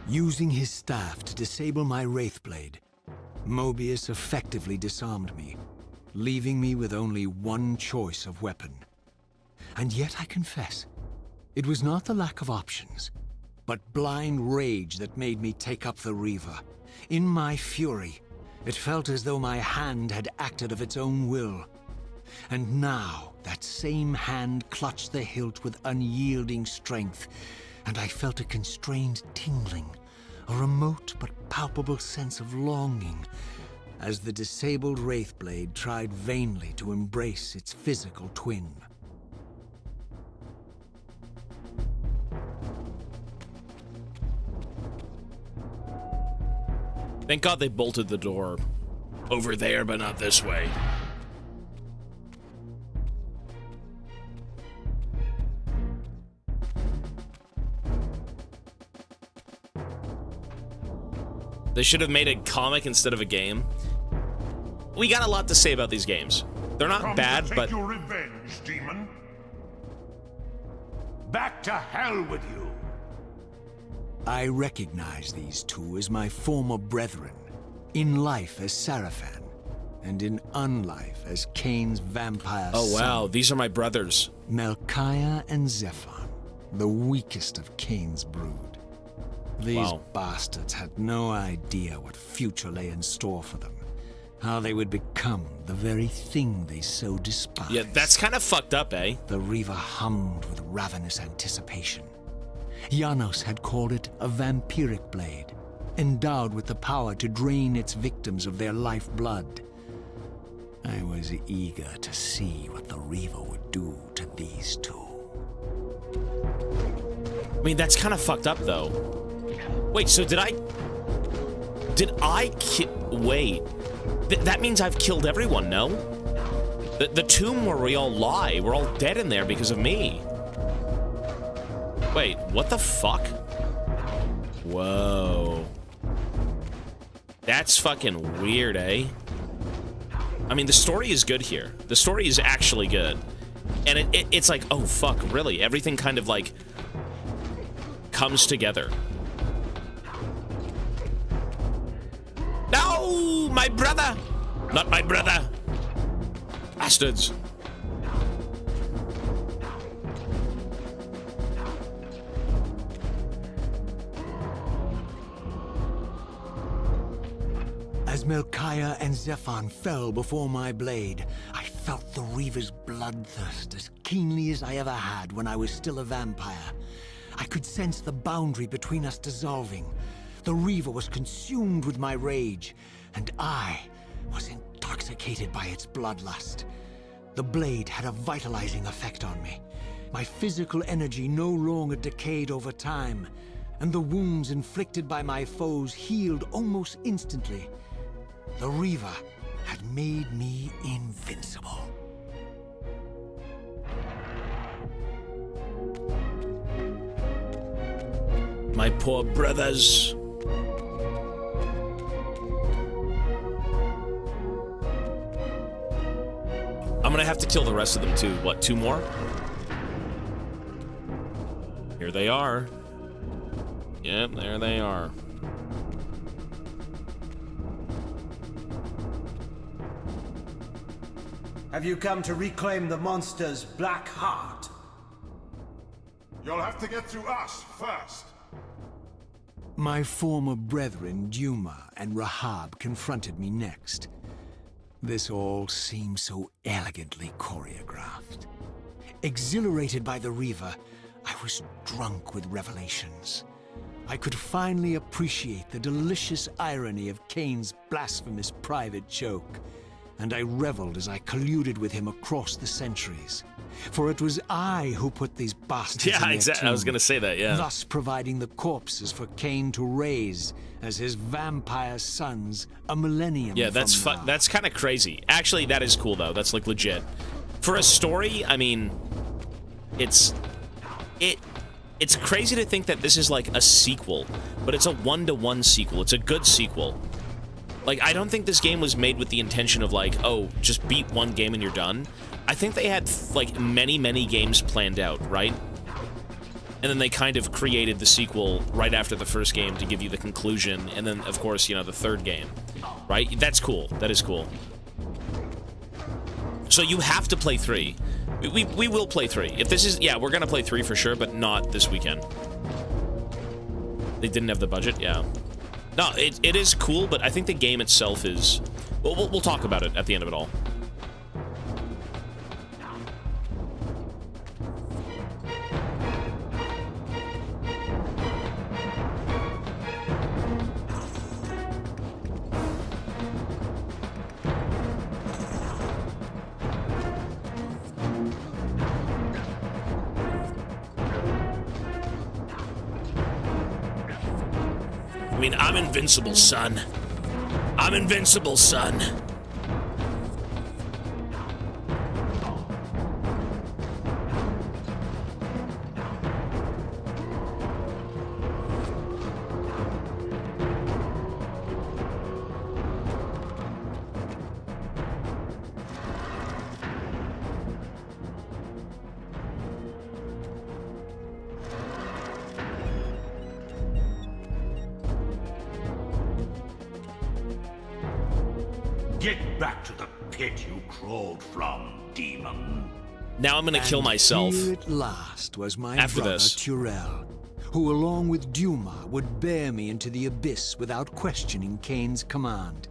Using his staff to disable my Wraithblade, Mobius effectively disarmed me, leaving me with only one choice of weapon. And yet I confess, it was not the lack of options, but blind rage that made me take up the Reaver. In my fury, it felt as though my hand had acted of its own will. And now, that same hand clutched the hilt with unyielding strength, and I felt a constrained tingling, a remote but palpable sense of longing, as the disabled Wraithblade tried vainly to embrace its physical twin. Thank God they bolted the door over there, but not this way. They should have made a comic instead of a game. We got a lot to say about these games. They're not bad, but... your revenge, demon. Back to hell with you. I recognize these two as my former brethren, in life as Sarafan, and in unlife as Kain's vampire Oh wow, son, these are my brothers. Melchiah and Zephon, the weakest of Kain's brood. These Wow. bastards had no idea what future lay in store for them, how they would become the very thing they so despised. Yeah, that's kind of fucked up, eh? The Reaver hummed with ravenous anticipation. Janos had called it a vampiric blade, endowed with the power to drain its victims of their lifeblood. I was eager to see what the Reaver would do to these two. I mean, that's kind of fucked up, though. Wait, so did I wait. That means I've killed everyone, no? The tomb where we all lie, we're all dead in there because of me. Wait, what the fuck? Whoa. That's fucking weird, eh? I mean, the story is good here. The story is actually good. And it's like, oh fuck, really? Everything kind of like comes together. No, my brother! Not my brother! Bastards. As Melchiah and Zephon fell before my blade, I felt the Reaver's bloodthirst as keenly as I ever had when I was still a vampire. I could sense the boundary between us dissolving. The Reaver was consumed with my rage, and I was intoxicated by its bloodlust. The blade had a vitalizing effect on me. My physical energy no longer decayed over time, and the wounds inflicted by my foes healed almost instantly. The Reaver had made me invincible. My poor brothers. I'm gonna have to kill the rest of them too. What, 2 more? Here they are. Yep, there they are. Have you come to reclaim the monster's black heart? You'll have to get through us first. My former brethren, Duma and Rahab, confronted me next. This all seemed so elegantly choreographed. Exhilarated by the Reaver, I was drunk with revelations. I could finally appreciate the delicious irony of Kain's blasphemous private joke, and I reveled as I colluded with him across the centuries. For it was I who put these bastards in Yeah, their exactly. I was tomb, gonna say that, yeah. thus providing the corpses for Kain to raise as his vampire sons a millennium Yeah, that's from now. that's kind of crazy. Actually, that is cool though. That's like legit. For a story, I mean, it's crazy to think that this is like a sequel, but it's a 1-to-1 sequel. It's a good sequel. Like, I don't think this game was made with the intention of like, oh, just beat one game and you're done. I think they had like many games planned out, right? And then they kind of created the sequel right after the first game to give you the conclusion, and then of course, you know, the third game, right? That's cool. That is cool. So you have to play 3. We will play 3. If this is, yeah, we're gonna play 3 for sure, but not this weekend. They didn't have the budget, yeah. No, it is cool, but I think the game itself is... We'll talk about it at the end of it all. I mean, I'm invincible, son. I'm invincible, son. Get back to the pit you crawled from, demon. Now I'm gonna kill And myself. Here at last was my After brother this. Tyrell, who along with Duma would bear me into the abyss without questioning Kain's command.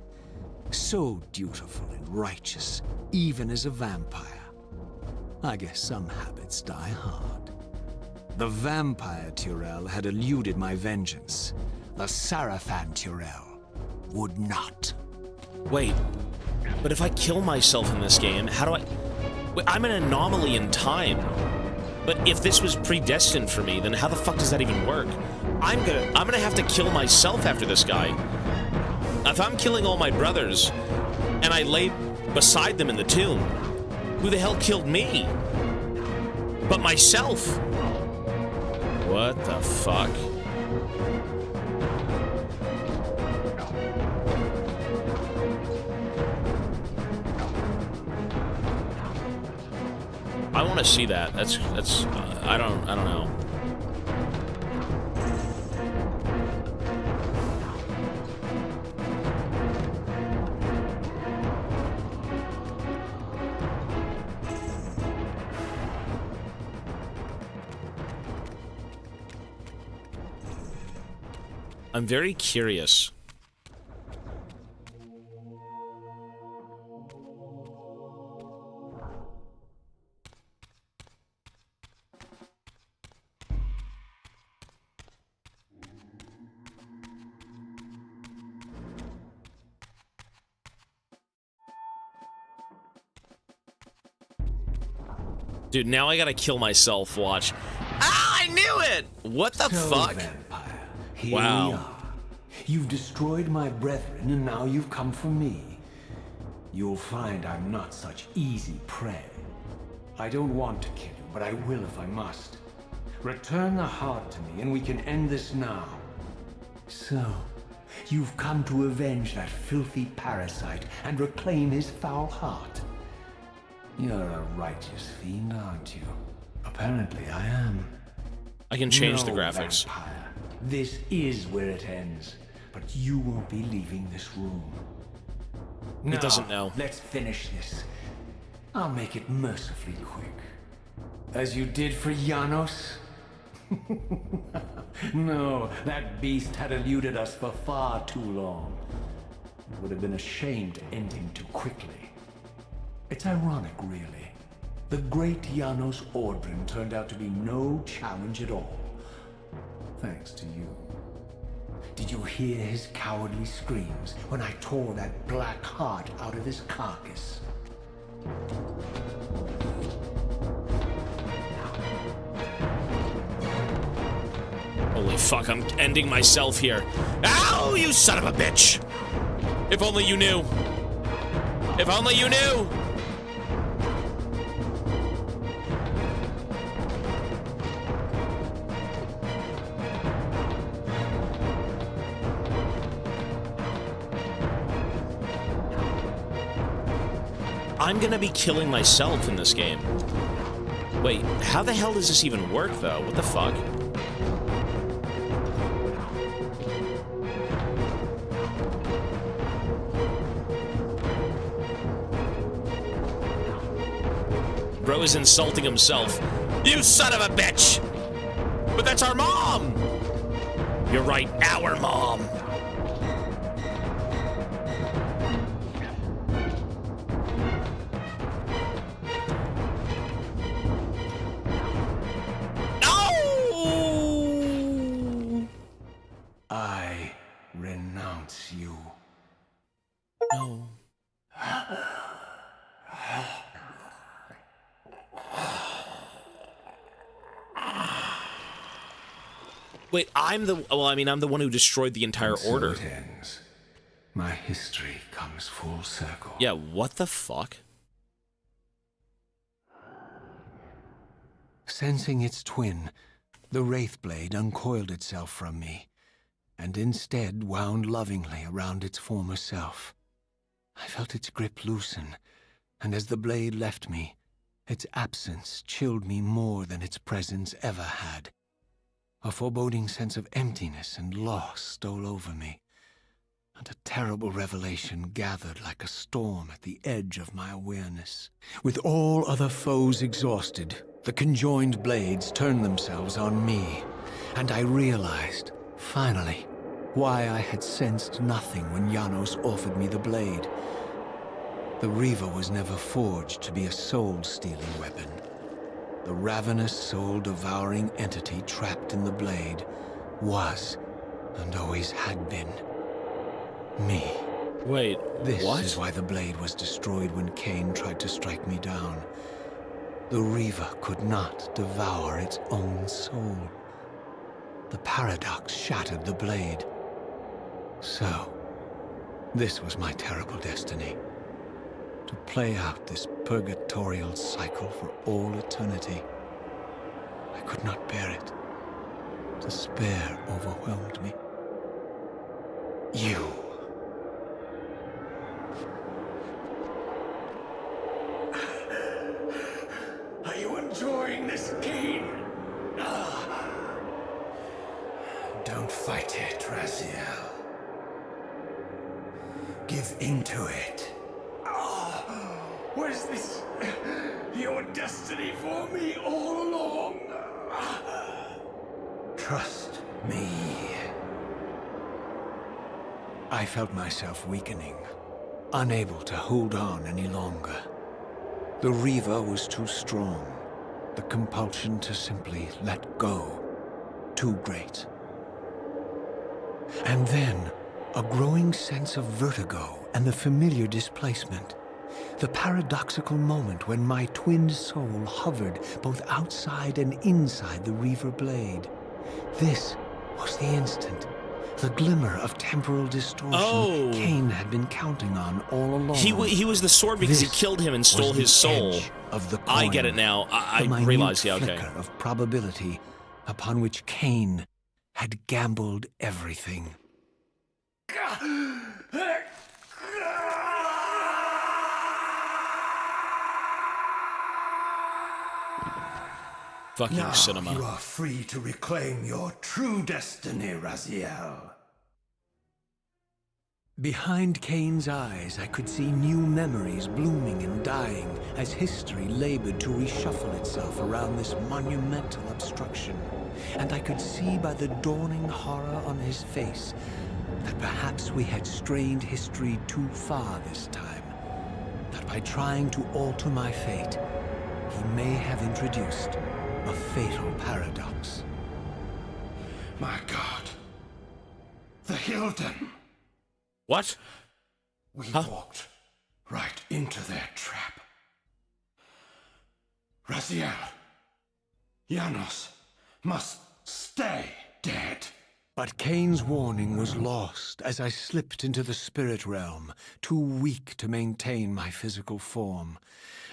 So dutiful and righteous, even as a vampire. I guess some habits die hard. The vampire Tyrell had eluded my vengeance. The Sarafan Tyrell would not. Wait, but if I kill myself in this game, how do I... Wait, I'm an anomaly in time. But if this was predestined for me, then how the fuck does that even work? I'm gonna have to kill myself after this guy. If I'm killing all my brothers, and I lay beside them in the tomb, who the hell killed me? But myself. What the fuck? I want to see that. That's I don't know. I'm very curious. Dude, now I gotta kill myself, watch. Ah, I knew it! What the fuck? Vampire, here Wow. we are. You've destroyed my brethren, and now you've come for me. You'll find I'm not such easy prey. I don't want to kill you, but I will if I must. Return the heart to me, and we can end this now. So, you've come to avenge that filthy parasite and reclaim his foul heart. You're a righteous fiend, aren't you? Apparently I am. I can change the No, graphics. Vampire. This is where it ends, but you won't be leaving this room. It doesn't know. Let's finish this. I'll make it mercifully quick. As you did for Janos? No, that beast had eluded us for far too long. It would have been a shame to end him too quickly. It's ironic, really. The great Janos Ordrin turned out to be no challenge at all. Thanks to you. Did you hear his cowardly screams when I tore that black heart out of his carcass? Holy fuck, I'm ending myself here. Ow, you son of a bitch! If only you knew. If only you knew! I'm gonna be killing myself in this game. Wait, how the hell does this even work, though? What the fuck? Bro is insulting himself. You son of a bitch! But that's our mom! You're right, our mom. No! I renounce you. No. Wait, I'm the one who destroyed the entire So order. it ends. My history comes full circle. Yeah, what the fuck? Sensing its twin, the Wraithblade uncoiled itself from me, and instead wound lovingly around its former self. I felt its grip loosen, and as the blade left me, its absence chilled me more than its presence ever had. A foreboding sense of emptiness and loss stole over me, and a terrible revelation gathered like a storm at the edge of my awareness. With all other foes exhausted, the conjoined blades turned themselves on me, and I realized, finally, why I had sensed nothing when Janos offered me the blade. The Reaver was never forged to be a soul-stealing weapon. The ravenous, soul-devouring entity trapped in the blade was, and always had been, me. Wait, This what? is why the blade was destroyed when Kain tried to strike me down. The Reaver could not devour its own soul. The paradox shattered the blade. So, this was my terrible destiny. To play out this purgatorial cycle for all eternity. I could not bear it. Despair overwhelmed me. You. Are you enjoying this game? Don't fight it, Raziel. Give into it. Was this your destiny for me all along? Trust me. I felt myself weakening, unable to hold on any longer. The Reaver was too strong. The compulsion to simply let go, too great. And then, a growing sense of vertigo and the familiar displacement. The paradoxical moment when my twin soul hovered both outside and inside the Reaver blade. This was the instant. The glimmer of temporal distortion Kain had been counting on all along. He was the sword because he killed him and stole his soul. Of the I coin, get it now. I the realize, yeah, minute okay. flicker of probability upon which Kain had gambled everything. Fucking Now cinema. you are free to reclaim your true destiny, Raziel. Behind Kain's eyes, I could see new memories blooming and dying as history labored to reshuffle itself around this monumental obstruction. And I could see by the dawning horror on his face that perhaps we had strained history too far this time. That by trying to alter my fate, he may have introduced a fatal paradox. My God. The Hilden. What? We walked right into their trap. Raziel, Janos must stay dead. But Kain's warning was lost as I slipped into the spirit realm, too weak to maintain my physical form.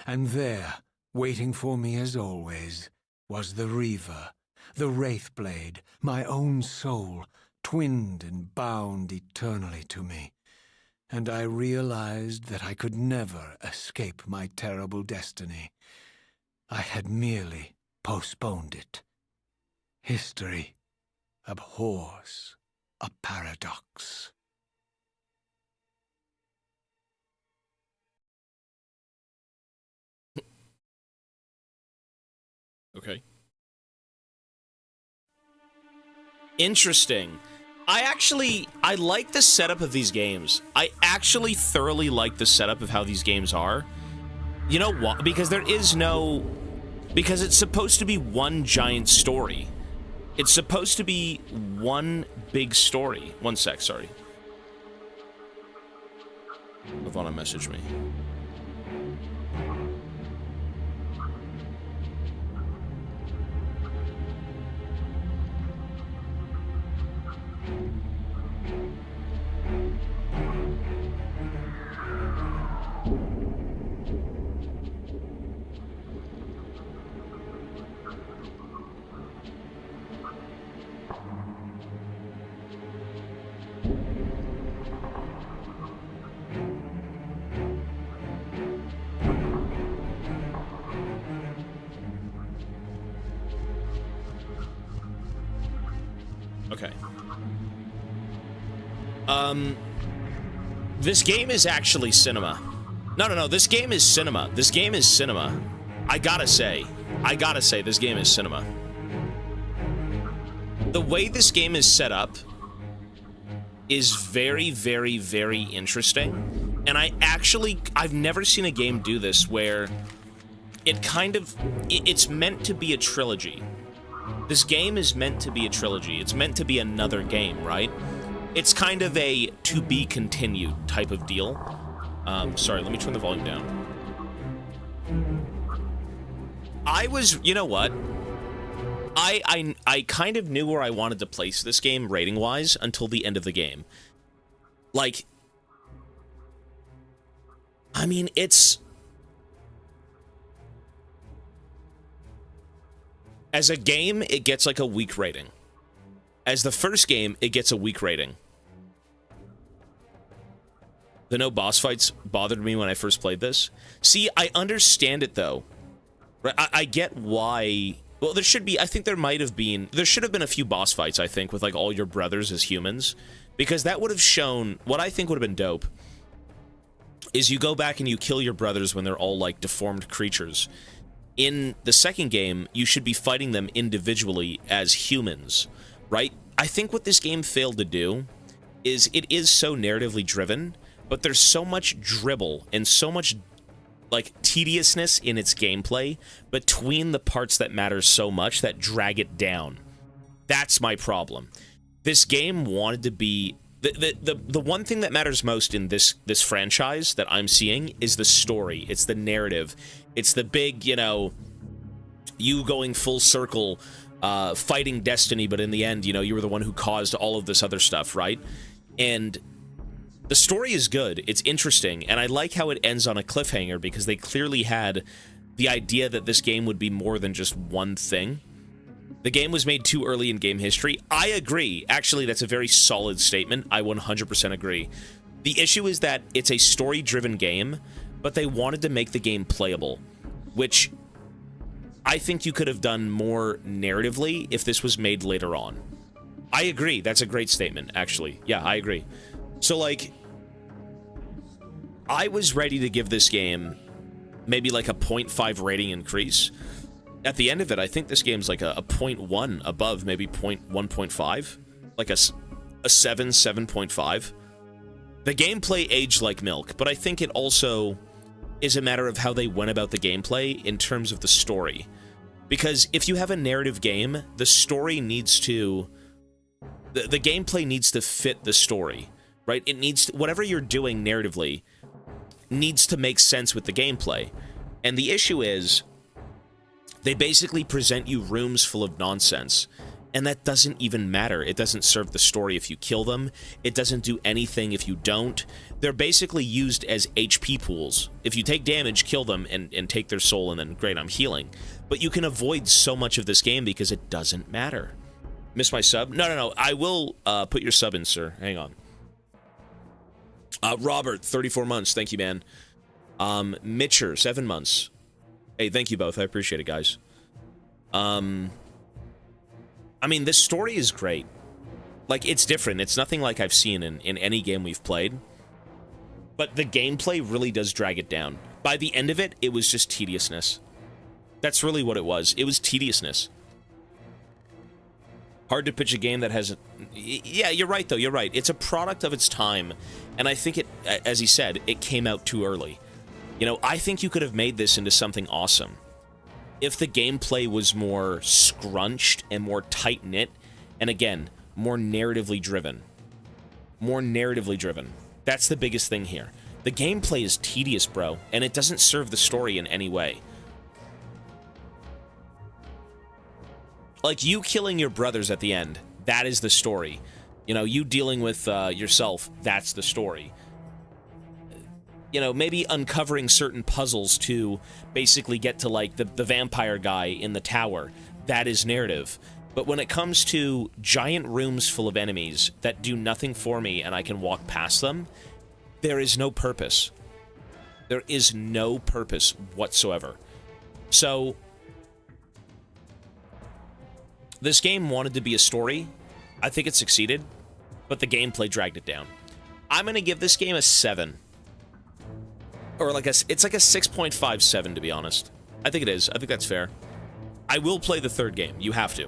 And there, waiting for me as always, was the Reaver, the Wraithblade, my own soul, twinned and bound eternally to me. And I realized that I could never escape my terrible destiny. I had merely postponed it. History abhors a paradox. Okay. Interesting. I like the setup of these games. I actually thoroughly like the setup of how these games are. You know what? Because it's supposed to be one giant story. It's supposed to be one big story. One sec, sorry. Ivana messaged me. Okay. This game is actually cinema. No, this game is cinema. This game is cinema. I gotta say, this game is cinema. The way this game is set up is very, very, very interesting. And I've never seen a game do this where it's meant to be a trilogy. This game is meant to be a trilogy. It's meant to be another game, right? It's kind of a to be continued type of deal. Sorry, let me turn the volume down. You know what? I kind of knew where I wanted to place this game rating-wise until the end of the game. Like, I mean, as a game, it gets like a weak rating. As the first game, it gets a weak rating. The no boss fights bothered me when I first played this. See, I understand it, though. I get why... Well, there should be... I think there should have been a few boss fights, I think, with, like, all your brothers as humans. Because that would have shown... What I think would have been dope is you go back and you kill your brothers when they're all, like, deformed creatures. In the second game, you should be fighting them individually as humans, right? I think what this game failed to do is it is so narratively driven, but there's so much dribble and so much like tediousness in its gameplay between the parts that matter so much that drag it down. That's my problem. This game wanted to be the one thing that matters most in this franchise that I'm seeing is the story. It's the narrative. It's the big, you know, you going full circle, fighting destiny, but in the end, you know, you were the one who caused all of this other stuff, right? And the story is good. It's interesting, and I like how it ends on a cliffhanger because they clearly had the idea that this game would be more than just one thing. The game was made too early in game history. I agree. Actually, that's a very solid statement. I 100% agree. The issue is that it's a story-driven game, but they wanted to make the game playable, which I think you could have done more narratively if this was made later on. I agree. That's a great statement, actually. Yeah, I agree. So, like, I was ready to give this game maybe like a 0.5 rating increase. At the end of it, I think this game's like a 0.1 above, maybe 1.5, like a 7, 7.5. The gameplay aged like milk, but I think it also is a matter of how they went about the gameplay in terms of the story. Because if you have a narrative game, the story needs to... The gameplay needs to fit the story, right? It needs to, whatever you're doing narratively needs to make sense with the gameplay. And the issue is, they basically present you rooms full of nonsense, and that doesn't even matter. It doesn't serve the story if you kill them. It doesn't do anything if you don't. They're basically used as HP pools. If you take damage, kill them and take their soul, and then great, I'm healing. But you can avoid so much of this game because it doesn't matter. Miss my sub? No. I will put your sub in, sir. Hang on. Robert, 34 months. Thank you, man. Mitcher, 7 months. Hey, thank you both. I appreciate it, guys. I mean, this story is great. Like, it's different. It's nothing like I've seen in any game we've played. But the gameplay really does drag it down. By the end of it, it was just tediousness. That's really what it was. It was tediousness. Hard to pitch a game that has... Yeah, you're right, though. You're right. It's a product of its time. And I think it, as he said, it came out too early. You know, I think you could have made this into something awesome if the gameplay was more scrunched and more tight-knit, and again, more narratively driven. More narratively driven. That's the biggest thing here. The gameplay is tedious, bro, and it doesn't serve the story in any way. Like, you killing your brothers at the end, that is the story. You know, you dealing with yourself, that's the story. You know, maybe uncovering certain puzzles to basically get to, like, the vampire guy in the tower. That is narrative. But when it comes to giant rooms full of enemies that do nothing for me and I can walk past them, there is no purpose. There is no purpose whatsoever. So, this game wanted to be a story. I think it succeeded, but the gameplay dragged it down. I'm going to give this game a 7. Or like it's like a 6.57, to be honest. I think it is. I think that's fair. I will play the third game. You have to.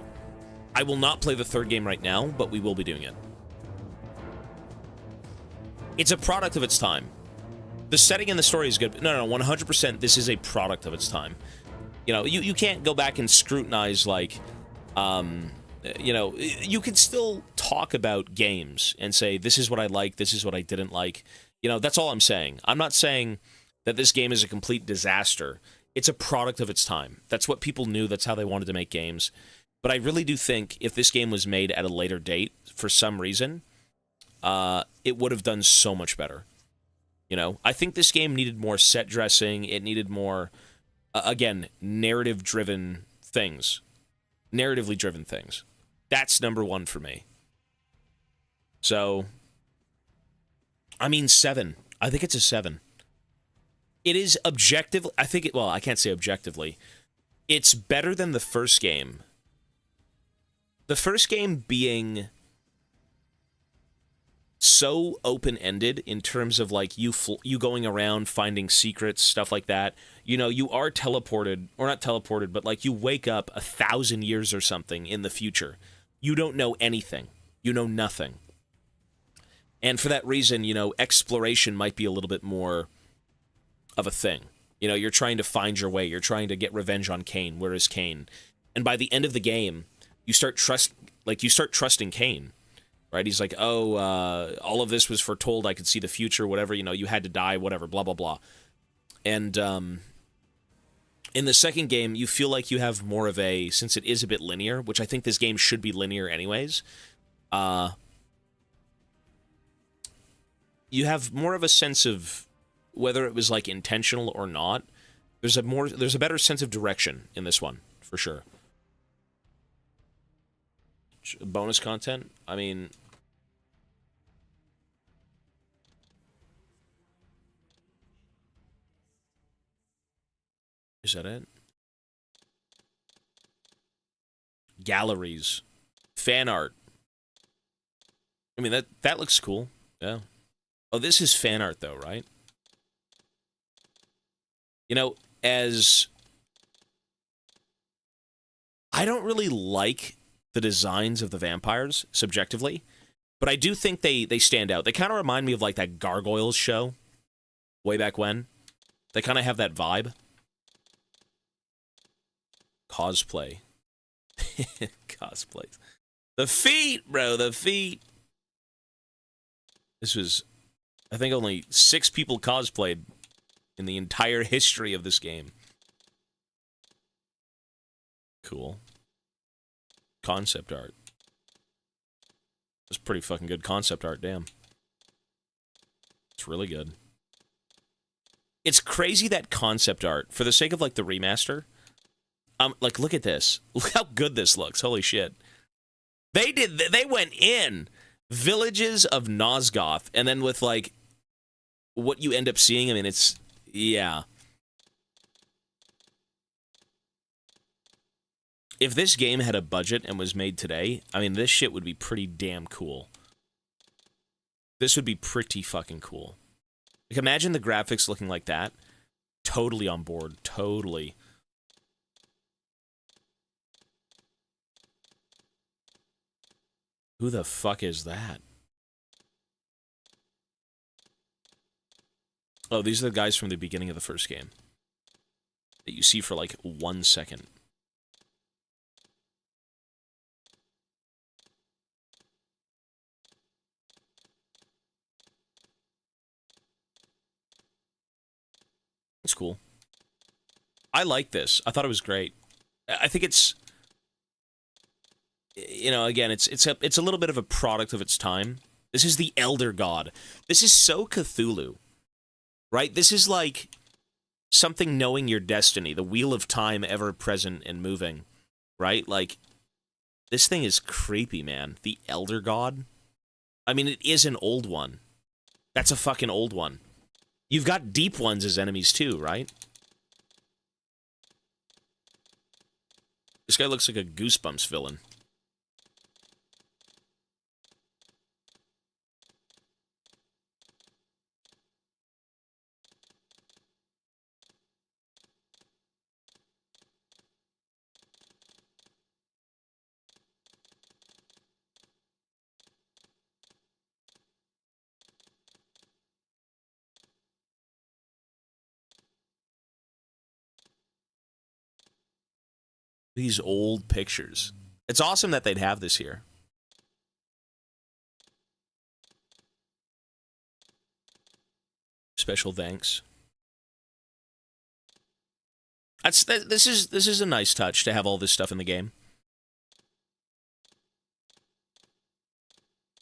I will not play the third game right now, but we will be doing it. It's a product of its time. The setting and the story is good. No, 100%, this is a product of its time. You know, you can't go back and scrutinize, like, you know, you can still talk about games and say, this is what I like, this is what I didn't like. You know, that's all I'm saying. I'm not saying that this game is a complete disaster. It's a product of its time. That's what people knew. That's how they wanted to make games. But I really do think if this game was made at a later date, for some reason, it would have done so much better. You know, I think this game needed more set dressing. It needed more, again, narrative-driven things. Narratively driven things. That's number one for me. So, I mean, 7. I think it's a 7. It is objective. I think it, well, I can't say objectively. It's better than the first game. The first game being so open-ended in terms of, like, you going around finding secrets, stuff like that. You know, you are teleported, or not teleported, but, like, you wake up 1,000 years or something in the future. You don't know anything. You know nothing. And for that reason, you know, exploration might be a little bit more of a thing. You know, you're trying to find your way. You're trying to get revenge on Kain. Where is Kain? And by the end of the game, you start trusting Kain, right? He's like, oh, all of this was foretold. I could see the future, whatever. You know, you had to die, whatever, blah, blah, blah. And in the second game, you feel like you have more of a, since it is a bit linear, which I think this game should be linear anyways, you have more of a sense of whether it was like intentional or not. There's a better sense of direction in this one, for sure. Bonus content? I mean, is that it? Galleries. Fan art. I mean, that looks cool. Yeah. Oh, this is fan art, though, right? You know, as... I don't really like the designs of the vampires, subjectively, but I do think they stand out. They kind of remind me of, like, that Gargoyles show way back when. They kind of have that vibe. Cosplay. Cosplays. The feet, bro, the feet. This was, I think, only 6 people cosplayed in the entire history of this game. Cool. Concept art. It's pretty fucking good concept art, damn. It's really good. It's crazy that concept art, for the sake of, like, the remaster, like, look at this. Look how good this looks. Holy shit. They went in. Villages of Nosgoth, and then with, like, what you end up seeing, I mean, it's, yeah. If this game had a budget and was made today, I mean, this shit would be pretty damn cool. This would be pretty fucking cool. Like, imagine the graphics looking like that. Totally on board. Totally. Who the fuck is that? Oh, these are the guys from the beginning of the first game. That you see for like 1 second. It's cool. I like this. I thought it was great. I think it's... You know, again, it's a little bit of a product of its time. This is the Elder God. This is so Cthulhu, right? This is like something knowing your destiny, the wheel of time ever present and moving, right? Like, this thing is creepy, man. The Elder God. I mean, it is an old one. That's a fucking old one. You've got deep ones as enemies too, right? This guy looks like a Goosebumps villain. These old pictures. It's awesome that they'd have this here. Special thanks. This is a nice touch to have all this stuff in the game.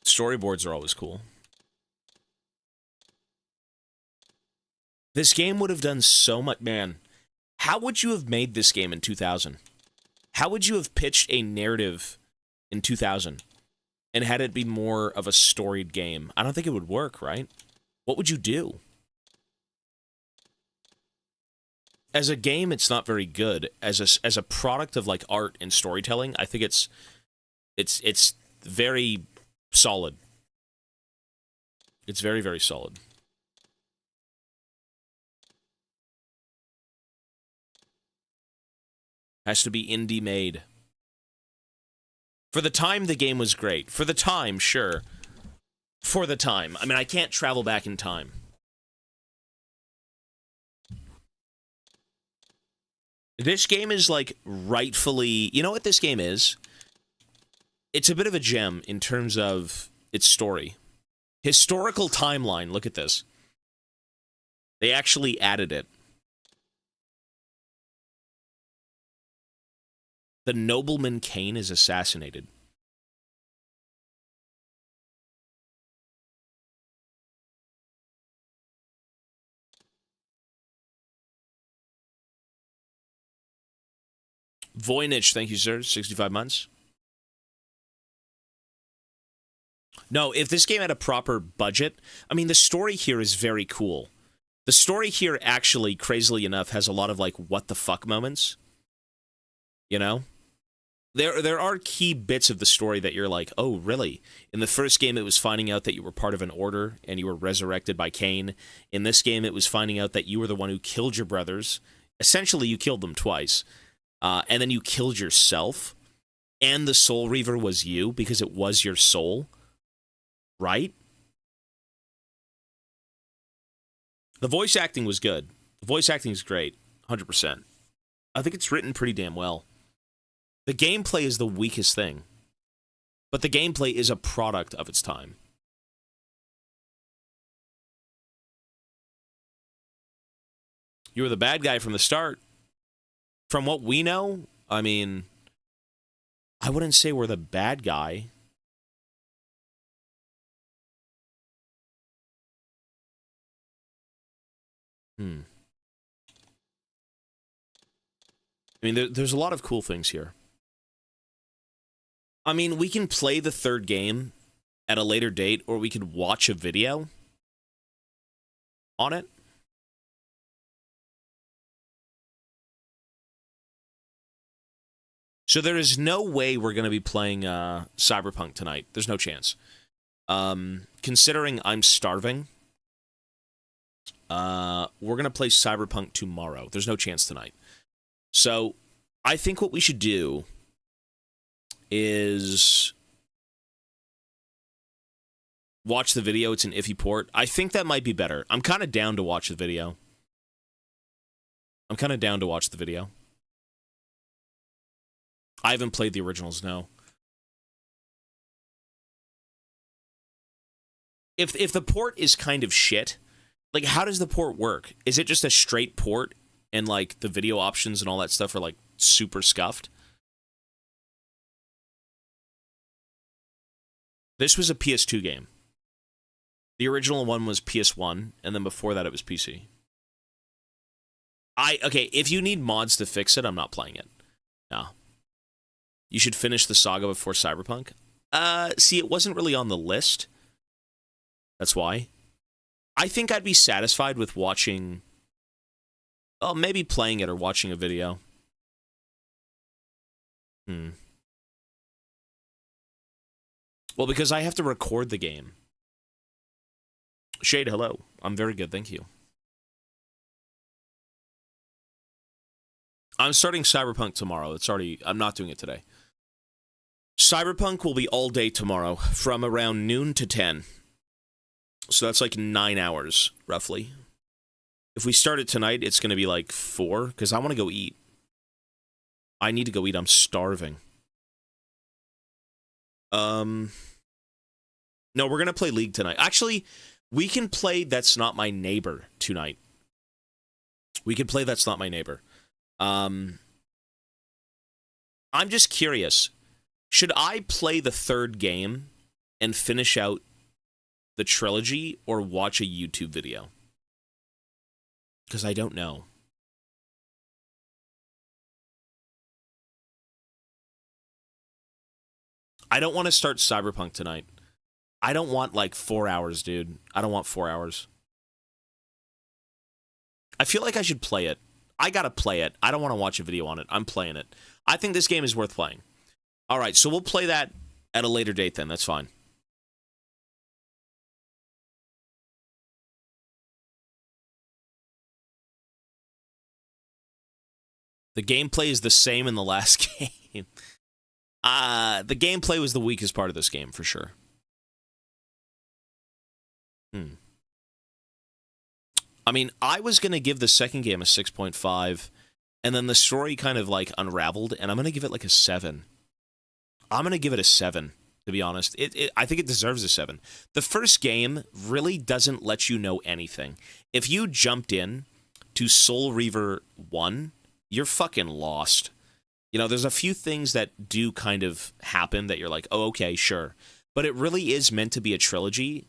Storyboards are always cool. This game would have done so much, man. How would you have made this game in 2000? How would you have pitched a narrative in 2000 and had it be more of a storied game? I don't think it would work, right? What would you do? As a game, it's not very good. As a product of like art and storytelling, I think it's very solid. It's very, very solid. Has to be indie made. For the time, the game was great. For the time, sure. For the time. I mean, I can't travel back in time. This game is, like, rightfully... You know what this game is? It's a bit of a gem in terms of its story. Historical timeline. Look at this. They actually added it. The nobleman Kain is assassinated. Voynich, thank you, sir. 65 months. No, if this game had a proper budget, I mean, the story here is very cool. The story here actually, crazily enough, has a lot of, like, what the fuck moments. You know? There are key bits of the story that you're like, oh, really? In the first game, it was finding out that you were part of an order and you were resurrected by Kain. In this game, it was finding out that you were the one who killed your brothers. Essentially, you killed them twice. And then you killed yourself. And the Soul Reaver was you because it was your soul. Right? The voice acting was good. The voice acting is great. 100%. I think it's written pretty damn well. The gameplay is the weakest thing. But the gameplay is a product of its time. You were the bad guy from the start. From what we know, I mean, I wouldn't say we're the bad guy. I mean, there's a lot of cool things here. I mean, we can play the third game at a later date, or we could watch a video on it. So there is no way we're going to be playing Cyberpunk tonight. There's no chance. Considering I'm starving, we're going to play Cyberpunk tomorrow. There's no chance tonight. So I think what we should do is watch the video. It's an iffy port. I think that might be better. I'm kind of down to watch the video. I haven't played the originals, no. If the port is kind of shit, like, how does the port work? Is it just a straight port and, like, the video options and all that stuff are, like, super scuffed? This was a PS2 game. The original one was PS1, and then before that it was PC. Okay, if you need mods to fix it, I'm not playing it. No. You should finish the saga before Cyberpunk. See, it wasn't really on the list. That's why. I think I'd be satisfied with watching... Well, maybe playing it or watching a video. Well, because I have to record the game. Shade, hello. I'm very good, thank you. I'm starting Cyberpunk tomorrow. I'm not doing it today. Cyberpunk will be all day tomorrow, from around noon to 10. So that's like 9 hours, roughly. If we start it tonight, it's going to be like 4, because I want to go eat. I need to go eat. I'm starving. No, we're going to play League tonight. Actually, we can play That's Not My Neighbor tonight. I'm just curious. Should I play the third game and finish out the trilogy or watch a YouTube video? Because I don't know. I don't want to start Cyberpunk tonight. I don't want like 4 hours, dude. I don't want 4 hours. I feel like I should play it. I gotta play it. I don't want to watch a video on it. I'm playing it. I think this game is worth playing. All right, so we'll play that at a later date then. That's fine. The gameplay is the same in the last game. The gameplay was the weakest part of this game, for sure. I mean, I was going to give the second game a 6.5, and then the story kind of like unraveled, and I'm going to give it like a 7. I'm going to give it a 7, to be honest. I think it deserves a 7. The first game really doesn't let you know anything. If you jumped in to Soul Reaver 1, you're fucking lost. You know, there's a few things that do kind of happen that you're like, oh, okay, sure. But it really is meant to be a trilogy,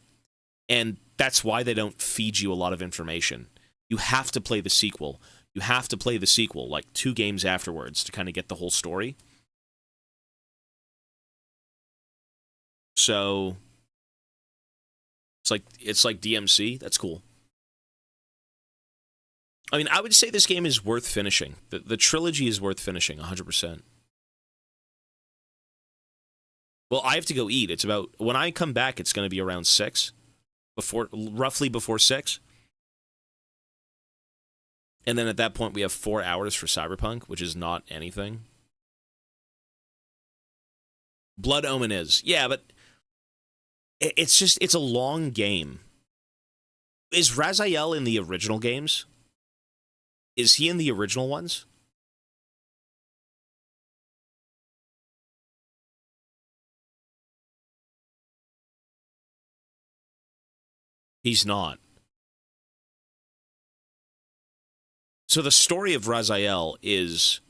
and that's why they don't feed you a lot of information. You have to play the sequel. You have to play the sequel, like 2 games afterwards, to kind of get the whole story. So it's like DMC. That's cool. I mean, I would say this game is worth finishing. The trilogy is worth finishing, 100%. Well, I have to go eat. It's about, when I come back, it's going to be around 6, roughly before 6. And then at that point, we have 4 hours for Cyberpunk, which is not anything. Blood Omen is. Yeah, but it's a long game. Is Raziel in the original games? Is he in the original ones? He's not. So the story of Raziel is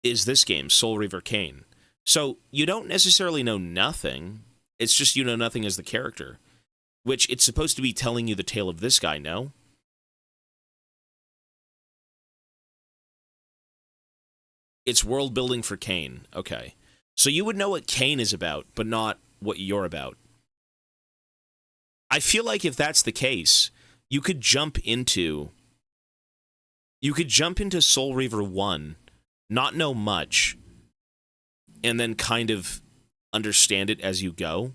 this game, Soul Reaver Kain. So you don't necessarily know nothing. It's just you know nothing as the character, which it's supposed to be telling you the tale of this guy, no? It's world building for Kain. Okay. So you would know what Kain is about, but not what you're about. I feel like if that's the case, you could jump into Soul Reaver 1, not know much, and then kind of understand it as you go.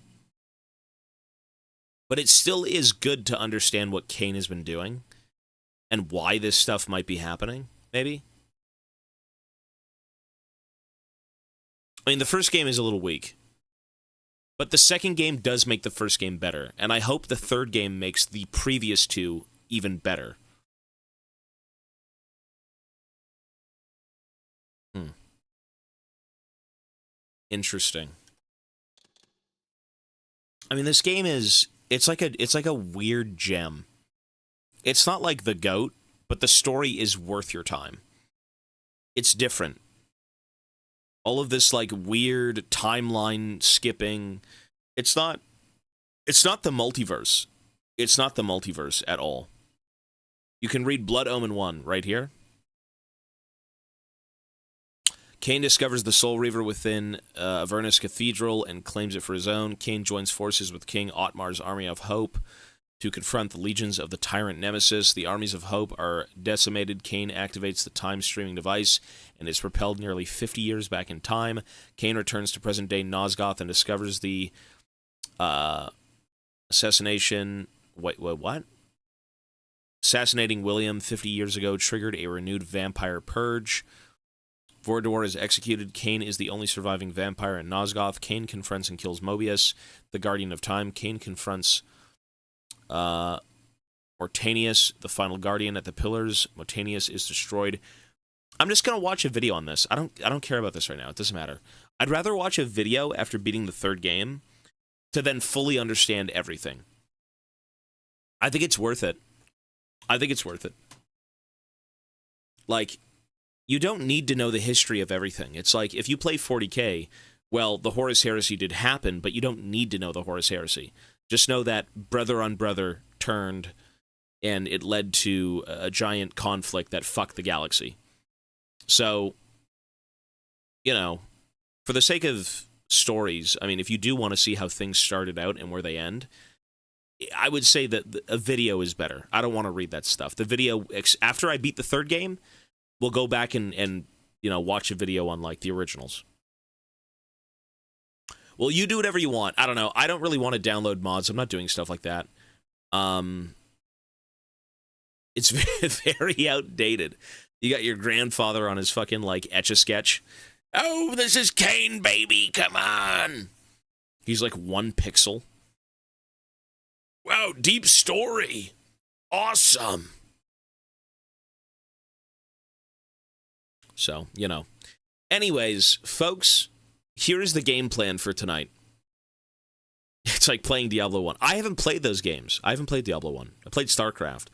But it still is good to understand what Kain has been doing and why this stuff might be happening, maybe. I mean, the first game is a little weak, but the second game does make the first game better, and I hope the third game makes the previous 2 even better. Interesting. I mean, this game is it's like a weird gem. It's not like The GOAT, but the story is worth your time. It's different. All of this like weird timeline skipping. It's not the multiverse. It's not the multiverse at all. You can read Blood Omen 1 right here. Kain discovers the Soul Reaver within Avernus Cathedral and claims it for his own. Kain joins forces with King Otmar's Army of Hope to confront the legions of the tyrant Nemesis. The armies of Hope are decimated. Kain activates the time-streaming device and is propelled nearly 50 years back in time. Kain returns to present-day Nosgoth and discovers the assassination... Wait, what? Assassinating William 50 years ago triggered a renewed vampire purge. Vordor is executed. Kain is the only surviving vampire in Nosgoth. Kain confronts and kills Mobius, the Guardian of Time. Kain confronts Mortanius, the final Guardian, at the Pillars. Mortanius is destroyed. I'm just gonna watch a video on this. I don't care about this right now. It doesn't matter. I'd rather watch a video after beating the third game to then fully understand everything. I think it's worth it. I think it's worth it. Like, you don't need to know the history of everything. It's like, if you play 40K, well, the Horus Heresy did happen, but you don't need to know the Horus Heresy. Just know that brother on brother turned, and it led to a giant conflict that fucked the galaxy. So, you know, for the sake of stories, I mean, if you do want to see how things started out and where they end, I would say that a video is better. I don't want to read that stuff. The video, after I beat the third game, we'll go back and you know, watch a video on, like, the originals. Well, you do whatever you want. I don't know. I don't really want to download mods. I'm not doing stuff like that. It's very outdated. You got your grandfather on his fucking, like, Etch-a-Sketch. Oh, this is Kain, baby. Come on. He's like 1 pixel. Wow, deep story. Awesome. So, you know. Anyways, folks, here is the game plan for tonight. It's like playing Diablo 1. I haven't played those games. I haven't played Diablo 1. I played StarCraft.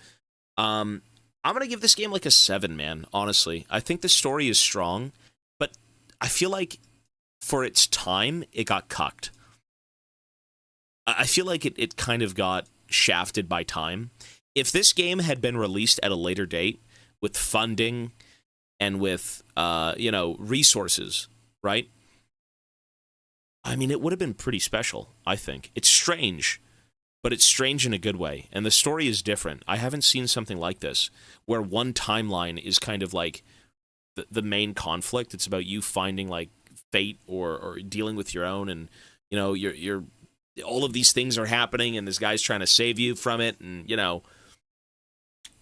I'm going to give this game like a 7, man, honestly. I think the story is strong, but I feel like for its time, it got cucked. I feel like it kind of got shafted by time. If this game had been released at a later date with funding and with, resources, right? I mean, it would have been pretty special, I think. It's strange, but it's strange in a good way. And the story is different. I haven't seen something like this, where one timeline is kind of like the main conflict. It's about you finding, like, fate or dealing with your own, and, you know, you're all of these things are happening, and this guy's trying to save you from it, and, you know,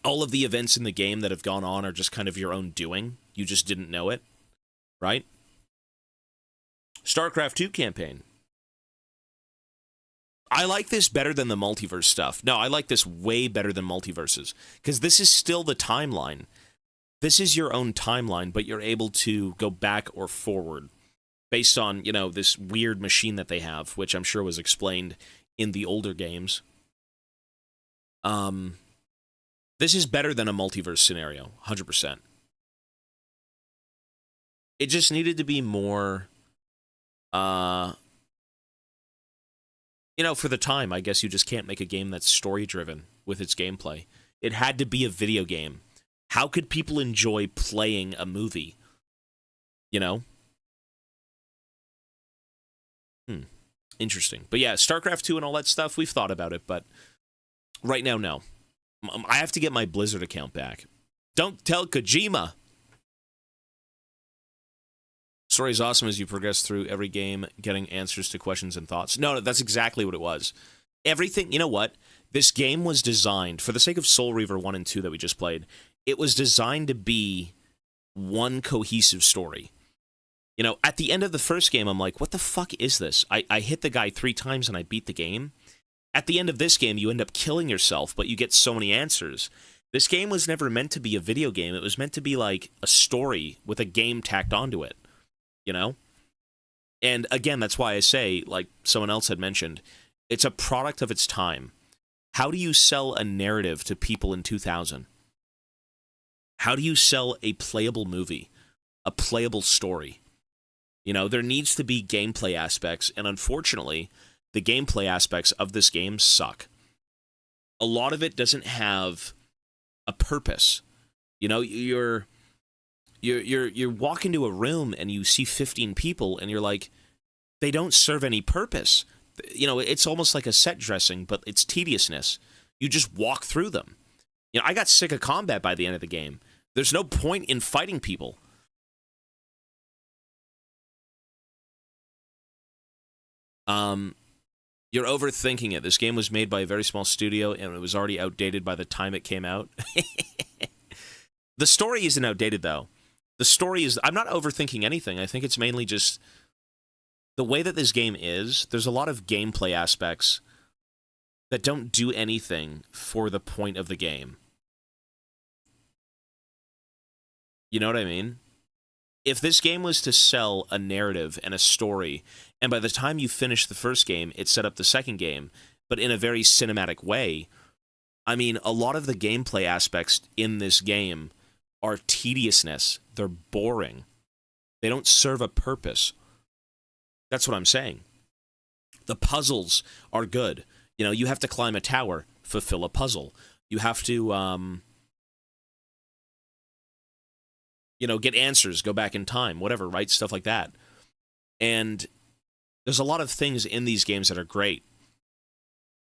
all of the events in the game that have gone on are just kind of your own doing. You just didn't know it, right? StarCraft 2 campaign. I like this better than the multiverse stuff. No, I like this way better than multiverses, because this is still the timeline. This is your own timeline, but you're able to go back or forward based on, you know, this weird machine that they have, which I'm sure was explained in the older games. This is better than a multiverse scenario, 100%. It just needed to be more, for the time, I guess you just can't make a game that's story-driven with its gameplay. It had to be a video game. How could people enjoy playing a movie? You know? Interesting. But yeah, StarCraft 2 and all that stuff, we've thought about it, but right now, no. I have to get my Blizzard account back. Don't tell Kojima! Story is awesome as you progress through every game, getting answers to questions and thoughts. No, that's exactly what it was. Everything, you know what? This game was designed, for the sake of Soul Reaver 1 and 2 that we just played, it was designed to be one cohesive story. You know, at the end of the first game, I'm like, what the fuck is this? I hit the guy 3 times and I beat the game. At the end of this game, you end up killing yourself, but you get so many answers. This game was never meant to be a video game. It was meant to be like a story with a game tacked onto it, you know? And again, that's why I say, like someone else had mentioned, it's a product of its time. How do you sell a narrative to people in 2000? How do you sell a playable movie, a playable story? You know, there needs to be gameplay aspects, and unfortunately, the gameplay aspects of this game suck. A lot of it doesn't have a purpose. You know, you're walk into a room and you see 15 people, and you're like, they don't serve any purpose. You know, it's almost like a set dressing, but it's tediousness. You just walk through them. You know, I got sick of combat by the end of the game. There's no point in fighting people. You're overthinking it. This game was made by a very small studio, and it was already outdated by the time it came out. The story isn't outdated, though. The story is... I'm not overthinking anything. I think it's mainly just... the way that this game is, there's a lot of gameplay aspects that don't do anything for the point of the game. You know what I mean? If this game was to sell a narrative and a story, and by the time you finish the first game, it set up the second game, but in a very cinematic way, I mean, a lot of the gameplay aspects in this game are tediousness. They're boring. They don't serve a purpose. That's what I'm saying. The puzzles are good. You know, you have to climb a tower, fulfill a puzzle. You have to, get answers, go back in time, whatever, right? Stuff like that. And there's a lot of things in these games that are great.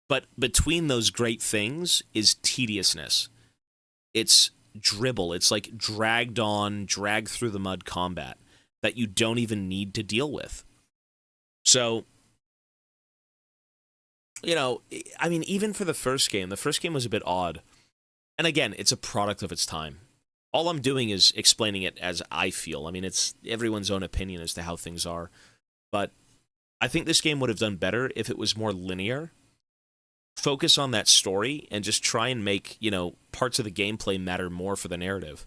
But between those great things is tediousness. It's dribble. It's like dragged through the mud combat that you don't even need to deal with. So, you know, I mean, even for the first game was a bit odd. And again, it's a product of its time. All I'm doing is explaining it as I feel. I mean, it's everyone's own opinion as to how things are. But I think this game would have done better if it was more linear. focus on that story and just try and make, you know, parts of the gameplay matter more for the narrative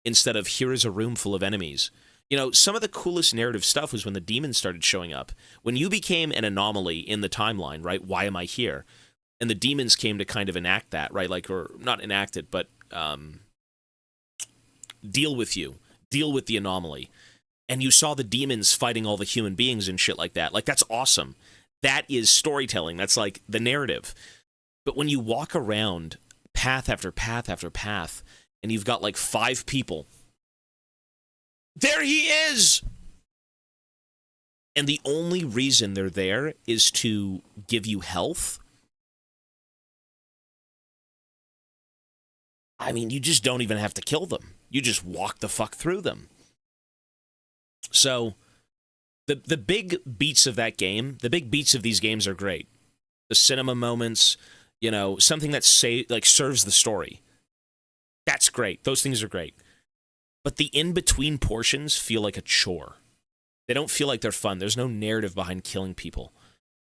instead of here is a room full of enemies. You know, some of the coolest narrative stuff was when the demons started showing up. When you became an anomaly in the timeline, right? Why am I here? And the demons came to kind of enact that, right? Like, or not enact it, but deal with you. Deal with the anomaly. And you saw the demons fighting all the human beings and shit like that. Like, that's awesome. That is storytelling. That's like the narrative. But when you walk around path after path after path, and you've got like 5 people, there he is! And the only reason they're there is to give you health. I mean, you just don't even have to kill them. You just walk the fuck through them. So, the big beats of that game, the big beats of these games are great. The cinema moments, you know, something that serves the story. That's great. Those things are great. But the in-between portions feel like a chore. They don't feel like they're fun. There's no narrative behind killing people,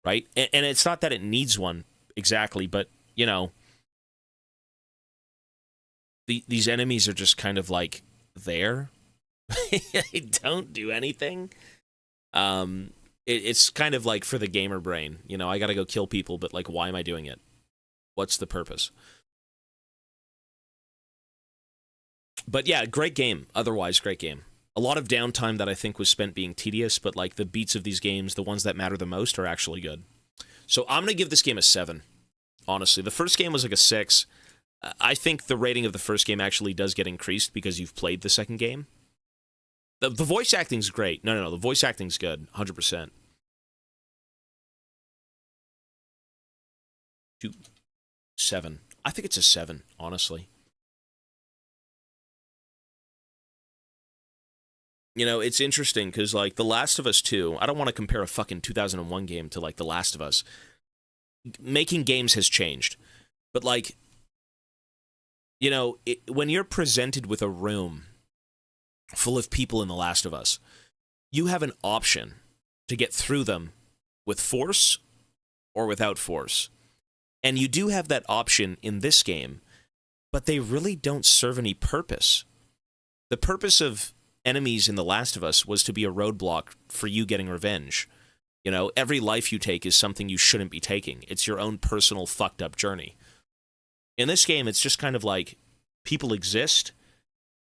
right? And it's not that it needs one exactly, but, you know, these enemies are just kind of like there. They don't do anything. It's kind of like for the gamer brain. You know, I got to go kill people, but like, why am I doing it? What's the purpose? But yeah, great game. Otherwise, great game. A lot of downtime that I think was spent being tedious, but like the beats of these games, the ones that matter the most, are actually good. So I'm going to give this game a 7, honestly. The first game was like a 6. I think the rating of the first game actually does get increased because you've played the second game. The voice acting's great. No, the voice acting's good, 100%. 7. I think it's a 7, honestly. You know, it's interesting because, like, The Last of Us 2, I don't want to compare a fucking 2001 game to, like, The Last of Us. Making games has changed. But, like, you know, when you're presented with a room full of people in The Last of Us, you have an option to get through them with force or without force. And you do have that option in this game, but they really don't serve any purpose. The purpose of enemies in The Last of Us was to be a roadblock for you getting revenge. You know, every life you take is something you shouldn't be taking. It's your own personal fucked up journey. In this game, it's just kind of like people exist,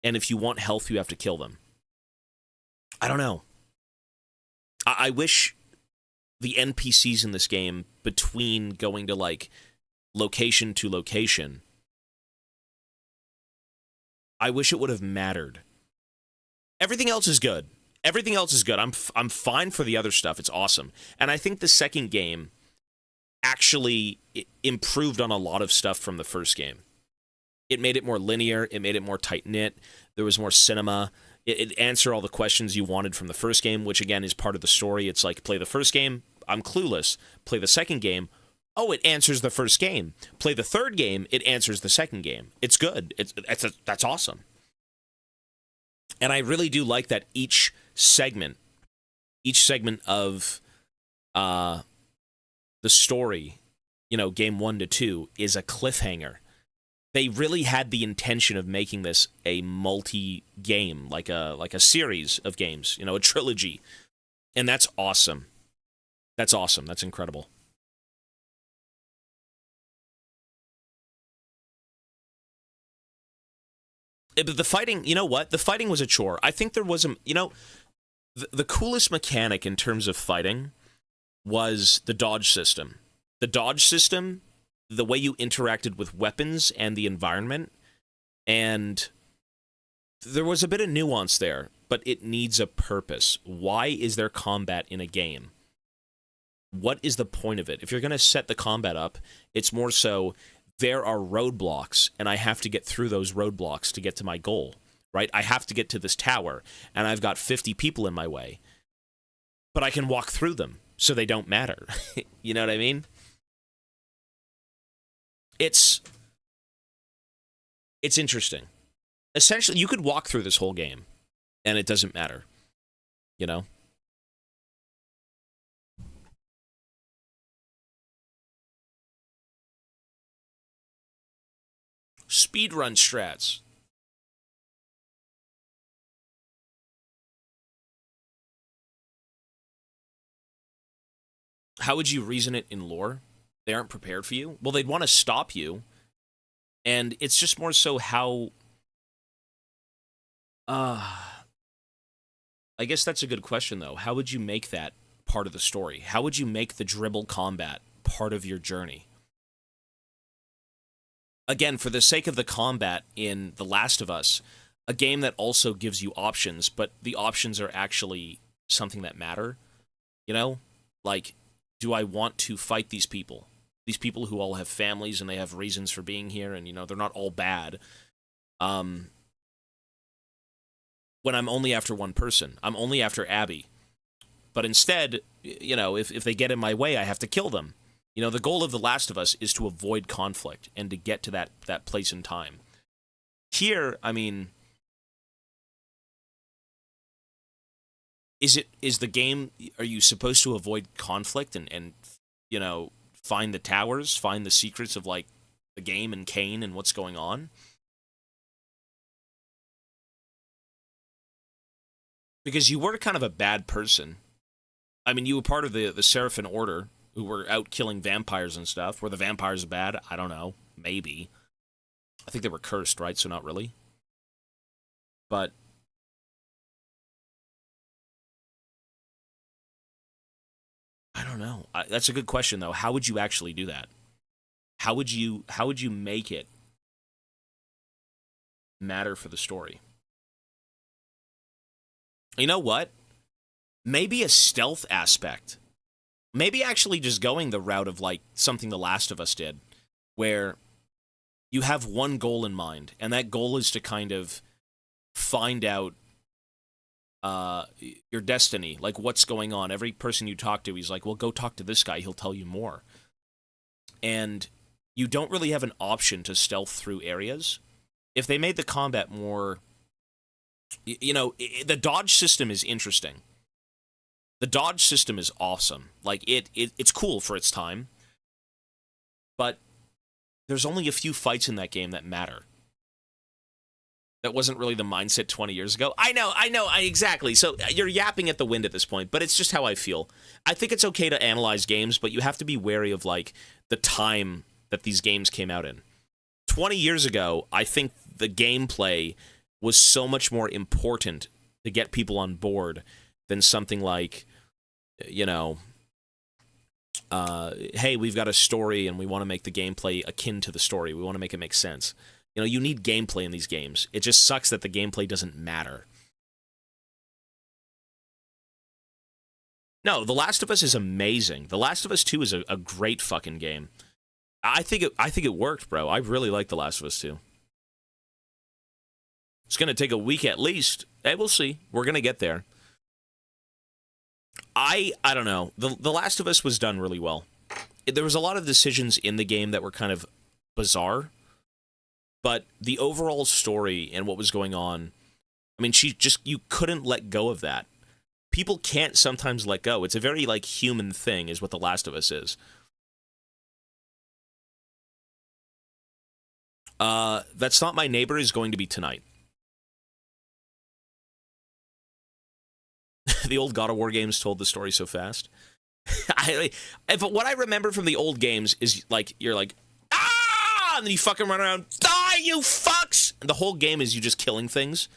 and if you want health, you have to kill them. I don't know. I wish the NPCs in this game, between going to, like, location to location, I wish it would have mattered. Everything else is good. Everything else is good. I'm fine for the other stuff. It's awesome. And I think the second game actually improved on a lot of stuff from the first game. It made it more linear. It made it more tight-knit. There was more cinema. It answered all the questions you wanted from the first game, which, again, is part of the story. It's like, play the first game, I'm clueless. Play the second game, oh, it answers the first game. Play the third game, it answers the second game. It's good. That's awesome. And I really do like that each segment of the story, you know, game 1 to 2, is a cliffhanger. They really had the intention of making this a multi-game, like a series of games, you know, a trilogy. And that's awesome. That's awesome. That's incredible. But the fighting, you know what? The fighting was a chore. I think there was a, you know, the coolest mechanic in terms of fighting was the dodge system. The dodge system, the way you interacted with weapons and the environment, and there was a bit of nuance there, but it needs a purpose. Why is there combat in a game? What is the point of it? If you're going to set the combat up, it's more so there are roadblocks, and I have to get through those roadblocks to get to my goal, right? I have to get to this tower, and I've got 50 people in my way, but I can walk through them, so they don't matter. You know what I mean? It's interesting. Essentially, you could walk through this whole game, and it doesn't matter, you know? Speedrun strats. How would you reason it in lore? They aren't prepared for you? Well, they'd want to stop you. And it's just more so how... I guess that's a good question, though. How would you make that part of the story? How would you make the dribble combat part of your journey? Again, for the sake of the combat in The Last of Us, a game that also gives you options, but the options are actually something that matter, you know? Like, do I want to fight these people? These people who all have families and they have reasons for being here, and, you know, they're not all bad. When I'm only after one person. I'm only after Abby. But instead, you know, if they get in my way, I have to kill them. You know, the goal of The Last of Us is to avoid conflict and to get to that place in time. Here, I mean, is the game, are you supposed to avoid conflict and you know, find the towers, find the secrets of, like, the game and Kain and what's going on? Because you were kind of a bad person. I mean, you were part of the Seraphim Order, who were out killing vampires and stuff. Were the vampires bad? I don't know. Maybe. I think they were cursed, right? So not really. But... I don't know. That's a good question, though. How would you actually do that? How would you make it matter for the story? You know what? Maybe a stealth aspect. Maybe actually just going the route of, like, something The Last of Us did, where you have one goal in mind, and that goal is to kind of find out your destiny, like what's going on. Every person you talk to, he's like, well, go talk to this guy, he'll tell you more. And you don't really have an option to stealth through areas. If they made the combat more... You know, the dodge system is interesting. The dodge system is awesome. Like, it's cool for its time. But there's only a few fights in that game that matter. That wasn't really the mindset 20 years ago. I know, exactly. So you're yapping at the wind at this point, but it's just how I feel. I think it's okay to analyze games, but you have to be wary of, like, the time that these games came out in. 20 years ago, I think the gameplay was so much more important to get people on board than something like, you know, hey, we've got a story and we want to make the gameplay akin to the story. We want to make it make sense. You know, you need gameplay in these games. It just sucks that the gameplay doesn't matter. No, The Last of Us is amazing. The Last of Us 2 is a great fucking game. I think it worked, bro. I really like The Last of Us 2. It's going to take a week at least. Hey, we'll see. We're going to get there. I don't know. The Last of Us was done really well. There was a lot of decisions in the game that were kind of bizarre, but the overall story and what was going on, I mean, you couldn't let go of that. People can't sometimes let go. It's a very, like, human thing is what The Last of Us is. That's Not My Neighbor is going to be tonight. The old God of War games told the story so fast. What I remember from the old games is, like, you're like, ah! And then you fucking run around, die, you fucks! And the whole game is you just killing things,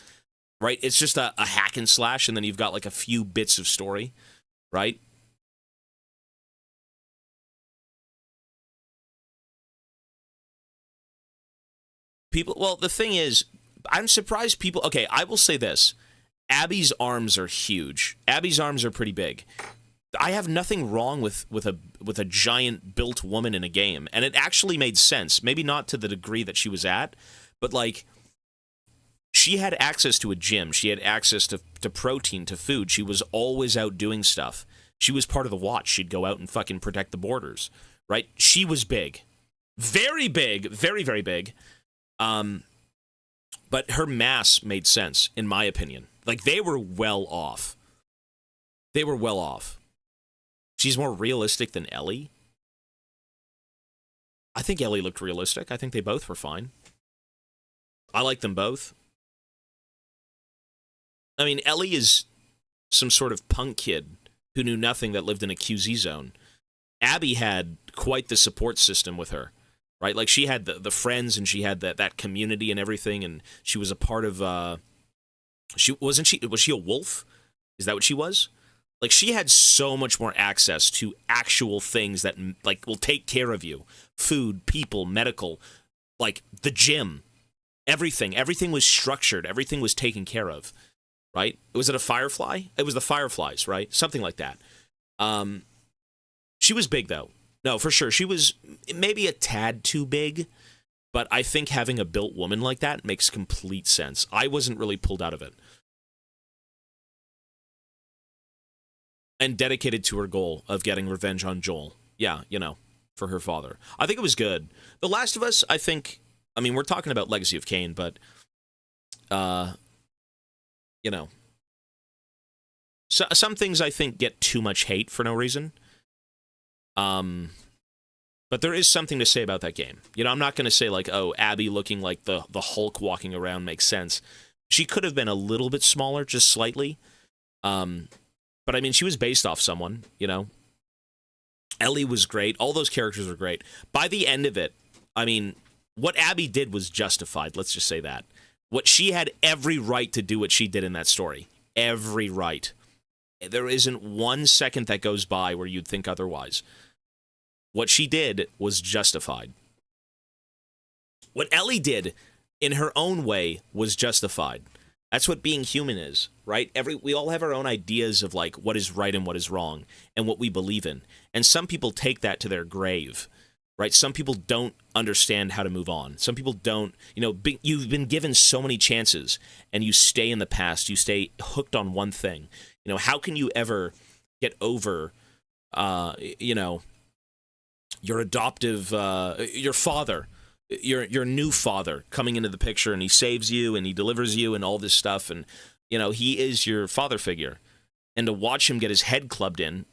right? It's just a hack and slash, and then you've got, like, a few bits of story, right? Well, the thing is, I'm surprised people... Okay, I will say this. Abby's arms are huge. Abby's arms are pretty big. I have nothing wrong with a giant built woman in a game, and it actually made sense. Maybe not to the degree that she was at, but, like, she had access to a gym. She had access to protein, to food. She was always out doing stuff. She was part of the Watch. She'd go out and fucking protect the borders, right? She was big. Very big. Very, very big. But her mass made sense, in my opinion. Like, they were well off. They were well off. She's more realistic than Ellie. I think Ellie looked realistic. I think they both were fine. I like them both. I mean, Ellie is some sort of punk kid who knew nothing that lived in a QZ zone. Abby had quite the support system with her, right? Like, she had the friends, and she had that community and everything, and she was a part of, was she a wolf? Is that what she was? Like, she had so much more access to actual things that, like, will take care of you. Food, people, medical, like, the gym, everything. Everything was structured. Everything was taken care of, right? Was it a Firefly? It was the Fireflies, right? Something like that. She was big, though. No, for sure. She was maybe a tad too big, but I think having a built woman like that makes complete sense. I wasn't really pulled out of it. And dedicated to her goal of getting revenge on Joel. Yeah, you know, for her father. I think it was good. The Last of Us, I think, I mean, we're talking about Legacy of Kain, but, you know, so, some things I think get too much hate for no reason. But there is something to say about that game. You know, I'm not going to say, like, oh, Abby looking like the Hulk walking around makes sense. She could have been a little bit smaller, just slightly. But, I mean, she was based off someone, you know. Ellie was great. All those characters were great. By the end of it, I mean, what Abby did was justified. Let's just say that. She had every right to do what she did in that story. Every right. There isn't 1 second that goes by where you'd think otherwise. What she did was justified. What Ellie did, in her own way, was justified. That's what being human is, right? We all have our own ideas of, like, what is right and what is wrong, and what we believe in. And some people take that to their grave, right? Some people don't understand how to move on. Some people don't, you know, you've been given so many chances, and you stay in the past. You stay hooked on one thing. You know, how can you ever get over, you know, your adoptive, your father, your new father coming into the picture, and he saves you and he delivers you and all this stuff, and you know, he is your father figure, and to watch him get his head clubbed in,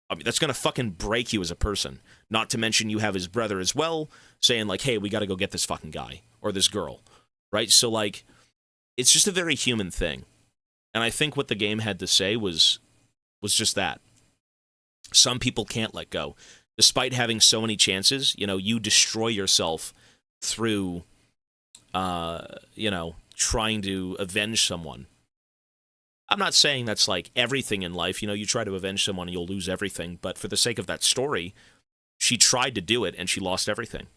I mean, that's gonna fucking break you as a person. Not to mention you have his brother as well saying, like, hey, we gotta go get this fucking guy or this girl, right? So, like, it's just a very human thing, and I think what the game had to say was just that. Some people can't let go. Despite having so many chances, you know, you destroy yourself through, you know, trying to avenge someone. I'm not saying that's like everything in life. You know, you try to avenge someone and you'll lose everything. But for the sake of that story, she tried to do it and she lost everything.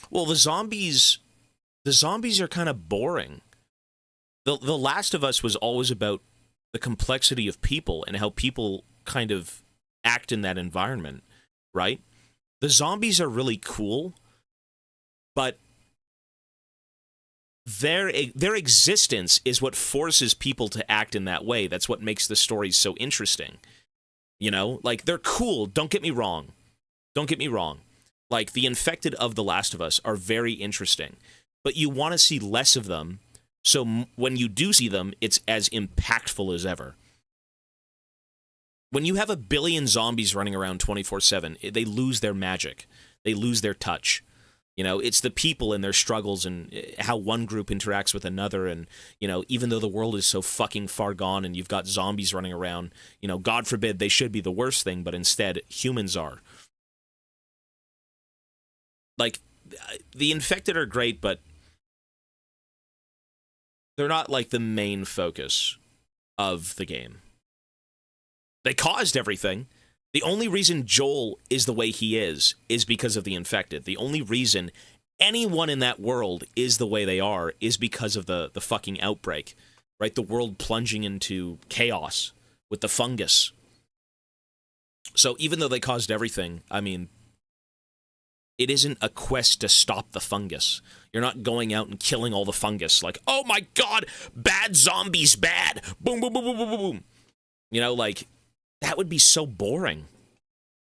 Well, the zombies are kind of boring. The Last of Us was always about the complexity of people and how people kind of act in that environment, right? The zombies are really cool, but their existence is what forces people to act in that way. That's what makes the stories so interesting. You know, like, they're cool, don't get me wrong. Don't get me wrong. Like, the infected of The Last of Us are very interesting, but you want to see less of them. So when you do see them, it's as impactful as ever. When you have a billion zombies running around 24/7, they lose their magic. They lose their touch. You know, it's the people and their struggles and how one group interacts with another. And, you know, even though the world is so fucking far gone and you've got zombies running around, you know, God forbid they should be the worst thing, but instead humans are. Like, the infected are great, but they're not, like, the main focus of the game. They caused everything. The only reason Joel is the way he is because of the infected. The only reason anyone in that world is the way they are is because of the fucking outbreak, right? The world plunging into chaos with the fungus. So even though they caused everything, I mean, it isn't a quest to stop the fungus. You're not going out and killing all the fungus. Like, oh my god, bad zombies, bad. Boom, boom, boom, boom, boom, boom, boom. You know, like, that would be so boring.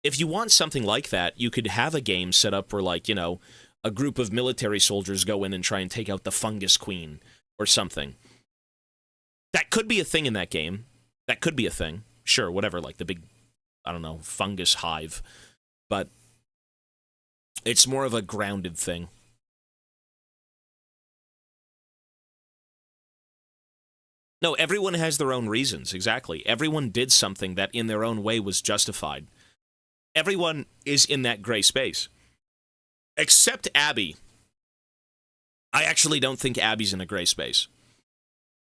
If you want something like that, you could have a game set up where, like, you know, a group of military soldiers go in and try and take out the fungus queen or something. That could be a thing in that game. That could be a thing. Sure, whatever, like the big, I don't know, fungus hive. but it's more of a grounded thing. No, everyone has their own reasons, exactly. Everyone did something that in their own way was justified. Everyone is in that gray space. Except Abby. I actually don't think Abby's in a gray space.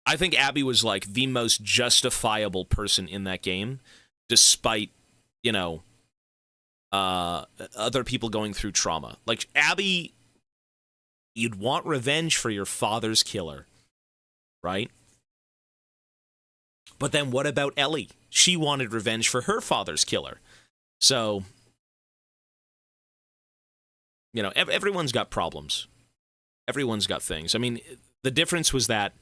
I think Abby was like the most justifiable person in that game, despite, you know, other people going through trauma. Like, Abby, you'd want revenge for your father's killer, right? But then what about Ellie? She wanted revenge for her father's killer. So, you know, everyone's got problems. Everyone's got things. I mean, the difference was that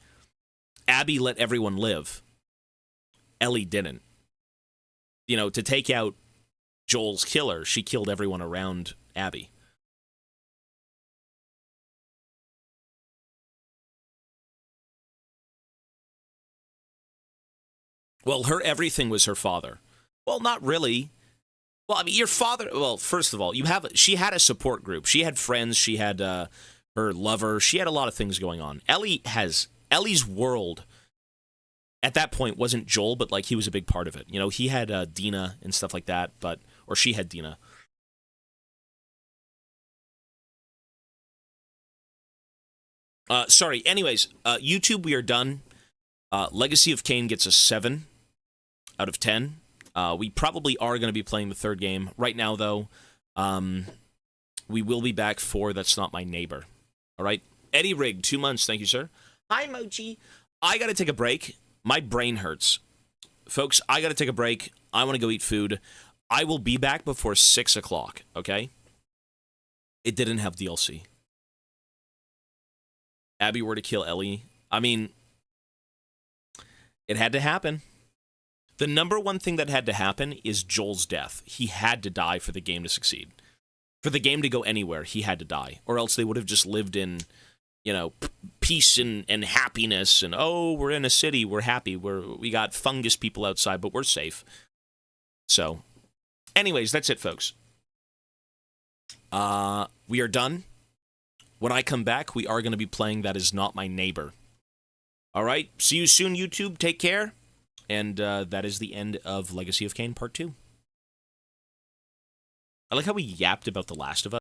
Abby let everyone live. Ellie didn't. You know, to take out Joel's killer, she killed everyone around Abby. Well, her everything was her father. Well, not really. Well, I mean, your father... Well, first of all, she had a support group. She had friends. She had her lover. She had a lot of things going on. Ellie's world, at that point, wasn't Joel, but, like, he was a big part of it. You know, he had Dina and stuff like that, or she had Dina. Sorry. Anyways, YouTube, we are done. Legacy of Kain gets a 7 out of 10. We probably are going to be playing the third game. Right now, though, we will be back for That's Not My Neighbor. All right? Eddie Rigg, 2 months. Thank you, sir. Hi, Mochi. I got to take a break. My brain hurts. Folks, I got to take a break. I want to go eat food. I will be back before 6 o'clock, okay? It didn't have DLC. Abby were to kill Ellie. I mean, it had to happen. The number one thing that had to happen is Joel's death. He had to die for the game to succeed. For the game to go anywhere, he had to die. Or else they would have just lived in, you know, peace and happiness. And, oh, we're in a city. We're happy. We got fungus people outside, but we're safe. So, anyways, that's it, folks. We are done. When I come back, we are going to be playing That Is Not My Neighbor. All right? See you soon, YouTube. Take care. And that is the end of Legacy of Kain Part 2. I like how we yapped about The Last of Us.